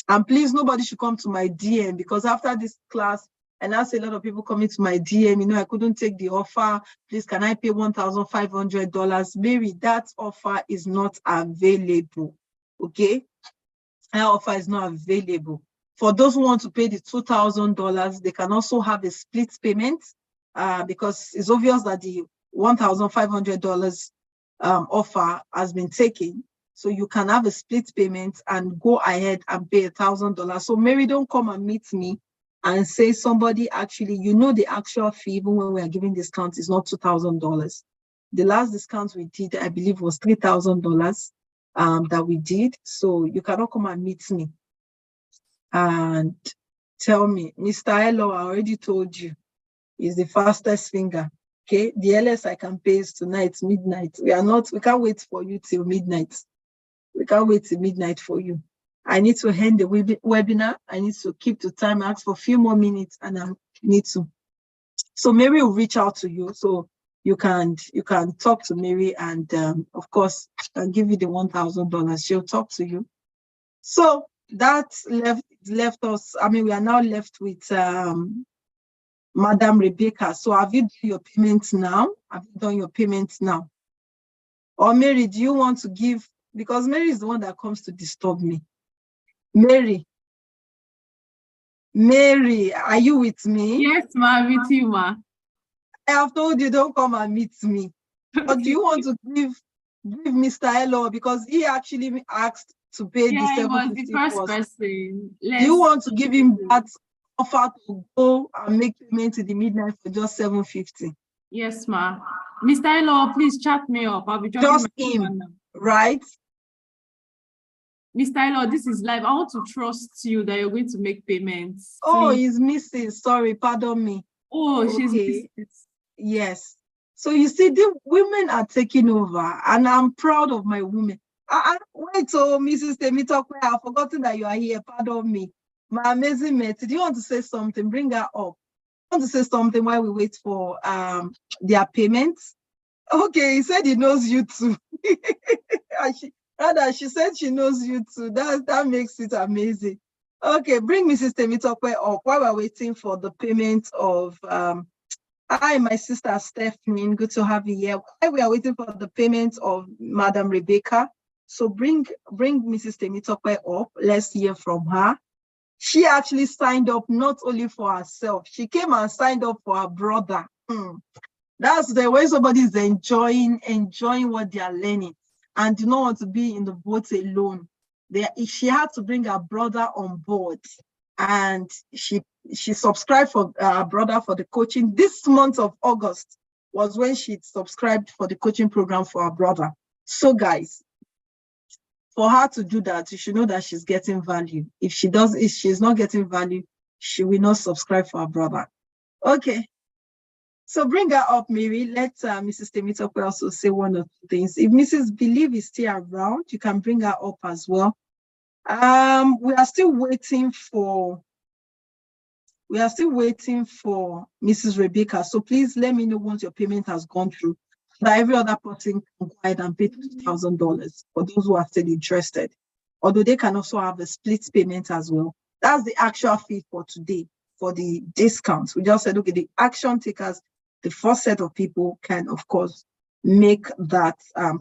And please, nobody should come to my DM, because after this class, and I see a lot of people coming to my DM, you know, I couldn't take the offer. Please, can I pay $1,500? Mary, that offer is not available. Okay? That offer is not available. For those who want to pay the $2,000, they can also have a split payment. Because it's obvious that the $1,500 offer has been taken. So you can have a split payment and go ahead and pay $1,000. So Mary, don't come and meet me and say somebody actually, you know, the actual fee, even when we are giving discount, is not $2,000. The last discount we did, I believe, was $3,000 that we did. So you cannot come and meet me and tell me, Mr. Elo, I already told you, is the fastest finger. Okay, the earliest I can pay is tonight, midnight. We can't wait for you till midnight. We can't wait till midnight for you. I need to end the webinar. I need to keep the time, ask for a few more minutes, and I need to. So Mary will reach out to you. So you can talk to Mary, and of course, I'll give you the $1,000. She'll talk to you. So that left us. I mean, we are now left with Madam Rebecca. So have you done your payments now? Have you done your payments now? Or Mary, do you want to give? Because Mary is the one that comes to disturb me. Mary, are you with me? Yes, ma, with you, ma. I have told you, don't come and meet me. But do you want to give Mr. Elo, because he actually asked to pay the $750? He was the first person. Do you want to give him that offer to go and make payment in the midnight for just $750? Yes, ma. Mr. Elo, please chat me up. I'll be just him, right? Mr. Elo, this is live. I want to trust you that you're going to make payments. Oh, he's missing. Sorry, pardon me. Oh, okay. She's missing. Yes. So you see, the women are taking over, and I'm proud of my women. Wait, so Mrs. Temitope, I've forgotten that you are here. Pardon me. My amazing mate, do you want to say something? Bring her up. I want to say something while we wait for their payments. Okay, he said he knows you too. She said she knows you too. That makes it amazing. Okay, bring Mrs. Temitope up while we're waiting for the payment of hi, my sister Stephanie. Good to have you here. While we are waiting for the payment of Madam Rebecca, so bring Mrs. Temitope up. Let's hear from her. She actually signed up not only for herself, she came and signed up for her brother. That's the way somebody is enjoying what they are learning and do not want to be in the boat alone. She had to bring her brother on board, and she subscribed for her brother for the coaching. This month of August was when she subscribed for the coaching program for her brother. So guys, for her to do that, you should know that she's getting value. If she's not getting value, she will not subscribe for her brother. Okay. So bring her up, Mary. Let Mrs. Temitope also say one or two things. If Mrs. Believe is still around, you can bring her up as well. We are still waiting for Mrs. Rebecca. So please let me know once your payment has gone through. That every other person can go ahead and pay $2,000 for those who are still interested. Although they can also have a split payment as well. That's the actual fee for today for the discounts. We just said, okay, the action takers, the first set of people can, of course, make that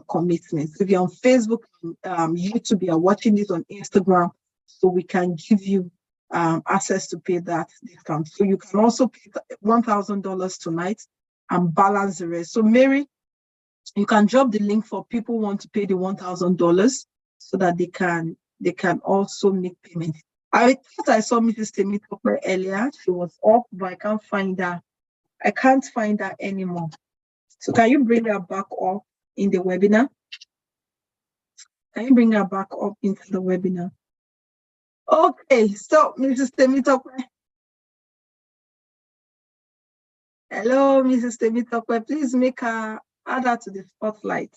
commitment. If you're on Facebook, YouTube, you're watching this on Instagram, so we can give you access to pay that discount. So you can also pay $1,000 tonight and balance the rest. So Mary, you can drop the link for people who want to pay the $1,000 so that they can also make payment. I thought I saw Mrs. Temitope earlier. She was up, but I can't find her. I can't find her anymore. So can you bring her back up in the webinar? Can you bring her back up into the webinar? Okay, so Mrs. Temitope. Hello, Mrs. Temitope. Please make her add her to the spotlight.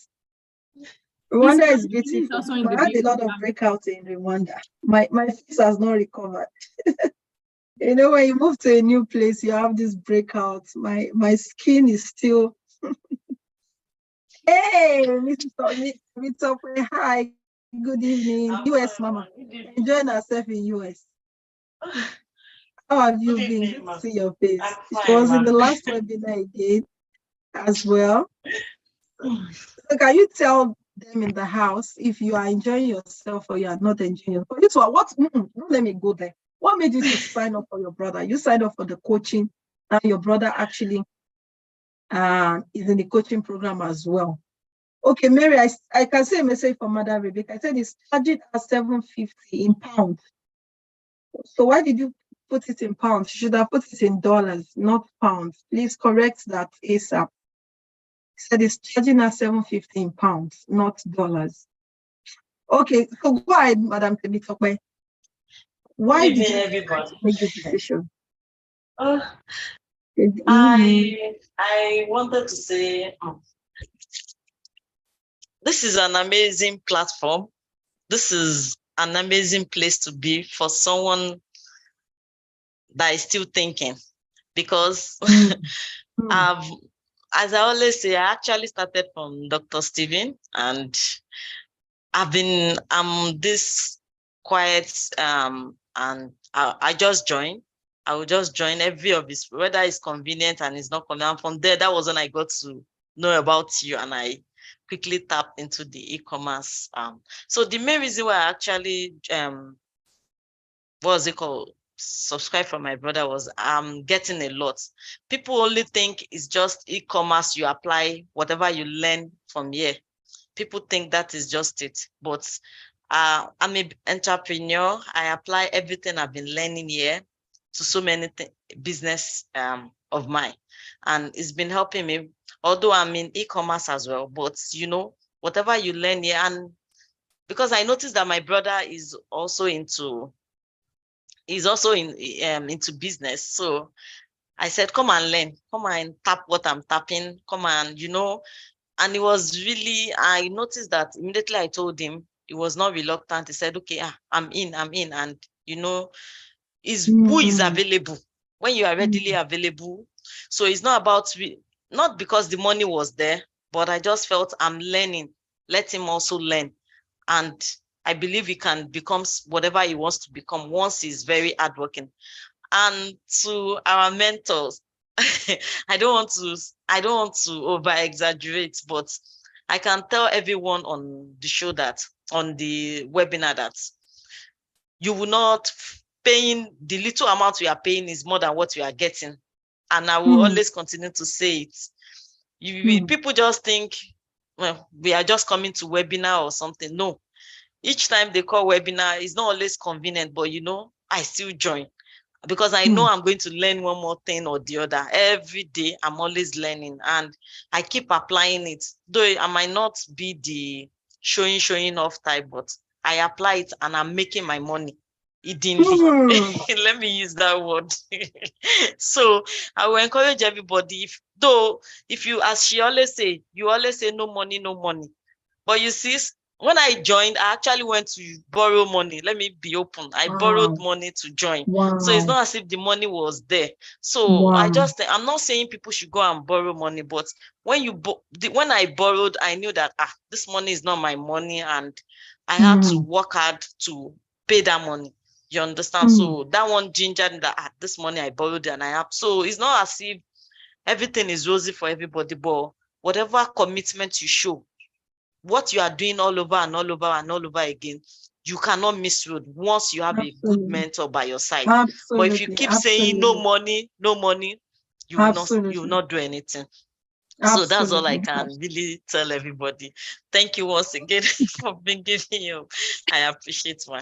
Rwanda is beautiful. I had a lot of breakouts in Rwanda. My face has not recovered. You know, when you move to a new place, you have this breakout. My skin is still. Hey, Mrs. Temitope, hi. Good evening. US Mama. Enjoying herself in US. How have you been? Good to see your face. She was in the last webinar again as well. So can you tell them in the house if you are enjoying yourself or you are not enjoying yourself? This one, what? Don't let me go there. What made you to sign up for your brother? You signed up for the coaching. Now your brother actually is in the coaching program as well. Okay, Mary, I can see a message from Mother Rebecca. I said it's charging at $750 in pounds. So why did you put it in pounds? You should have put it in dollars, not pounds. Please correct that ASAP. Said it's charging us $750 in pounds, not dollars. Okay, so go ahead, Madam Temitope. Why did you make the decision? I wanted to say this is an amazing platform. This is an amazing place to be for someone that is still thinking, because as I always say, I actually started from Dr. Steven, and I'm this quiet, and I just joined. I will just join every of his, whether it's convenient and it's not convenient. From there, that was when I got to know about you, and I quickly tapped into the e-commerce. So the main reason why I actually, subscribe from my brother was I'm getting a lot. People only think it's just e-commerce. You apply whatever you learn from here. People think that is just it, but I'm an entrepreneur. I apply everything I've been learning here to so many business of mine, and it's been helping me. Although I'm in e-commerce as well, but you know, whatever you learn here, and because I noticed that my brother is also into business, so I said, come and learn, come and tap what I'm tapping, come and, you know. And it was really, I noticed that immediately I told him, he was not reluctant. He said, okay, I'm in. And, you know, who is available when you are readily available. So it's not about, not because the money was there, but I just felt I'm learning. Let him also learn. And I believe he can become whatever he wants to become once he's very hardworking. And to our mentors, I don't want to over exaggerate, but I can tell everyone on the show that, on the webinar, that you will not paying, the little amount we are paying is more than what we are getting. And I will always continue to say it. People just think, well, we are just coming to webinar or something. No, each time they call webinar, it's not always convenient, but you know, I still join because I know I'm going to learn one more thing or the other. Every day, I'm always learning, and I keep applying it. Though I might not be the showing off type, but I apply it and I'm making my money. Let me use that word. So I will encourage everybody, if you, as she always say, you always say no money, no money. But you see, when I joined, I actually went to borrow money. Let me be open. I borrowed money to join. So it's not as if the money was there. So I'm not saying people should go and borrow money, but when when I borrowed, I knew that this money is not my money, and I had to work hard to pay that money. You understand? So that one gingered that this money I borrowed and I have. So it's not as if everything is rosy for everybody, but whatever commitment you show, what you are doing all over and all over and all over again, you cannot miss road once you have a good mentor by your side. But if you keep saying no money, you will not do anything. So that's all I can really tell everybody. Thank you once again for bringing me up. I appreciate one.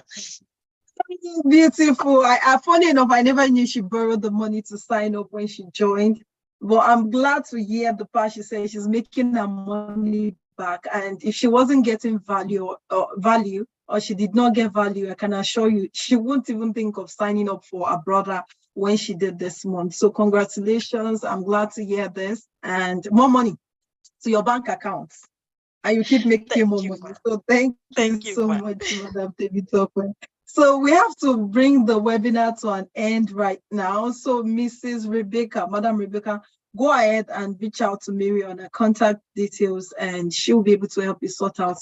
Beautiful. Funny enough, I never knew she borrowed the money to sign up when she joined. But I'm glad to hear the part she said she's making her money back. And if she wasn't getting value, or she did not get value, I can assure you, she wouldn't even think of signing up for a brother when she did this month. So congratulations. I'm glad to hear this. And more money to your bank accounts. And you keep making more money. So thank you so much, Madam Temitope. So we have to bring the webinar to an end right now. So Mrs. Rebecca, Madam Rebecca, go ahead and reach out to Mary on her contact details, and she'll be able to help you sort out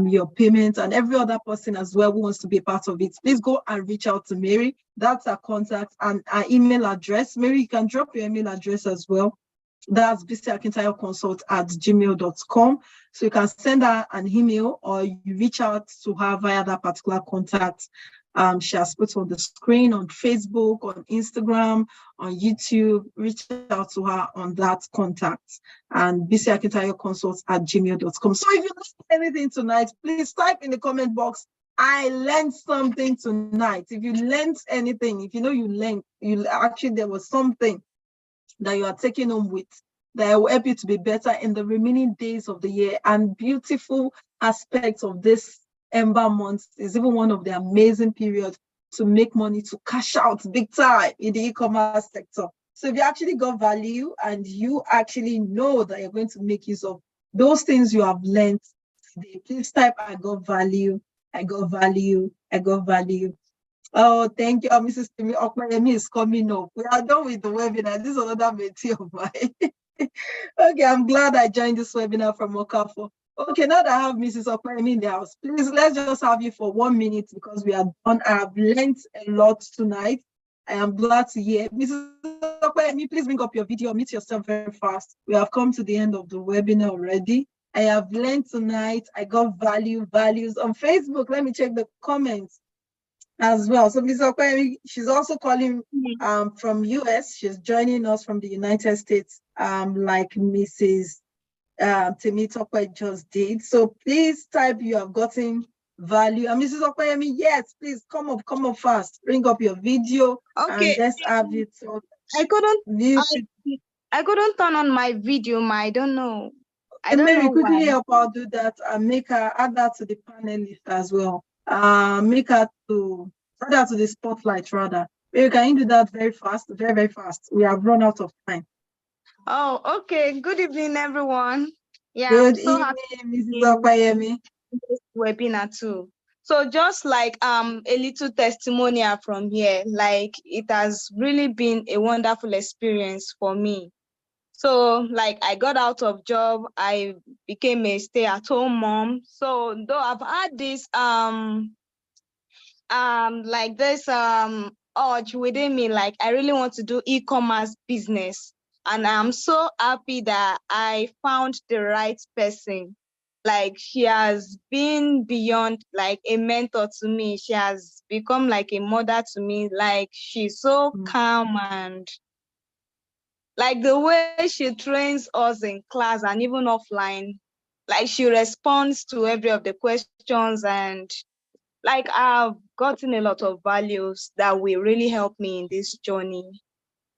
your payment, and every other person as well who wants to be a part of it. Please go and reach out to Mary. That's her contact and her email address. Mary, you can drop your email address as well. That's bcakintayo@gmail.com. So you can send her an email, or you reach out to her via that particular contact she has put on the screen, on Facebook, on Instagram, on YouTube. Reach out to her on that contact, and bcakintayo@gmail.com. So if you learned anything tonight, please type in the comment box, I learned something tonight. If you learned anything, if you know there was something that you are taking home with that will help you to be better in the remaining days of the year. And beautiful aspects of this Ember month is even one of the amazing periods to make money, to cash out big time in the e-commerce sector. So if you actually got value and you actually know that you're going to make use of those things you have learned today, please type, I got value, I got value, I got value. Oh, thank you. Mrs. Timi Okmayemi is coming up. We are done with the webinar. This is another mentee of mine. Okay, I'm glad I joined this webinar from Okafo. Okay, now that I have Mrs. Okmayemi in the house, please, let's just have you for 1 minute because we are done. I have learned a lot tonight. I am glad to hear. Mrs. Okmayemi, please bring up your video. Mute yourself very fast. We have come to the end of the webinar already. I have learned tonight. I got values on Facebook. Let me check the comments as well. So Ms. Okwemi, she's also calling from US. She's joining us from the United States, like Mrs. Temitope just did. So please type you have gotten value. And Mrs. Okwemi, yes, please come up fast. Bring up your video. Okay. And let's have it. I couldn't turn on my video, I don't know. I don't Mary, know quickly why. help out do that and add that to the panelist as well. Add that to the spotlight rather. Mary, can you do that very fast? Very, very fast. We have run out of time. Oh, okay. Good evening, everyone. Yeah, Good I'm so evening, happy Mrs. Okayemi. this webinar too. So just like a little testimonial from here, like it has really been a wonderful experience for me. So like I got out of job, I became a stay-at-home mom. So though I've had this urge within me, like I really want to do e-commerce business. And I'm so happy that I found the right person. Like she has been beyond like a mentor to me. She has become like a mother to me. Like she's so calm, and like the way she trains us in class and even offline, like she responds to every of the questions, and like I've gotten a lot of values that will really help me in this journey.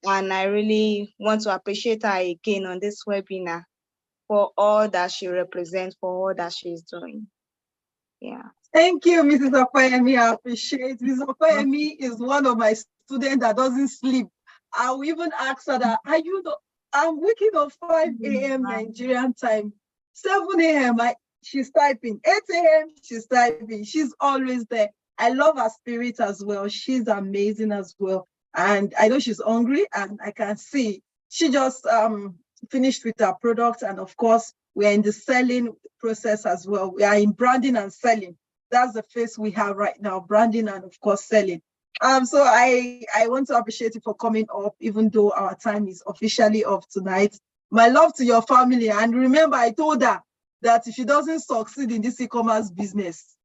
And I really want to appreciate her again on this webinar for all that she represents, for all that she's doing. Yeah. Thank you, Mrs. Okoyemi. I appreciate. Mrs. Okoyemi is one of my students that doesn't sleep. I will even ask her that, I'm waking up 5 a.m. Nigerian time, 7 a.m. She's typing, 8 a.m. she's typing. She's always there. I love her spirit as well. She's amazing as well. And I know she's hungry, and I can see she just finished with her product. And of course, we're in the selling process as well. We are in branding and selling. That's the phase we have right now, branding and of course selling. So I want to appreciate you for coming up, even though our time is officially off tonight. My love to your family. And remember, I told her that if she doesn't succeed in this e-commerce business,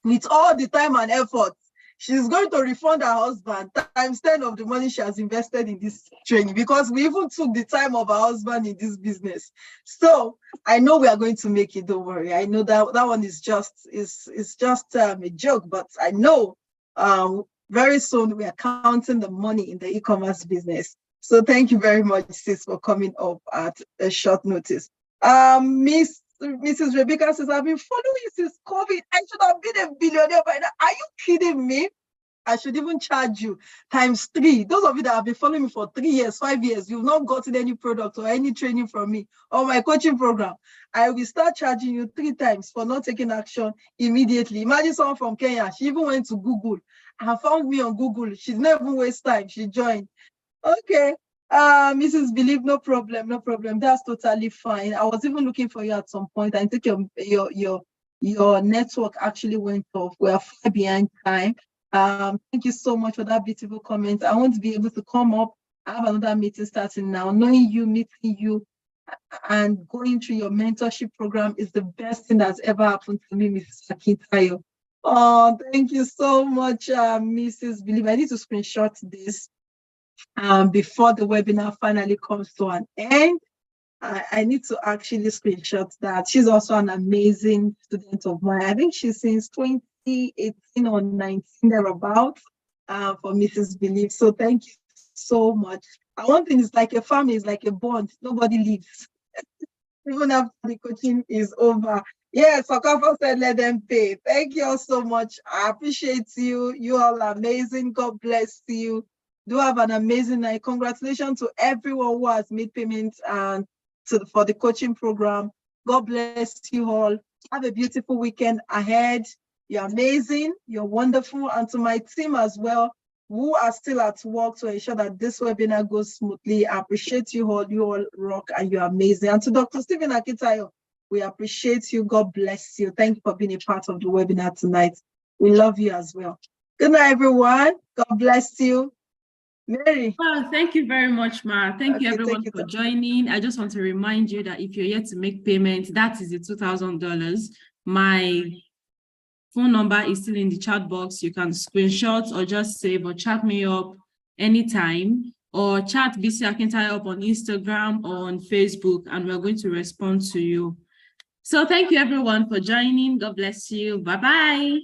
with all the time and effort, she's going to refund her husband times 10 of the money she has invested in this training, because we even took the time of her husband in this business. So I know we are going to make it, don't worry. I know that one is just a joke, but I know very soon we are counting the money in the e-commerce business. So thank you very much, sis, for coming up at a short notice. Mrs. Rebecca says, I've been following you since COVID. I should have been a billionaire by now. Are you kidding me? I should even charge you times 3. Those of you that have been following me for 3 years, 5 years, you've not gotten any product or any training from me or my coaching program. I will start charging you 3 times for not taking action immediately. Imagine someone from Kenya. She even went to Google and found me on Google. She's not even waste time. She joined. Okay. Mrs. Believe, no problem. That's totally fine. I was even looking for you at some point. I think your network actually went off. We are far behind time. Thank you so much for that beautiful comment. I want to be able to come up. I have another meeting starting now. Knowing you, meeting you, and going through your mentorship program is the best thing that's ever happened to me, Mrs. Akintayo. Oh, thank you so much, Mrs. Believe. I need to screenshot this. Before the webinar finally comes to an end, I need to actually screenshot that. She's also an amazing student of mine. I think she's since 2018 or 19 thereabouts for Mrs. Believe. So thank you so much. And one thing is, like a family, is like a bond. Nobody leaves. Even after the coaching is over. Yes, Okafor said, let them pay. Thank you all so much. I appreciate you. You all are amazing. God bless you. Do have an amazing night. Congratulations to everyone who has made payments for the coaching program. God bless you all. Have a beautiful weekend ahead. You're amazing. You're wonderful. And to my team as well, who are still at work to ensure that this webinar goes smoothly. I appreciate you all. You all rock and you're amazing. And to Dr. Stephen Akintayo, we appreciate you. God bless you. Thank you for being a part of the webinar tonight. We love you as well. Good night, everyone. God bless you. Mary. Well, thank you very much, Ma. Thank you everyone for joining. I just want to remind you that if you're yet to make payment, that is the $2,000. My phone number is still in the chat box. You can screenshot or just save or chat me up anytime, or chat BC Akintayo up on Instagram or on Facebook, and we're going to respond to you. So thank you everyone for joining. God bless you. Bye-bye.